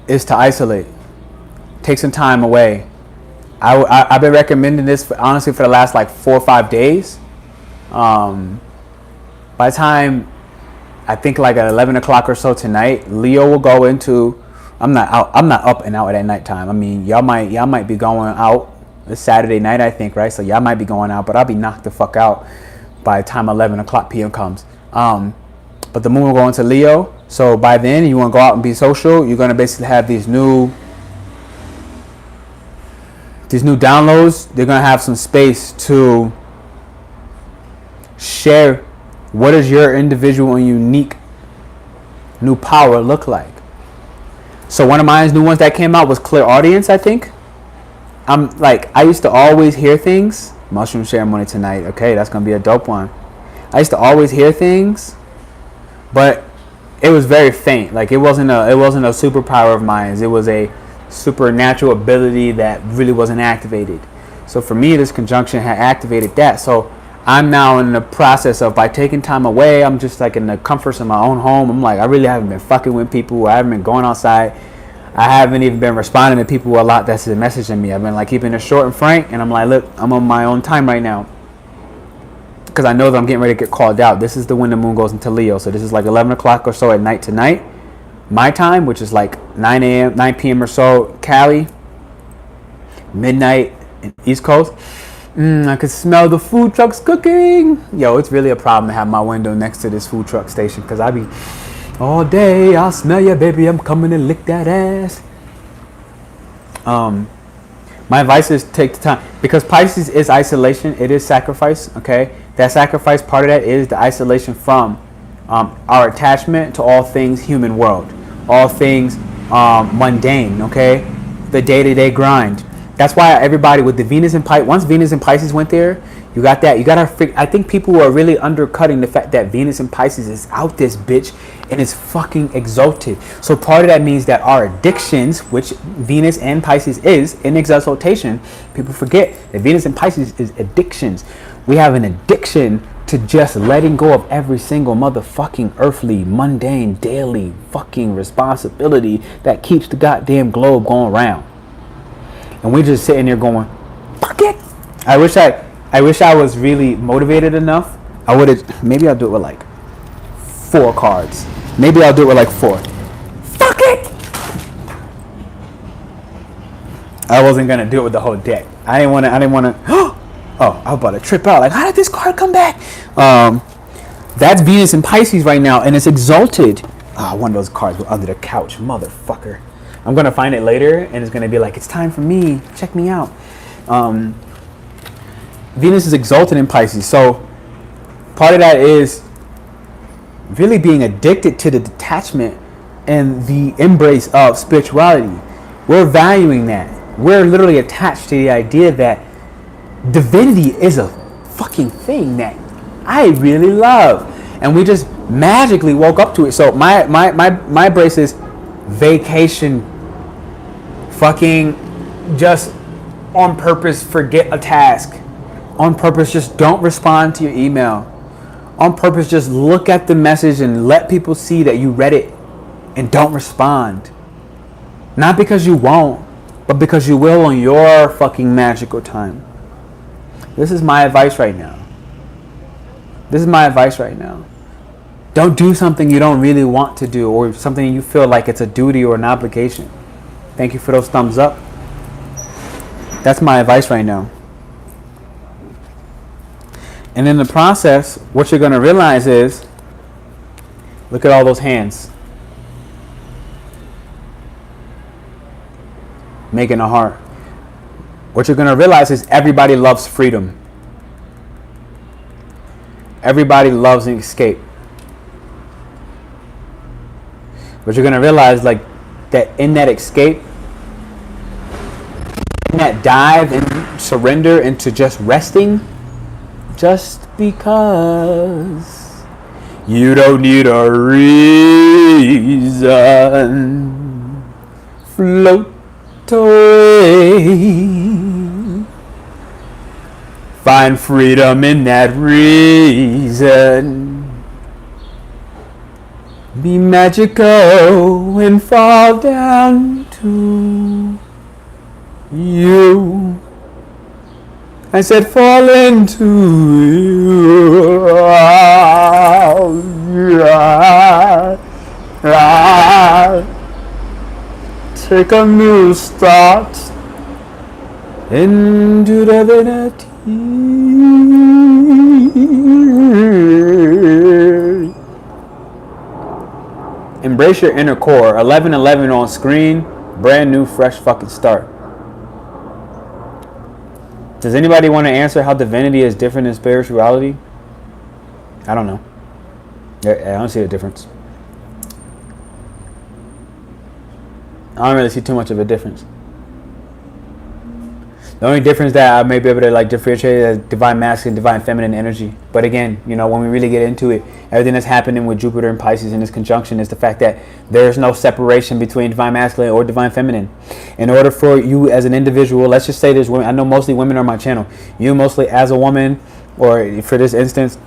is to isolate. Take some time away. I've been recommending this honestly for the last like 4 or 5 days. By the time I think like at 11 o'clock or so tonight, Leo will go into. I'm not up and out at nighttime. I mean, y'all might be going out. It's Saturday night, I think, right? So y'all might be going out, but I'll be knocked the fuck out by the time 11 o'clock p.m. comes. But the moon will go into Leo. So by then, you want to go out and be social. You're going to basically have these new downloads. They're going to have some space to share what does your individual and unique new power look like. So one of my new ones that came out was clear audience, I think. I used to always hear things. Mushroom ceremony tonight. Okay, that's going to be a dope one. I used to always hear things, but it was very faint. Like it wasn't a superpower of mine. It was a supernatural ability that really wasn't activated. So for me, this conjunction had activated that. So I'm now in the process of, by taking time away, I'm just like in the comforts of my own home. I'm like, I really haven't been fucking with people. I haven't been going outside. I haven't even been responding to people a lot that's been messaging me. I've been like keeping it short and frank, and I'm like, look, I'm on my own time right now because I know that I'm getting ready to get called out. This is when the moon goes into Leo. So this is like 11 o'clock or so at night tonight, my time, which is like 9 p.m. or so, Cali, midnight in East Coast. I can smell the food trucks cooking. Yo, it's really a problem to have my window next to this food truck station because I be all day, I'll smell you, baby. I'm coming to lick that ass. My advice is take the time, because Pisces is isolation. It is sacrifice. Okay, that sacrifice part of that is the isolation from our attachment to all things human world, all things mundane. Okay, the day-to-day grind. That's why everybody with the Venus and Pisces, once Venus and Pisces went there, You got that. You gotta. I think people are really undercutting the fact that Venus in Pisces is out this bitch and is fucking exalted. So part of that means that our addictions, which Venus and Pisces is in exaltation, people forget that Venus and Pisces is addictions. We have an addiction to just letting go of every single motherfucking earthly, mundane, daily fucking responsibility that keeps the goddamn globe going round. And we're just sitting there going, fuck it. I wish I was really motivated enough. I would have. Maybe I'll do it with like 4 cards. Maybe I'll do it with like 4. Fuck it. I wasn't gonna do it with the whole deck. I didn't want to. Oh, I was about to trip out. Like, how did this card come back? That's Venus and Pisces right now, and it's exalted. One of those cards were under the couch, motherfucker. I'm gonna find it later, and it's gonna be like, it's time for me. Check me out. Venus is exalted in Pisces, so part of that is really being addicted to the detachment and the embrace of spirituality. We're valuing that. We're literally attached to the idea that divinity is a fucking thing that I really love, and we just magically woke up to it. So my brace is vacation. Fucking just on purpose forget a task. On purpose, just don't respond to your email. On purpose, just look at the message and let people see that you read it and don't respond. Not because you won't, but because you will on your fucking magical time. This is my advice right now. This is my advice right now. Don't do something you don't really want to do, or something you feel like it's a duty or an obligation. Thank you for those thumbs up. That's my advice right now. And in the process, what you're going to realize is, look at all those hands. Making a heart. What you're going to realize is everybody loves freedom. Everybody loves an escape. But you're going to realize, like, that in that escape, in that dive and surrender into just resting, just because you don't need a reason, float away, find freedom in that reason, be magical and fall down to you. I said, fall into you. Take a new start into divinity. Embrace your inner core. 11:11 on screen. Brand new, fresh fucking start. Does anybody want to answer how divinity is different than spirituality? I don't know. I don't see a difference. I don't really see too much of a difference. The only difference that I may be able to like differentiate is divine masculine, divine feminine energy. But again, you know, when we really get into it, everything that's happening with Jupiter and Pisces in this conjunction is the fact that there's no separation between divine masculine or divine feminine. In order for you as an individual, let's just say there's women, I know mostly women are on my channel. You mostly as a woman, or for this instance,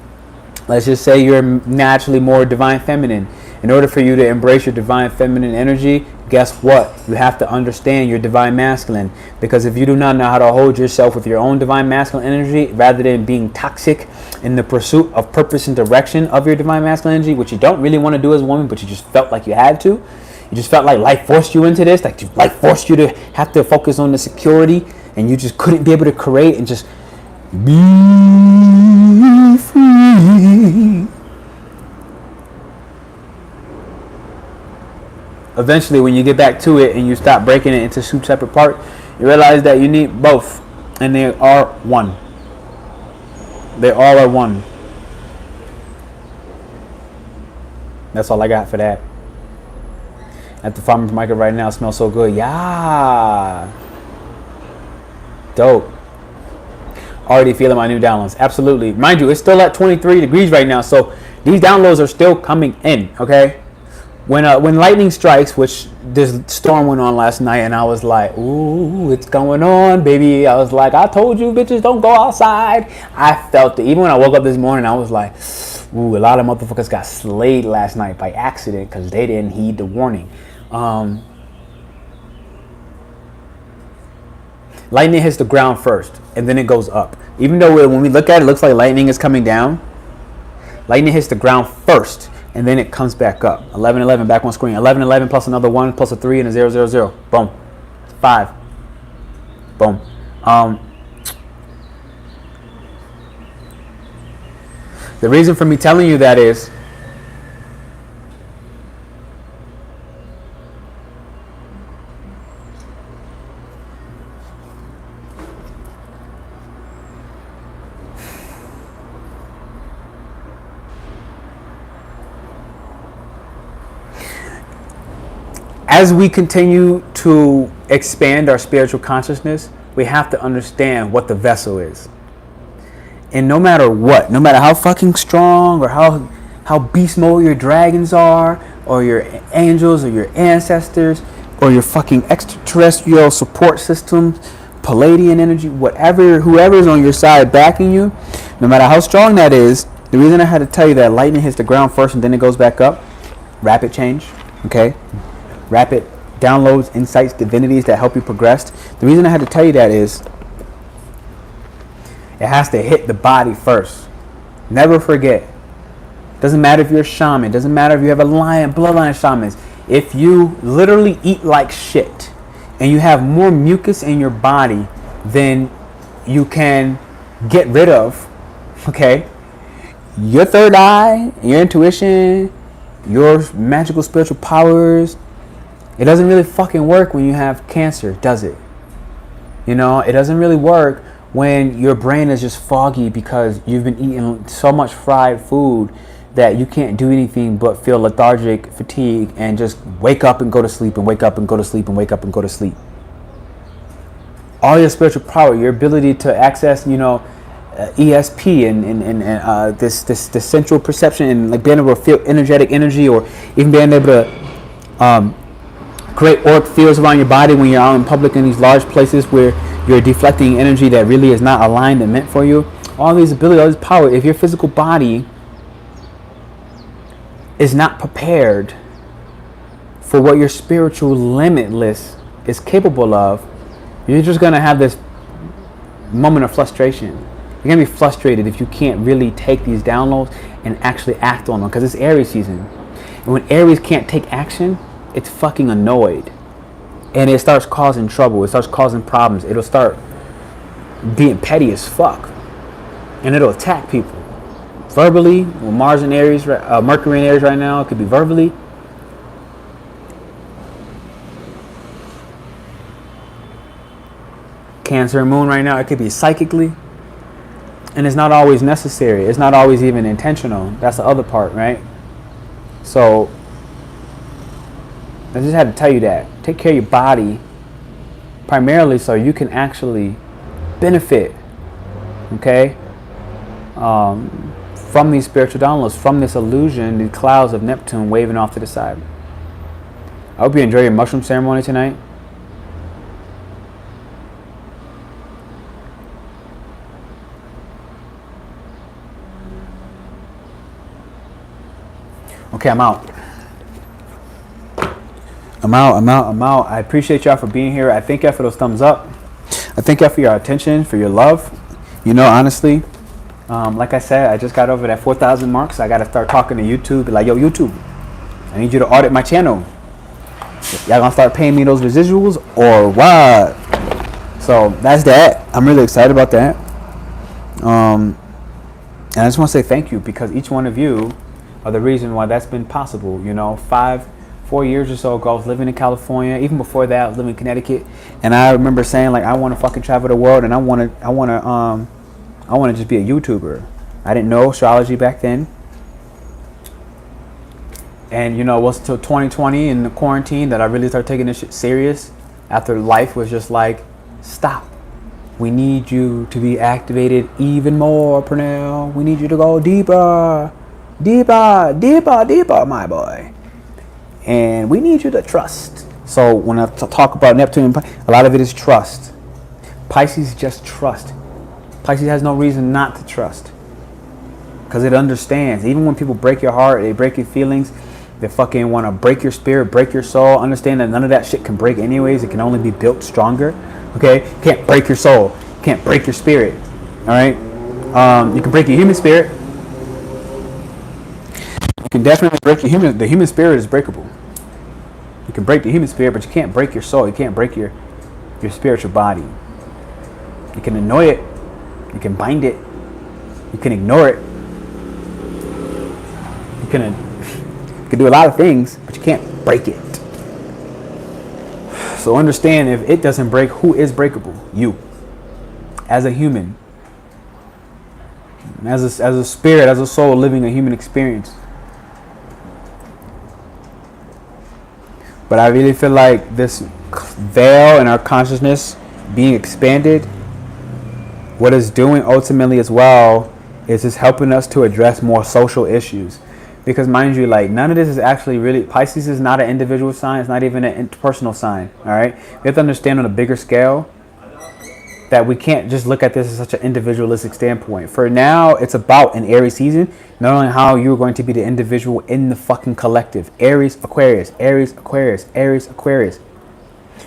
let's just say you're naturally more divine feminine. In order for you to embrace your divine feminine energy, guess what? You have to understand your divine masculine. Because if you do not know how to hold yourself with your own divine masculine energy, rather than being toxic in the pursuit of purpose and direction of your divine masculine energy, which you don't really want to do as a woman, but you just felt like you had to. You just felt like life forced you into this. Like life forced you to have to focus on the security, and you just couldn't be able to create and just be free. Eventually, when you get back to it and you stop breaking it into two separate parts, you realize that you need both, and they are one. They all are one. That's all I got for that. At the farmer's market right now, it smells so good. Yeah. Dope. Already feeling my new downloads. Absolutely. Mind you, it's still at 23 degrees right now, so these downloads are still coming in, okay? When lightning strikes, which this storm went on last night, and I was like, ooh, it's going on, baby. I was like, I told you, bitches, don't go outside. I felt it. Even when I woke up this morning, I was like, ooh, a lot of motherfuckers got slayed last night by accident because they didn't heed the warning. Lightning hits the ground first, and then it goes up. Even though when we look at it, it looks like lightning is coming down. Lightning hits the ground first, and then it comes back up. 1111 back on screen. 1111 plus another 1 plus a 3 and a 000. Boom. 5. Boom. The reason for me telling you that is as we continue to expand our spiritual consciousness, we have to understand what the vessel is. And no matter what, no matter how fucking strong or how beast mode your dragons are, or your angels, or your ancestors, or your fucking extraterrestrial support systems, Palladian energy, whatever, whoever's on your side backing you, no matter how strong that is, the reason I had to tell you that lightning hits the ground first and then it goes back up, rapid change, okay? Rapid downloads, insights, divinities that help you progress. The reason I had to tell you that is it has to hit the body first. Never forget. Doesn't matter if you're a shaman. Doesn't matter if you have a bloodline shamans. If you literally eat like shit and you have more mucus in your body than you can get rid of, okay? Your third eye, your intuition, your magical spiritual powers, it doesn't really fucking work when you have cancer, does it? You know, it doesn't really work when your brain is just foggy because you've been eating so much fried food that you can't do anything but feel lethargic, fatigue, and just wake up and go to sleep and wake up and go to sleep and wake up and go to sleep. All your spiritual power, your ability to access, you know, ESP and this central perception and like being able to feel energetic energy, or even being able to create auric fields around your body when you're out in public in these large places where you're deflecting energy that really is not aligned and meant for you. All these abilities, all this power, if your physical body is not prepared for what your spiritual limitless is capable of, you're just going to have this moment of frustration. You're going to be frustrated if you can't really take these downloads and actually act on them, because it's Aries season. And when Aries can't take action, it's fucking annoyed. And it starts causing trouble. It starts causing problems. It'll start being petty as fuck. And it'll attack people. Verbally, with Mars in Aries, Mercury in Aries right now, it could be verbally. Cancer and Moon right now, it could be psychically. And it's not always necessary. It's not always even intentional. That's the other part, right? So I just had to tell you that. Take care of your body primarily so you can actually benefit, okay, from these spiritual downloads, from this illusion, the clouds of Neptune waving off to the side. I hope you enjoy your mushroom ceremony tonight. Okay, I'm out. I'm out. I appreciate y'all for being here. I thank y'all for those thumbs up. I thank y'all for your attention, for your love. You know, honestly, like I said, I just got over that 4,000 mark, so I got to start talking to YouTube. Be like, yo, YouTube, I need you to audit my channel. Y'all gonna start paying me those residuals or what? So that's that. I'm really excited about that. And I just want to say thank you, because each one of you are the reason why that's been possible. You know, 4 years or so ago, I was living in California. Even before that, I was living in Connecticut, and I remember saying, like, I want to fucking travel the world, and I want to just be a YouTuber. I didn't know astrology back then, and you know, it was till 2020 in the quarantine that I really started taking this shit serious. After life was just like, stop. We need you to be activated even more, Pernell. We need you to go deeper, deeper, deeper, deeper, my boy. And we need you to trust. So when I talk about Neptune, a lot of it is trust. Pisces just trust. Pisces has no reason not to trust. Because it understands. Even when people break your heart, they break your feelings, they fucking want to break your spirit, break your soul. Understand that none of that shit can break anyways. It can only be built stronger. Okay? You can't break your soul. You can't break your spirit. Alright? You can break your human spirit. You can definitely break your human. The human spirit is breakable. You can break the human spirit, but you can't break your soul. You can't break your spiritual body. You can annoy it. You can bind it. You can ignore it. You can do a lot of things, but you can't break it. So understand, if it doesn't break, who is breakable? You. As a human. As a spirit, as a soul living a human experience. But I really feel like this veil in our consciousness being expanded, what it's doing ultimately as well is it's helping us to address more social issues. Because mind you, like, none of this is actually really, Pisces is not an individual sign. It's not even an interpersonal sign. All right. We have to understand on a bigger scale that we can't just look at this as such an individualistic standpoint. For now, it's about an Aries season, not only how you're going to be the individual in the fucking collective. Aries, Aquarius, Aries, Aquarius, Aries, Aquarius.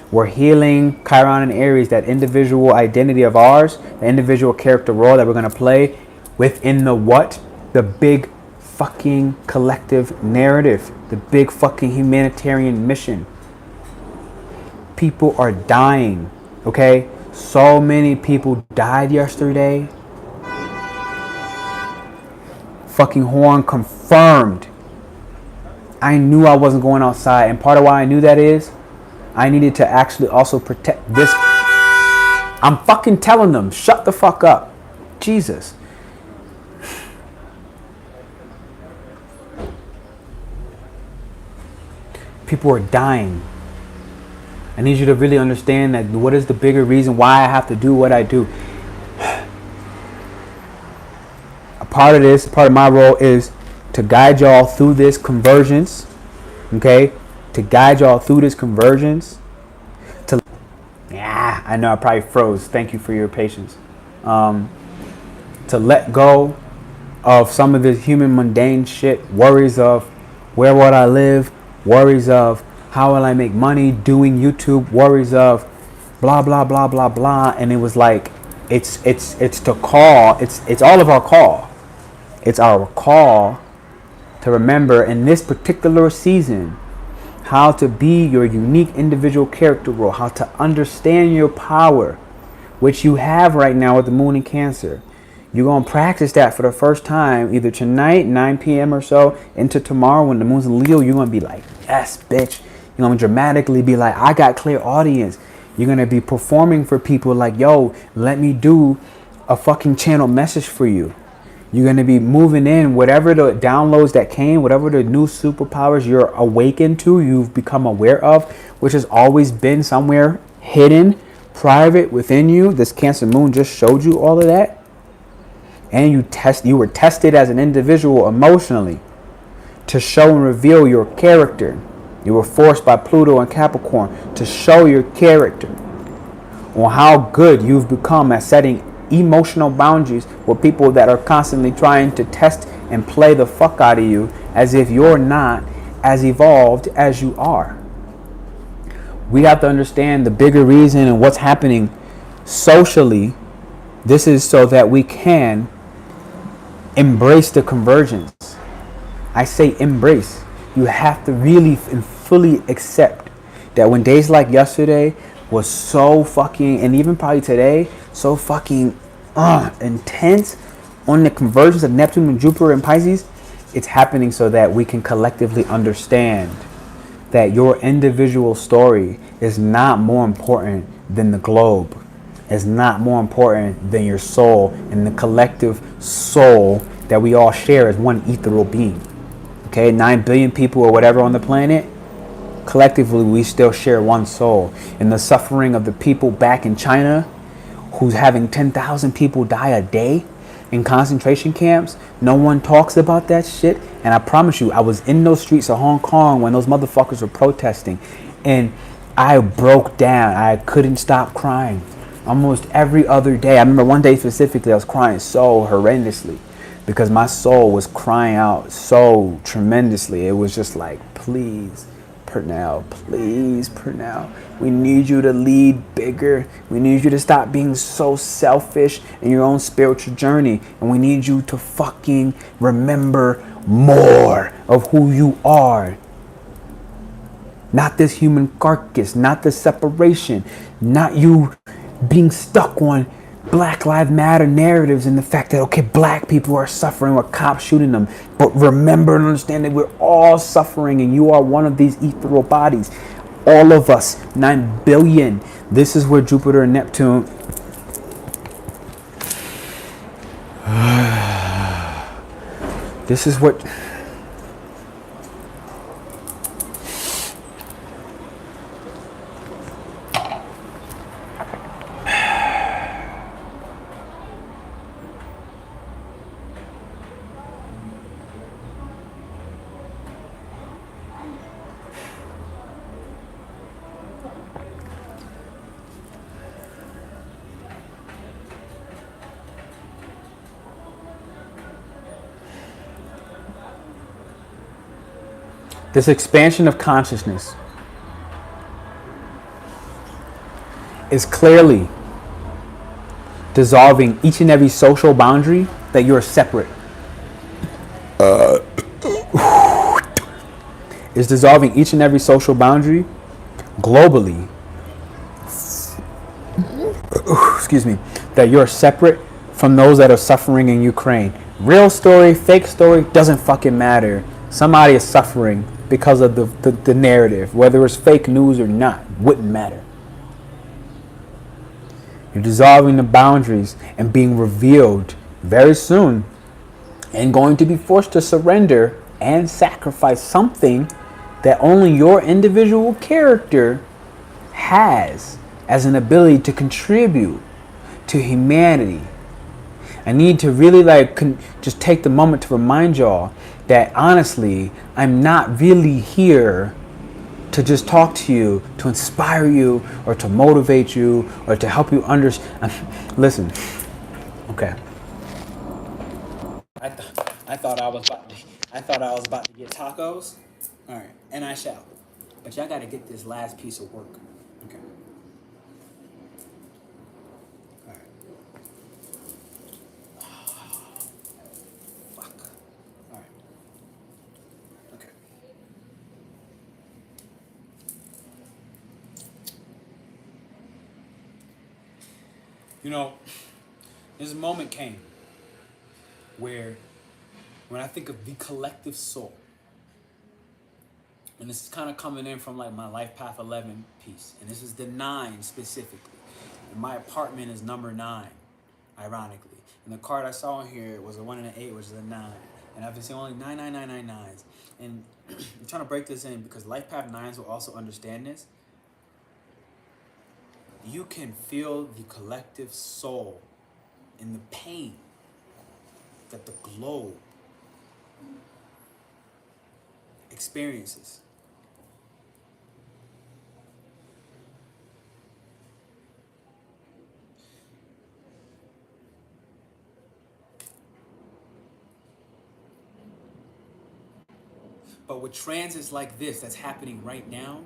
We're healing Chiron and Aries, that individual identity of ours, the individual character role that we're going to play within the what? The big fucking collective narrative, the big fucking humanitarian mission. People are dying, okay? So many people died yesterday. Fucking horn confirmed. I knew I wasn't going outside, and part of why I knew that is I needed to actually also protect this. I'm fucking telling them, shut the fuck up. Jesus. People are dying. I need you to really understand that what is the bigger reason why I have to do what I do. A part of this, part of my role is to guide y'all through this convergence. Okay? To guide y'all through this convergence. I know I probably froze. Thank you for your patience. To let go of some of this human mundane shit. Worries of where would I live? Worries of how will I make money doing YouTube? Worries of blah, blah, blah, blah, blah. And it was like, it's to call. It's all of our call. It's our call to remember in this particular season how to be your unique individual character role, how to understand your power, which you have right now with the moon in Cancer. You're going to practice that for the first time, either tonight, 9 p.m. or so, into tomorrow when the moon's in Leo. You're going to be like, yes, bitch. You're going to dramatically be like, I got clear audience. You're going to be performing for people like, yo, let me do a fucking channel message for you. You're going to be moving in whatever the downloads that came, whatever the new superpowers you're awakened to, you've become aware of, which has always been somewhere hidden, private within you. This Cancer moon just showed you all of that. And you were tested as an individual emotionally to show and reveal your character. You were forced by Pluto and Capricorn to show your character on how good you've become at setting emotional boundaries with people that are constantly trying to test and play the fuck out of you as if you're not as evolved as you are. We have to understand the bigger reason and what's happening socially. This is so that we can embrace the convergence. I say embrace. You have to really and fully accept that when days like yesterday was so fucking, and even probably today, so fucking intense on the convergence of Neptune and Jupiter and Pisces, it's happening so that we can collectively understand that your individual story is not more important than the globe. Is not more important than your soul and the collective soul that we all share as one ethereal being. Okay, 9 billion people or whatever on the planet, collectively we still share one soul. And the suffering of the people back in China who's having 10,000 people die a day in concentration camps. No one talks about that shit. And I promise you, I was in those streets of Hong Kong when those motherfuckers were protesting. And I broke down. I couldn't stop crying. Almost every other day. I remember one day specifically, I was crying so horrendously because my soul was crying out so tremendously. It was just like, please, Pernell, please, Pernell, we need you to lead bigger. We need you to stop being so selfish in your own spiritual journey. And we need you to fucking remember more of who you are. Not this human carcass, not the separation, not you being stuck on Black Lives Matter narratives and the fact that, okay, black people are suffering with cops shooting them. But remember and understand that we're all suffering and you are one of these ethereal bodies. All of us, 9 billion. This is where Jupiter and Neptune. This is what. This expansion of consciousness is clearly dissolving each and every social boundary that you're separate. Is dissolving each and every social boundary globally. Excuse me. That you're separate from those that are suffering in Ukraine. Real story, fake story, doesn't fucking matter. Somebody is suffering because of the narrative. Whether it's fake news or not, wouldn't matter. You're dissolving the boundaries and being revealed very soon and going to be forced to surrender and sacrifice something that only your individual character has as an ability to contribute to humanity. I need to really just take the moment to remind y'all that honestly, I'm not really here to just talk to you, to inspire you, or to motivate you, or to help you understand. Listen, okay. I thought I was about to get tacos. All right, and I shall. But y'all got to get this last piece of work. Okay. All right. Fuck. All right. Okay. You know, this moment came where, when I think of the collective soul, and this is kind of coming in from like my Life Path 11 piece, and this is the 9 specifically. And my apartment is number 9, ironically. And the card I saw in here was a 1 and an 8, which is a 9. And I've been seeing only 99999s. And I'm trying to break this in because Life Path 9s will also understand this. You can feel the collective soul in the pain that the globe experiences. But with transits like this that's happening right now,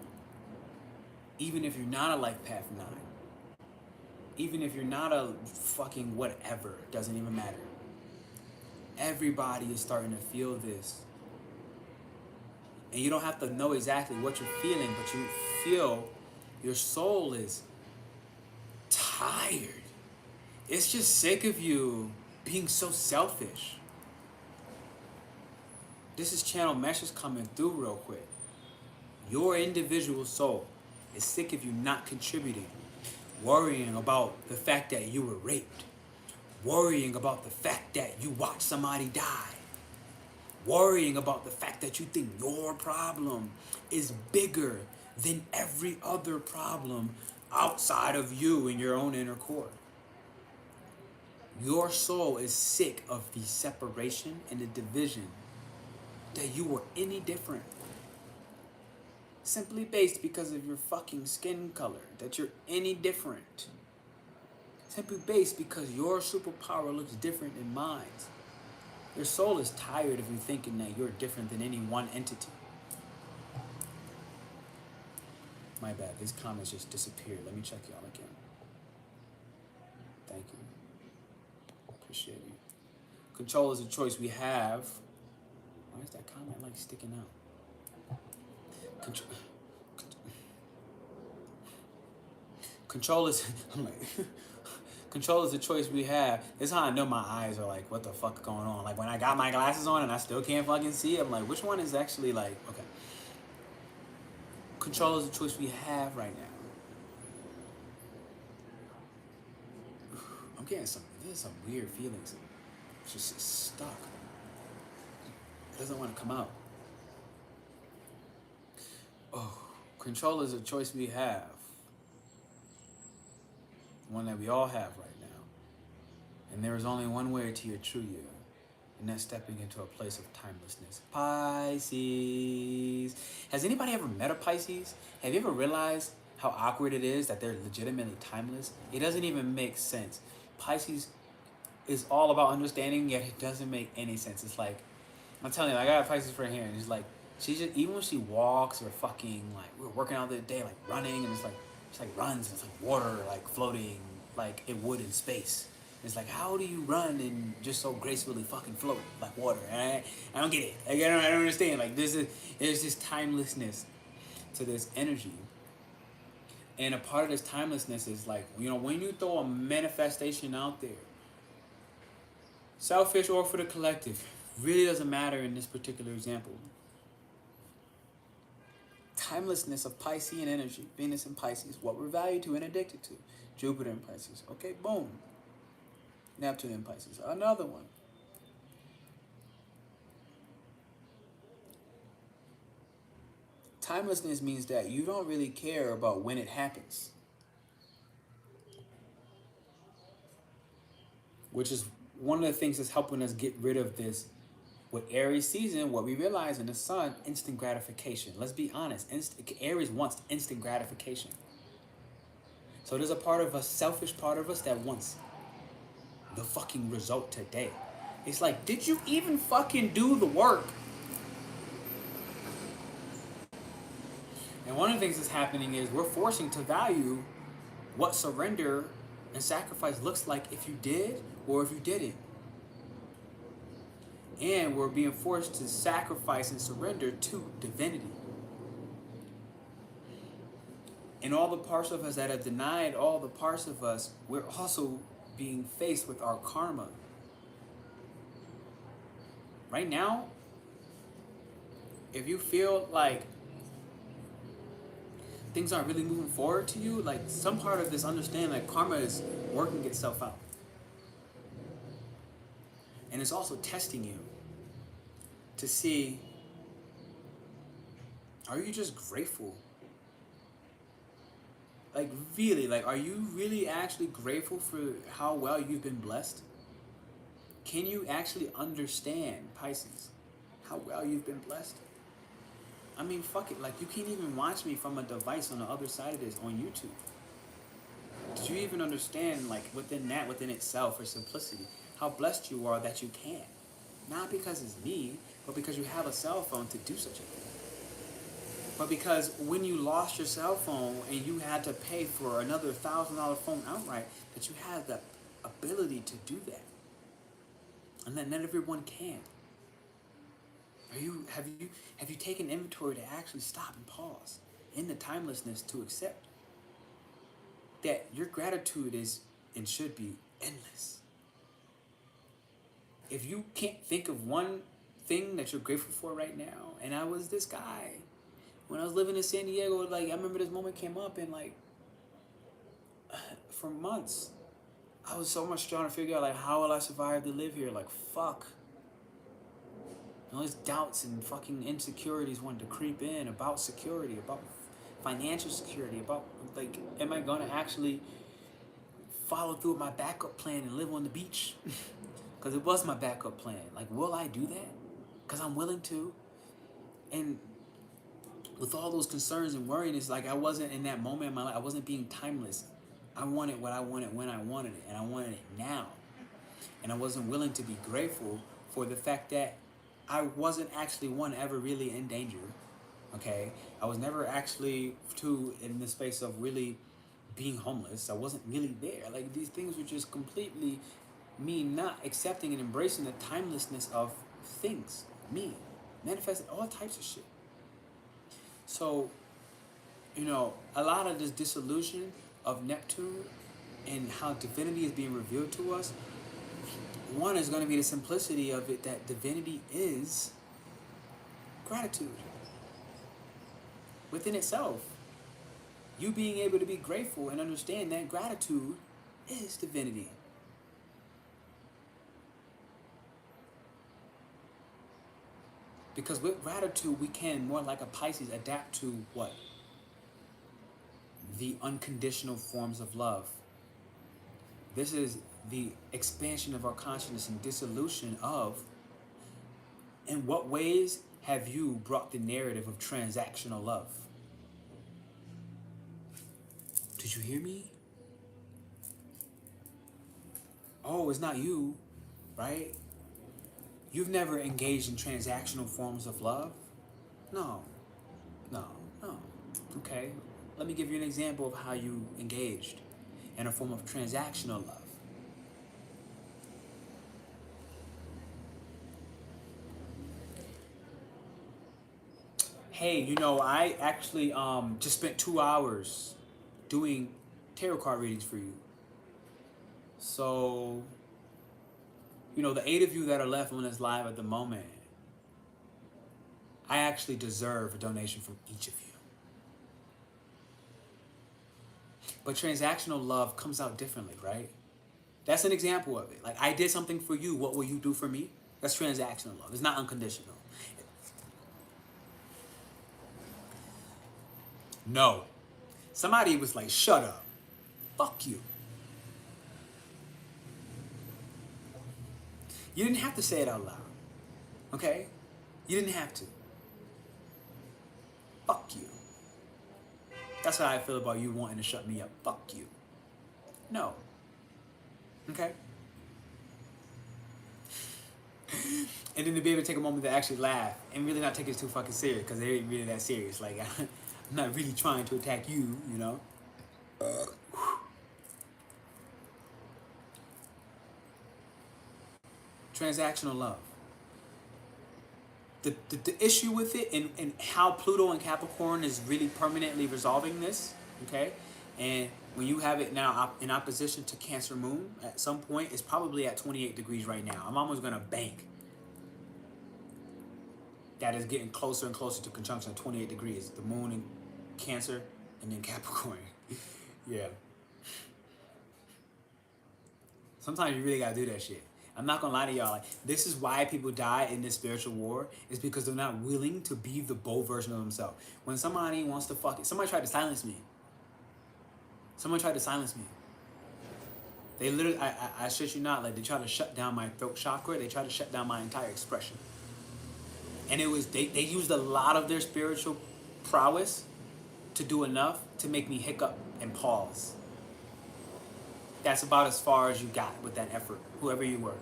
even if you're not a Life Path 9, even if you're not a fucking whatever, it doesn't even matter. Everybody is starting to feel this. And you don't have to know exactly what you're feeling, but you feel your soul is tired. It's just sick of you being so selfish. This is channel messages coming through real quick. Your individual soul is sick of you not contributing, worrying about the fact that you were raped, worrying about the fact that you watched somebody die, worrying about the fact that you think your problem is bigger than every other problem outside of you in your own inner core. Your soul is sick of the separation and the division that you were any different. Simply based because of your fucking skin color, that you're any different. Simply based because your superpower looks different than mine. Your soul is tired of you thinking that you're different than any one entity. My bad, these comments just disappeared. Let me check y'all again. Thank you. Appreciate you. Control is a choice we have. Why is that comment like sticking out? Control is I'm like control is a choice we have. This is how I know my eyes are like, what the fuck going on? Like when I got my glasses on and I still can't fucking see, I'm like, which one is actually like, okay. Control is a choice we have right now. I'm getting there's some weird feelings. It's just stuck. It doesn't want to come out. Oh, control is a choice we have. One that we all have right now. And there is only one way to your true you. And that's stepping into a place of timelessness. Pisces. Has anybody ever met a Pisces? Have you ever realized how awkward it is that they're legitimately timeless? It doesn't even make sense. Pisces is all about understanding, yet it doesn't make any sense. It's like, I'm telling you, I got a Pisces friend here, and it's like, she just, even when she walks or fucking, like, we're working out the other day, like running, and it's like, she like runs, and it's like water, like floating, like it would in space. It's like, how do you run and just so gracefully fucking float like water? I don't get it. Like, I don't understand. Like, there's this timelessness to this energy. And a part of this timelessness is like, you know, when you throw a manifestation out there, selfish or for the collective, really doesn't matter in this particular example. Timelessness of Piscean energy, Venus in Pisces, what we're valued to and addicted to. Jupiter in Pisces. Okay, boom. Neptune in Pisces. Another one. Timelessness means that you don't really care about when it happens. Which is one of the things that's helping us get rid of this. With Aries season, what we realize in the sun, instant gratification. Let's be honest. Aries wants instant gratification. So there's a part of us, selfish part of us, that wants the fucking result today. It's like, did you even fucking do the work? And one of the things that's happening is we're forcing to value what surrender and sacrifice looks like if you did or if you didn't. And we're being forced to sacrifice and surrender to divinity. And all the parts of us that have denied all the parts of us, we're also being faced with our karma. Right now, if you feel like things aren't really moving forward to you, like some part of this understanding that karma is working itself out. And it's also testing you to see, are you just grateful? Like really, like are you really actually grateful for how well you've been blessed? Can you actually understand, Pisces, how well you've been blessed? I mean, fuck it, like you can't even watch me from a device on the other side of this on YouTube. Did you even understand, like within itself, or simplicity, how blessed you are that you can? Not because it's me, but because you have a cell phone to do such a thing. But because when you lost your cell phone and you had to pay for another $1,000 phone outright, that you had the ability to do that. And that not everyone can. Have you taken inventory to actually stop and pause in the timelessness to accept that your gratitude is and should be endless? If you can't think of one thing that you're grateful for right now, and I was this guy when I was living in San Diego, like I remember this moment came up, and like for months I was so much trying to figure out like how will I survive to live here? Like fuck. And all these doubts and fucking insecurities wanted to creep in about security, about financial security, about like, am I gonna actually follow through with my backup plan and live on the beach? Because it was my backup plan. Like, will I do that? Because I'm willing to. And with all those concerns and worrying, it's like I wasn't in that moment in my life. I wasn't being timeless. I wanted what I wanted when I wanted it, and I wanted it now. And I wasn't willing to be grateful for the fact that I wasn't actually one ever really in danger. Okay, I was never actually in the space of really being homeless. I wasn't really there. Like, these things were just completely me not accepting and embracing the timelessness of things. Me manifested all types of shit. So, you know, a lot of this disillusion of Neptune and how divinity is being revealed to us, one is going to be the simplicity of it, that divinity is gratitude within itself. You being able to be grateful and understand that gratitude is divinity. Because with gratitude, we can, more like a Pisces, adapt to what? The unconditional forms of love. This is the expansion of our consciousness and dissolution of, in what ways have you brought the narrative of transactional love? Did you hear me? Oh, it's not you, right? You've never engaged in transactional forms of love? No. Okay, let me give you an example of how you engaged in a form of transactional love. Hey, you know, I actually just spent 2 hours doing tarot card readings for you. So, you know, the 8 of you that are left on this live at the moment, I actually deserve a donation from each of you. But transactional love comes out differently, right? That's an example of it. Like, I did something for you, what will you do for me? That's transactional love. It's not unconditional. No. Somebody was like, shut up. Fuck you. You didn't have to say it out loud. Okay? You didn't have to. Fuck you. That's how I feel about you wanting to shut me up. Fuck you. No. Okay? And then to be able to take a moment to actually laugh and really not take it too fucking serious, because it ain't really that serious. Like, I'm not really trying to attack you, you know? Transactional love. The issue with it, and how Pluto and Capricorn is really permanently resolving this, okay? And when you have it now in opposition to Cancer Moon, at some point, it's probably at 28 degrees right now. I'm almost going to bank that is getting closer and closer to conjunction at 28 degrees. The Moon in Cancer and then Capricorn. Yeah. Sometimes you really got to do that shit. I'm not gonna lie to y'all. Like, this is why people die in this spiritual war. Is because they're not willing to be the bold version of themselves. When somebody wants to somebody tried to silence me. Someone tried to silence me. They literally, I shit you not, like, they tried to shut down my throat chakra. They tried to shut down my entire expression. And it was, they used a lot of their spiritual prowess to do enough to make me hiccup and pause. That's about as far as you got with that effort, whoever you were.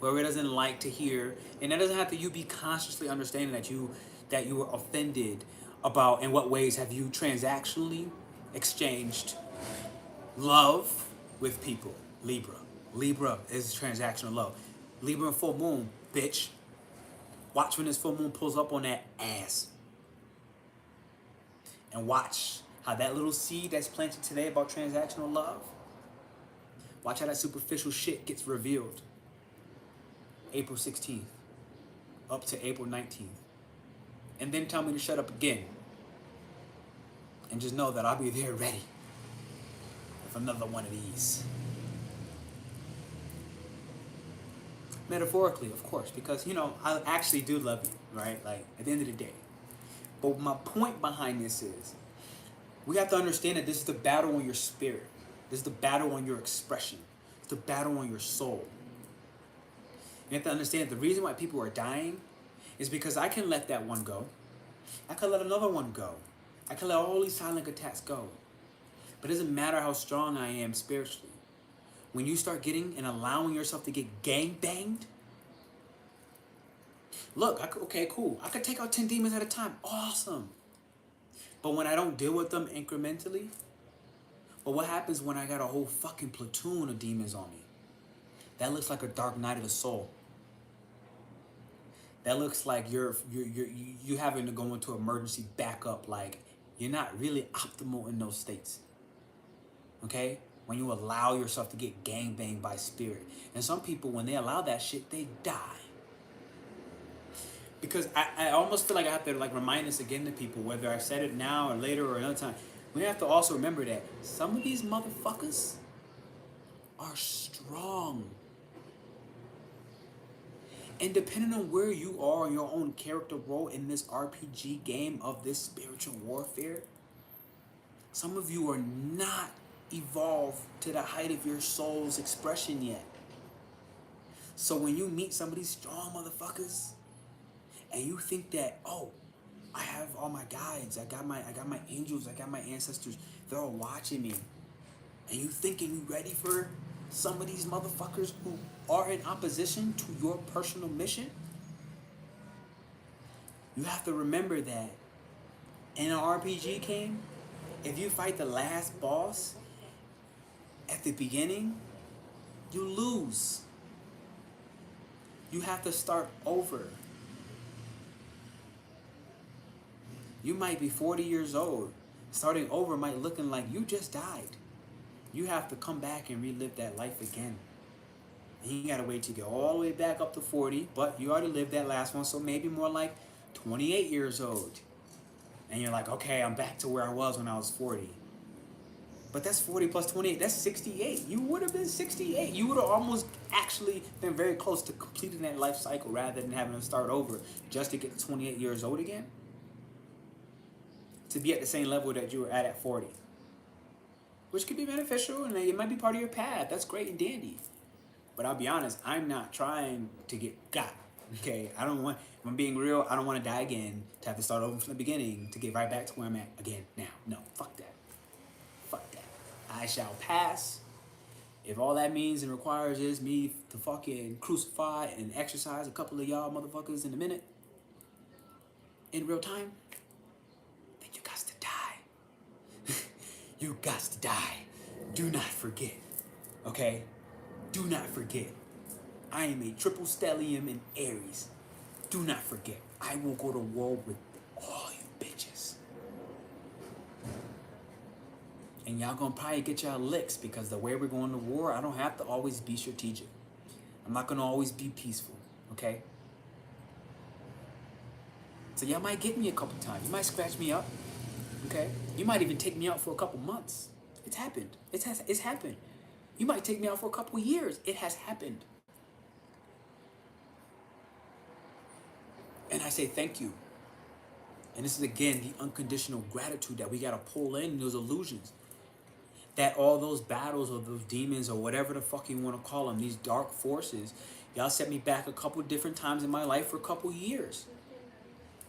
Whoever doesn't like to hear, and that doesn't have to you be consciously understanding that you were offended about in what ways have you transactionally exchanged love with people. Libra is transactional love. Libra and full moon, bitch. Watch when this full moon pulls up on that ass. And watch how that little seed that's planted today about transactional love, watch how that superficial shit gets revealed. April 16th up to April 19th. And then tell me to shut up again. And just know that I'll be there ready with another one of these. Metaphorically, of course, because, you know, I actually do love you, right? Like, at the end of the day. But my point behind this is, we have to understand that this is the battle on your spirit. This is the battle on your expression. It's the battle on your soul. You have to understand the reason why people are dying is because I can let that one go. I can let another one go. I can let all these silent attacks go. But it doesn't matter how strong I am spiritually. When you start getting and allowing yourself to get gang banged, look, okay, cool. I could take out 10 demons at a time. Awesome. But when I don't deal with them incrementally, but what happens when I got a whole fucking platoon of demons on me? That looks like a dark night of the soul. That looks like you having to go into emergency backup. Like you're not really optimal in those states. Okay? When you allow yourself to get gangbanged by spirit. And some people, when they allow that shit, they die. Because I almost feel like I have to like remind this again to people, whether I said it now or later or another time. We have to also remember that some of these motherfuckers are strong. And depending on where you are in your own character role in this RPG game of this spiritual warfare, some of you are not evolved to the height of your soul's expression yet. So when you meet some of these strong motherfuckers and you think that, oh, I have all my guides, I got my angels, I got my ancestors, they're all watching me. And you thinking you ready for some of these motherfuckers who are in opposition to your personal mission? You have to remember that in an RPG game, if you fight the last boss at the beginning, you lose. You have to start over. You might be 40 years old. Starting over might looking like you just died. You have to come back and relive that life again. And you gotta wait to go all the way back up to 40, but you already lived that last one, so maybe more like 28 years old. And you're like, okay, I'm back to where I was when I was 40. But that's 40 plus 28, that's 68. You would have been 68. You would have almost actually been very close to completing that life cycle rather than having to start over just to get to 28 years old again. To be at the same level that you were at 40. Which could be beneficial and it might be part of your path. That's great and dandy. But I'll be honest, I'm not trying to get got. Okay, I don't want, if I'm being real, I don't want to die again, to have to start over from the beginning, to get right back to where I'm at again now. No, fuck that. Fuck that. I shall pass. If all that means and requires is me to fucking crucify and exercise a couple of y'all motherfuckers in a minute, in real time, then you got to die. You got to die. Do not forget. Okay? Do not forget. I am a triple stellium in Aries. Do not forget. I will go to war with all you bitches. And y'all gonna probably get y'all licks because the way we're going to war, I don't have to always be strategic. I'm not gonna always be peaceful, okay? So y'all might get me a couple times. You might scratch me up, okay? You might even take me out for a couple months. It's happened. It's happened. You might take me out for a couple years. It has happened. And I say thank you. And this is again the unconditional gratitude that we gotta pull in those illusions. That all those battles or those demons or whatever the fuck you wanna call them, these dark forces, y'all set me back a couple different times in my life for a couple years.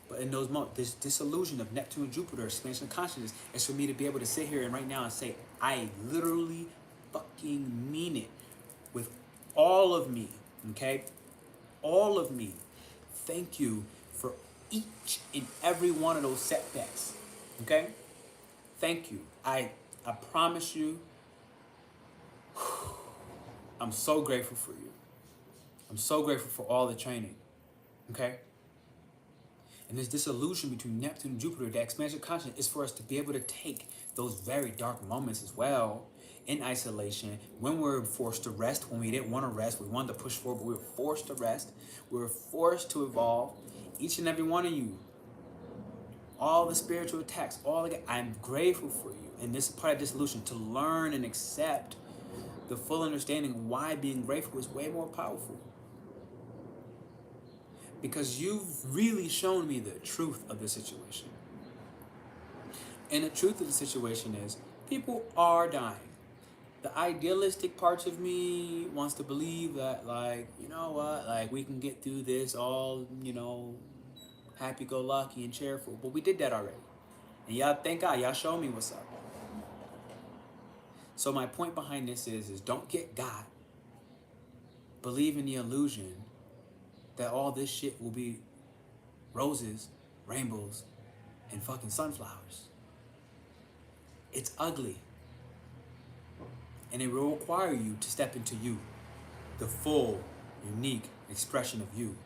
But in those moments, this illusion of Neptune and Jupiter, expansion of consciousness, is for me to be able to sit here and right now and say, I literally fucking mean it with all of me, okay? All of me. Thank you for each and every one of those setbacks, okay? Thank you. I promise you, I'm so grateful for you. I'm so grateful for all the training, okay? And there's this illusion between Neptune and Jupiter, the expansion of consciousness, is for us to be able to take those very dark moments as well in isolation, when we're forced to rest, when we didn't want to rest, we wanted to push forward, but we were forced to rest, we were forced to evolve. Each and every one of you, all the spiritual attacks, I'm grateful for you. And this is part of this illusion, to learn and accept the full understanding of why being grateful is way more powerful. Because you've really shown me the truth of the situation. And the truth of the situation is, people are dying. The idealistic parts of me wants to believe that, like, you know what, like, we can get through this all, you know, happy-go-lucky and cheerful. But we did that already. And y'all, thank God, y'all showed me what's up. So my point behind this is don't get got. Believe in the illusion that all this shit will be roses, rainbows, and fucking sunflowers. It's ugly. And it will require you to step into you, the full, unique expression of you,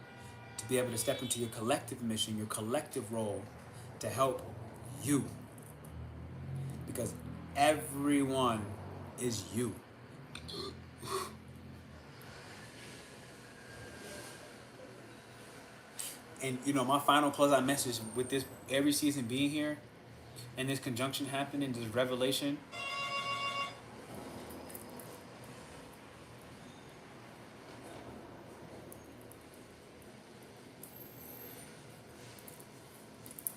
to be able to step into your collective mission, your collective role to help you. Because everyone is you. And you know, my final closeout message with this every season being here and this conjunction happening, this revelation.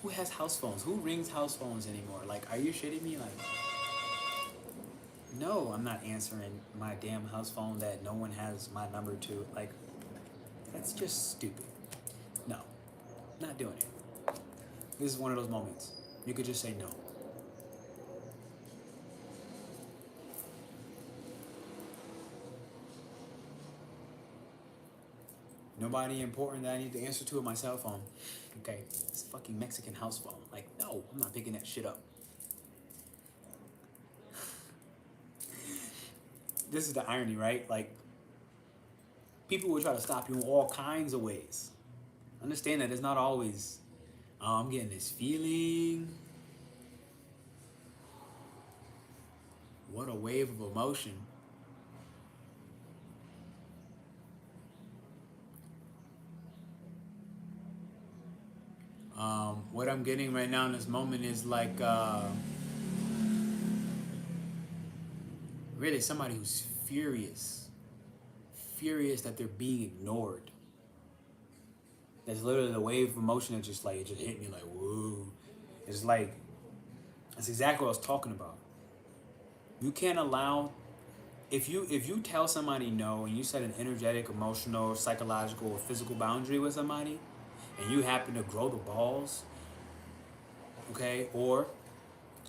Who has house phones? Who rings house phones anymore? Like, are you shitting me? Like, no, I'm not answering my damn house phone that no one has my number to. Like, that's just stupid. No, not doing it. This is one of those moments. You could just say no. Nobody important that I need to answer to on my cell phone. Okay, it's a fucking Mexican house phone. Like, no, I'm not picking that shit up. This is the irony, right? Like, people will try to stop you in all kinds of ways. Understand that it's not always, oh, I'm getting this feeling. What a wave of emotion. What I'm getting right now in this moment is like, really somebody who's furious that they're being ignored. That's literally the wave of emotion that just like, it just hit me like, whoa. It's like, that's exactly what I was talking about. You can't allow, if you tell somebody no and you set an energetic, emotional, psychological, or physical boundary with somebody, and you happen to grow the balls, okay, or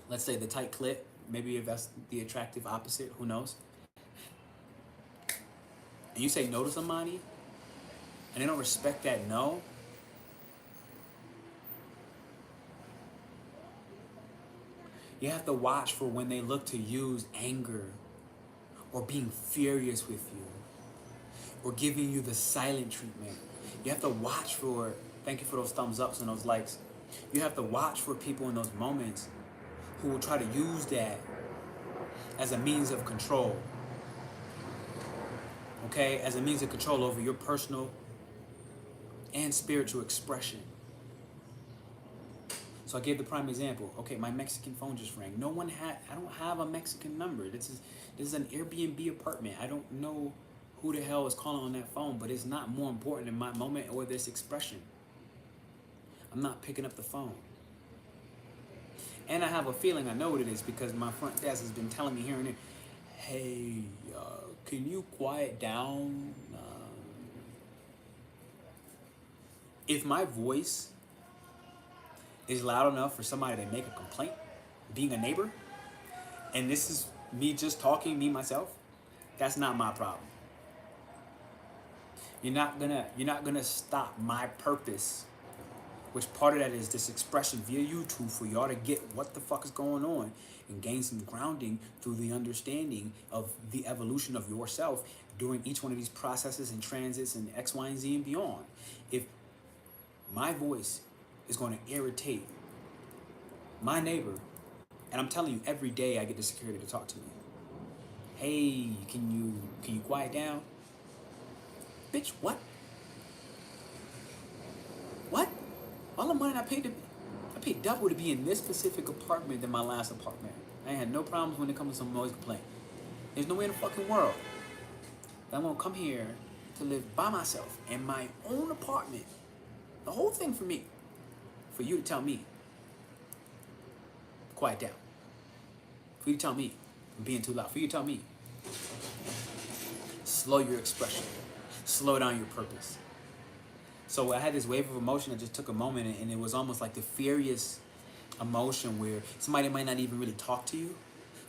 let's say the tight clit, maybe if that's the attractive opposite, who knows? And you say no to somebody, and they don't respect that no, you have to watch for when they look to use anger or being furious with you or giving you the silent treatment. You have to watch for, thank you for those thumbs ups and those likes. You have to watch for people in those moments who will try to use that as a means of control. Okay, as a means of control over your personal and spiritual expression. So I gave the prime example. Okay, my Mexican phone just rang. I don't have a Mexican number. This is an Airbnb apartment. I don't know who the hell is calling on that phone, but it's not more important in my moment or this expression. I'm not picking up the phone. And I have a feeling I know what it is because my front desk has been telling me here and there, hey, can you quiet down? If my voice is loud enough for somebody to make a complaint, being a neighbor, and this is me just talking, me, myself, that's not my problem. You're not gonna stop my purpose, which part of that is this expression via YouTube for y'all to get what the fuck is going on and gain some grounding through the understanding of the evolution of yourself during each one of these processes and transits and X, Y, and Z and beyond. If my voice is going to irritate my neighbor, and I'm telling you, every day I get the security to talk to me. Hey, can you quiet down? Bitch, what? What? All the money I paid double to be in this specific apartment than my last apartment. I ain't had no problems when it comes to some noise complaint. There's no way in the fucking world that I'm gonna come here to live by myself in my own apartment. The whole thing for me. For you to tell me, quiet down. For you to tell me, I'm being too loud. For you to tell me, slow your expression, slow down your purpose. So I had this wave of emotion that just took a moment, and it was almost like the furious emotion where somebody might not even really talk to you,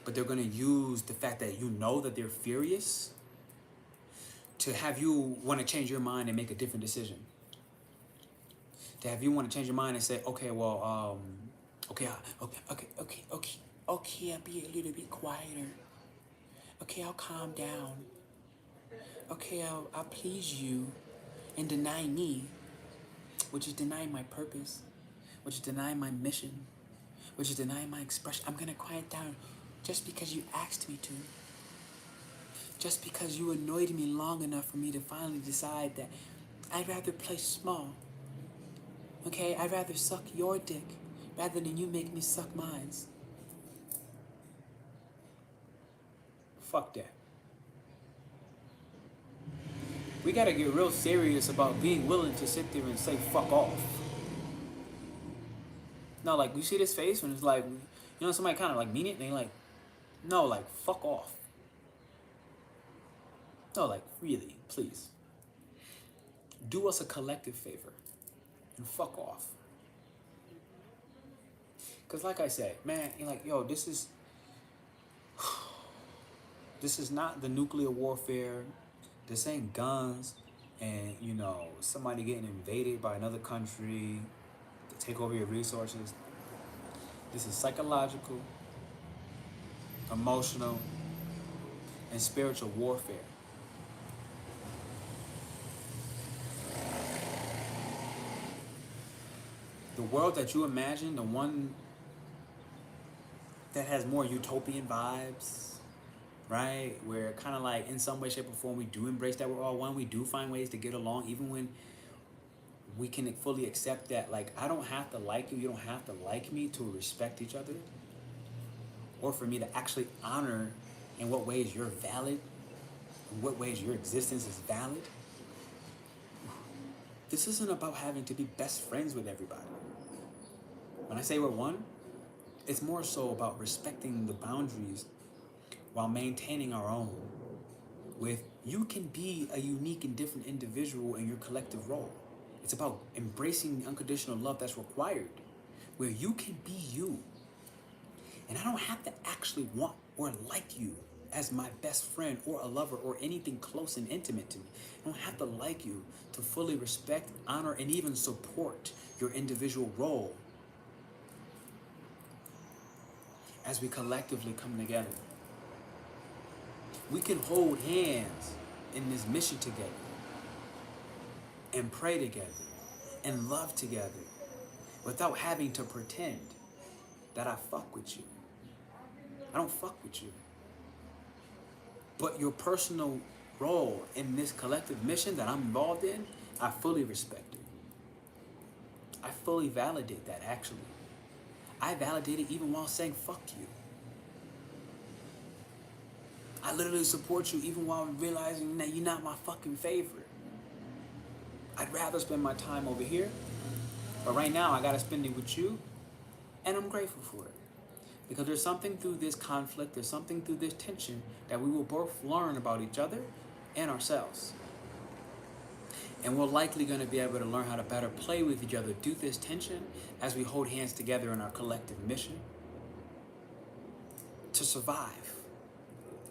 but they're going to use the fact that you know that they're furious to have you want to change your mind and make a different decision. To have you want to change your mind and say, okay, well, okay, I'll be a little bit quieter. Okay, I'll calm down. Okay, I'll please you and deny me, which is denying my purpose, which is denying my mission, which is denying my expression. I'm gonna quiet down just because you asked me to. Just because you annoyed me long enough for me to finally decide that I'd rather play small. Okay, I'd rather suck your dick rather than you make me suck mine. Fuck that. We gotta get real serious about being willing to sit there and say fuck off. No, like, you see this face when it's like, you know, somebody kind of like mean it, and they like, no, like, fuck off. No, like, really, please. Do us a collective favor and fuck off. Because like I said, man, you're like, yo, this is not the nuclear warfare. This ain't guns and, you know, somebody getting invaded by another country to take over your resources. This is psychological, emotional, and spiritual warfare. The world that you imagine, the one that has more utopian vibes, right? Where kind of like in some way, shape, or form, we do embrace that we're all one. We do find ways to get along, even when we can fully accept that, like, I don't have to like you, you don't have to like me to respect each other, or for me to actually honor in what ways you're valid, in what ways your existence is valid. This isn't about having to be best friends with everybody. When I say we're one, it's more so about respecting the boundaries while maintaining our own. With, you can be a unique and different individual in your collective role. It's about embracing the unconditional love that's required, where you can be you. And I don't have to actually want or like you as my best friend or a lover or anything close and intimate to me. I don't have to like you to fully respect, honor, and even support your individual role as we collectively come together. We can hold hands in this mission together and pray together and love together without having to pretend that I fuck with you. I don't fuck with you. But your personal role in this collective mission that I'm involved in, I fully respect it. I fully validate that, actually. I validate it even while saying fuck you. I literally support you even while realizing that you're not my fucking favorite. I'd rather spend my time over here, but right now I gotta spend it with you, and I'm grateful for it. Because there's something through this conflict, there's something through this tension that we will both learn about each other and ourselves. And we're likely gonna be able to learn how to better play with each other through this tension as we hold hands together in our collective mission to survive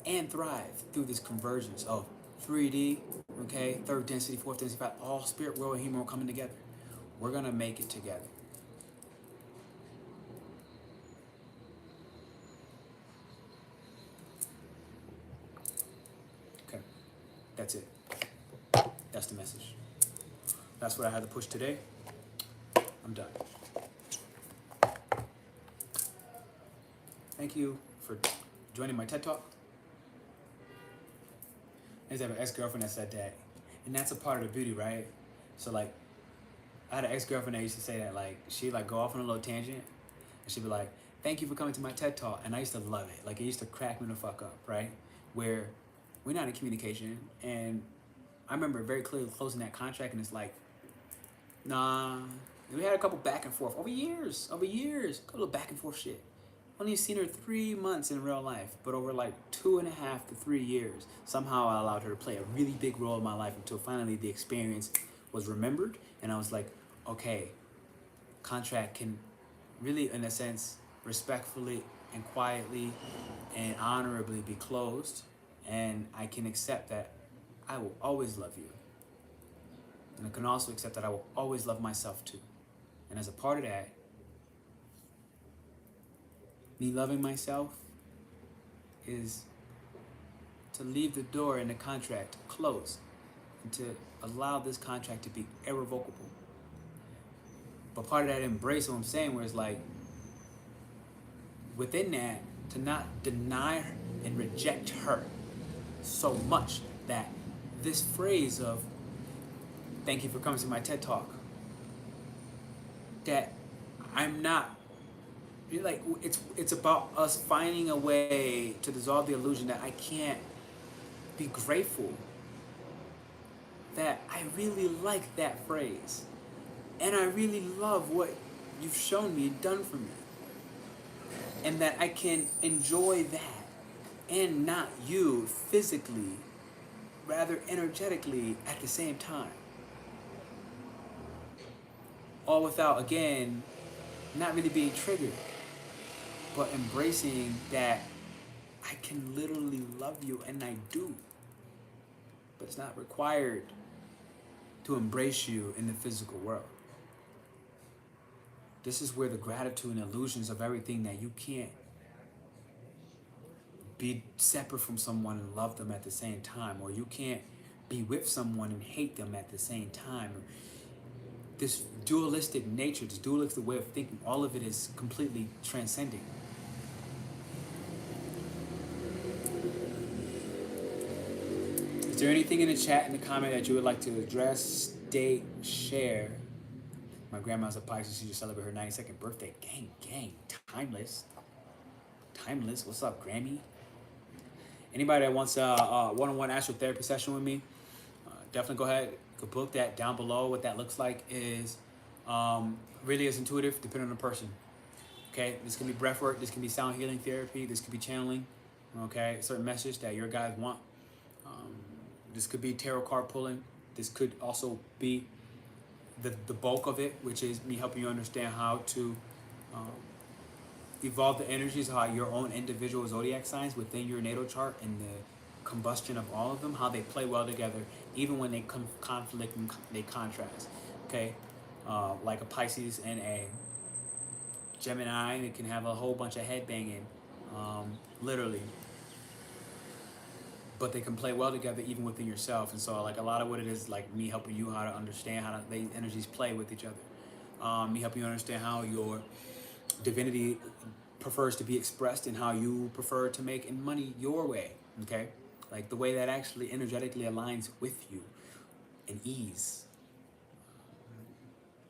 and thrive through this convergence of 3D, okay, third density, fourth density, five, all spirit, world, and human coming together. We're gonna make it together. Okay, that's it. That's the message. That's what I had to push today. I'm done. Thank you for joining my TED Talk. I used to have an ex-girlfriend that said that. And that's a part of the beauty, right? So, like, I had an ex-girlfriend that used to say that, like, she'd, like, go off on a little tangent. And she'd be like, thank you for coming to my TED Talk. And I used to love it. Like, it used to crack me the fuck up, right? Where we're not in communication. And I remember very clearly closing that contract. And it's like, nah. We had a couple back and forth over years. A couple of back and forth shit. only seen her 3 months in real life, but over like 2.5 to 3 years, somehow I allowed her to play a really big role in my life until finally the experience was remembered. And I was like, okay, contract can really, in a sense, respectfully and quietly and honorably be closed. And I can accept that I will always love you. And I can also accept that I will always love myself too. And as a part of that, me loving myself is to leave the door in the contract closed and to allow this contract to be irrevocable. But part of that embrace what I'm saying, where it's like, within that, to not deny her and reject her so much that this phrase of, thank you for coming to my TED Talk, that I'm not, like, it's about us finding a way to dissolve the illusion that I can't be grateful that I really like that phrase. And I really love what you've shown me, done for me. And that I can enjoy that and not you physically, rather energetically at the same time. All without, again, not really being triggered, but embracing that I can literally love you, and I do. But it's not required to embrace you in the physical world. This is where the gratitude and illusions of everything that you can't be separate from someone and love them at the same time, or you can't be with someone and hate them at the same time. This dualistic nature, this dualistic way of thinking, all of it is completely transcending. Is there anything in the chat, in the comment, that you would like to address, state, share? My grandma's a Pisces. She just celebrated her 92nd birthday. Gang, timeless. What's up, Grammy? Anybody that wants a one-on-one AstroTherapy session with me, definitely go ahead. You can book that down below. What that looks like is really is intuitive, depending on the person. Okay, this can be breath work. This can be sound healing therapy. This could be channeling. Okay, a certain message that your guys want. This could be tarot card pulling. This could also be the bulk of it, which is me helping you understand how to evolve the energies of how your own individual zodiac signs within your natal chart and the combustion of all of them, how they play well together, even when they conflict and they contrast. Okay, like a Pisces and a Gemini, it can have a whole bunch of head banging, literally. But they can play well together even within yourself. And so like a lot of what it is, like me helping you how to understand how the energies play with each other. Me helping you understand how your divinity prefers to be expressed and how you prefer to make money your way, okay? Like the way that actually energetically aligns with you in ease.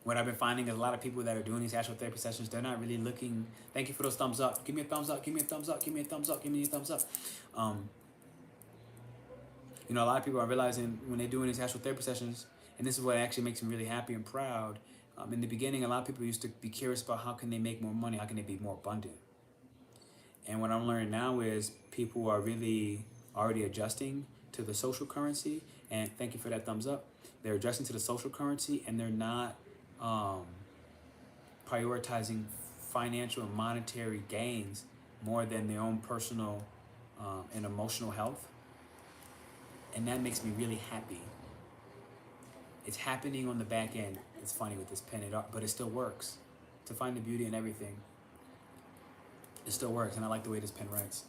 What I've been finding is a lot of people that are doing these AstroTherapy sessions, they're not really looking, thank you for those thumbs up. Give me a thumbs up, give me a thumbs up, give me a thumbs up, give me a thumbs up. You know, a lot of people are realizing when they're doing these AstroTherapy sessions, and this is what actually makes me really happy and proud. In the beginning, a lot of people used to be curious about how can they make more money, how can they be more abundant. And what I'm learning now is people are really already adjusting to the social currency. And thank you for that thumbs up. They're adjusting to the social currency, and they're not prioritizing financial and monetary gains more than their own personal and emotional health. And that makes me really happy. It's happening on the back end. It's funny with this pen, but it still works. To find the beauty in everything, it still works, and I like the way this pen writes.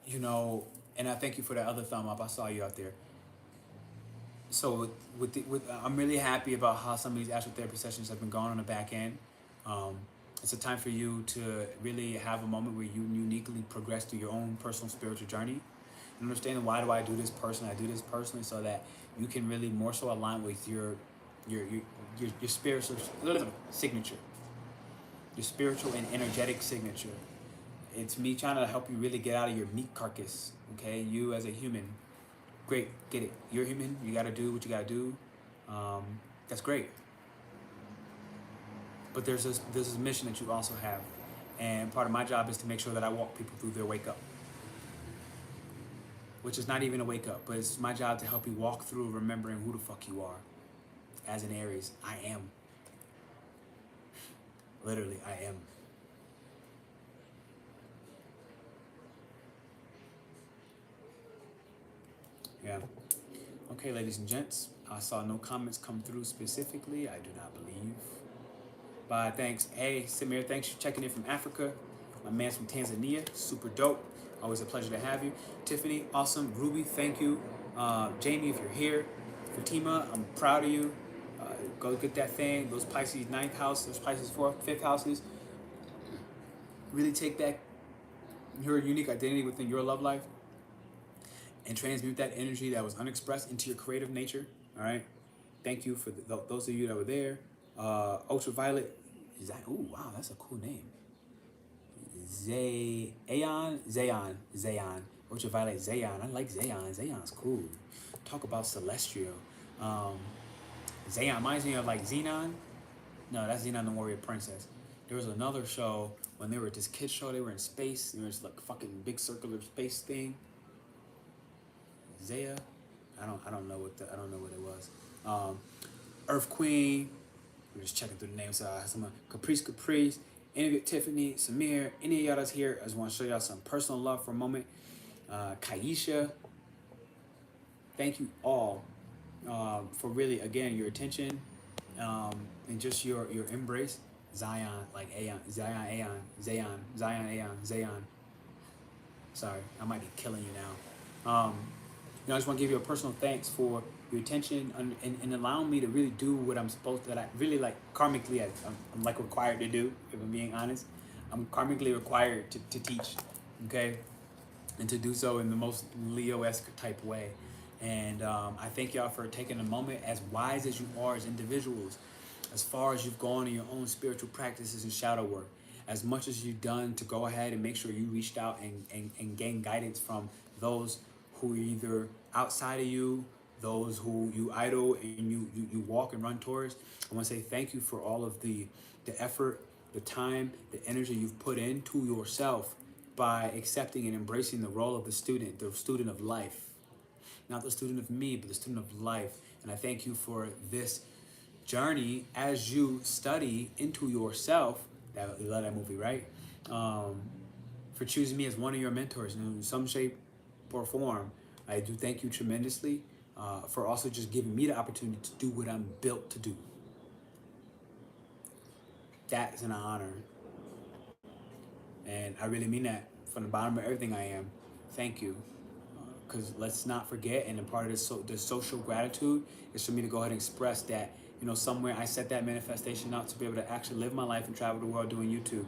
You know, and I thank you for that other thumb up. I saw you out there. So I'm really happy about how some of these AstroTherapy sessions have been going on the back end. It's a time for you to really have a moment where you uniquely progress through your own personal spiritual journey. And understanding why do I do this personally? I do this personally so that you can really more so align with your spiritual signature, your spiritual and energetic signature. It's me trying to help you really get out of your meat carcass. Okay, you as a human, great, get it. You're human. You got to do what you got to do. That's great. But there's this mission that you also have, And part of my job is to make sure that I walk people through their wake up, which is not even a wake up, but it's my job to help you walk through remembering who the fuck you are. As an Aries, I am. Literally, I am. Yeah. Okay, ladies and gents, I saw no comments come through specifically. I do not believe. But thanks. Hey, Samir, thanks for checking in from Africa. My man's from Tanzania, super dope. Always a pleasure to have you. Tiffany, awesome. Ruby, thank you. Jamie, if you're here. Fatima, I'm proud of you. Go get that thing. Those Pisces 9th house, those Pisces 4th, 5th houses. Really take back your unique identity within your love life and transmute that energy that was unexpressed into your creative nature. All right. Thank you for those of you that were there. Ultraviolet. Oh wow, that's a cool name. Zayon. Ultraviolet Zayon. I like Zayon. Zayon's cool. Talk about celestial. Zayon reminds me of like Xenon. No, that's Xenon the Warrior Princess. There was another show when they were this kid show. They were in space. There was like fucking big circular space thing. Zaya, I don't know what it was. Earth Queen. I'm just checking through the names. Some Caprice, Innovate Tiffany, Samir, any of y'all that's here. I just want to show y'all some personal love for a moment. Kaisha, thank you all for really, again, your attention and just your embrace. Zion, like Aeon, Zayon. Sorry, I might be killing you now. I just want to give you a personal thanks for your attention and allowing me to really do what I'm supposed to, that I really like karmically, I'm like required to do, if I'm being honest. I'm karmically required to teach, okay? And to do so in the most Leo-esque type way. And I thank y'all for taking a moment, as wise as you are as individuals, as far as you've gone in your own spiritual practices and shadow work, as much as you've done to go ahead and make sure you reached out and gain guidance from those who are either outside of you, those who you idol and you walk and run towards. I want to say thank you for all of the effort, the time, the energy you've put into yourself by accepting and embracing the role of the student of life. Not the student of me, but the student of life. And I thank you for this journey as you study into yourself. You love that movie, right? For choosing me as one of your mentors in some shape or form. I do thank you tremendously for also just giving me the opportunity to do what I'm built to do. That is an honor. And I really mean that from the bottom of everything I am. Thank you. Because let's not forget, and a part of the social gratitude is for me to go ahead and express that, somewhere I set that manifestation out to be able to actually live my life and travel the world doing YouTube.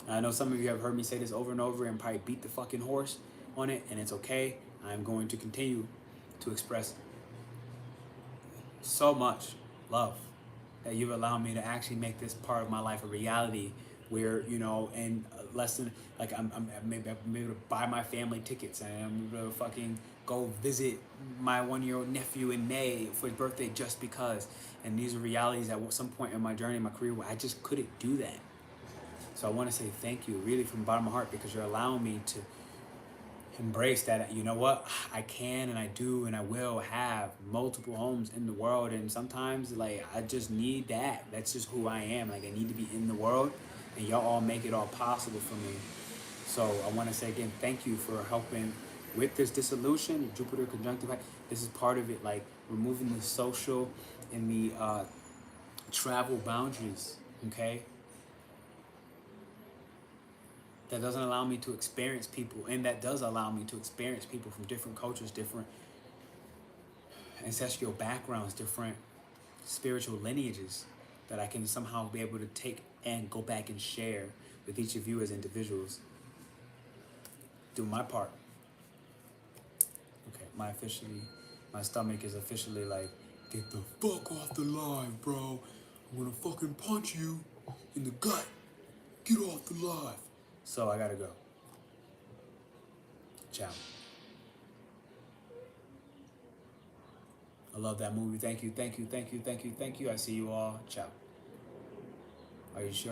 And I know some of you have heard me say this over and over and probably beat the fucking horse on it, and it's okay. I'm going to continue to express so much love that you've allowed me to actually make this part of my life a reality where, in less than, like, I'm maybe able to buy my family tickets and I'm able to fucking go visit my 1-year-old nephew in May for his birthday just because. And these are realities at some point in my journey, in my career, where I just couldn't do that. So I want to say thank you, really, from the bottom of my heart, because you're allowing me to embrace that, I can and I do and I will have multiple homes in the world. And sometimes, like, I just need that. That's just who I am. Like, I need to be in the world, and y'all all make it all possible for me. So I want to say again, thank you for helping with this dissolution, Jupiter conjunctive. This is part of it, like removing the social and the travel boundaries, okay? That doesn't allow me to experience people, and that does allow me to experience people from different cultures, different ancestral backgrounds, different spiritual lineages, that I can somehow be able to take and go back and share with each of you as individuals. Do my part. Okay, my stomach is officially like, get the fuck off the live, bro. I'm gonna fucking punch you in the gut. Get off the live. So I gotta go. Ciao. I love that movie. Thank you. I see you all. Ciao. Are you sure?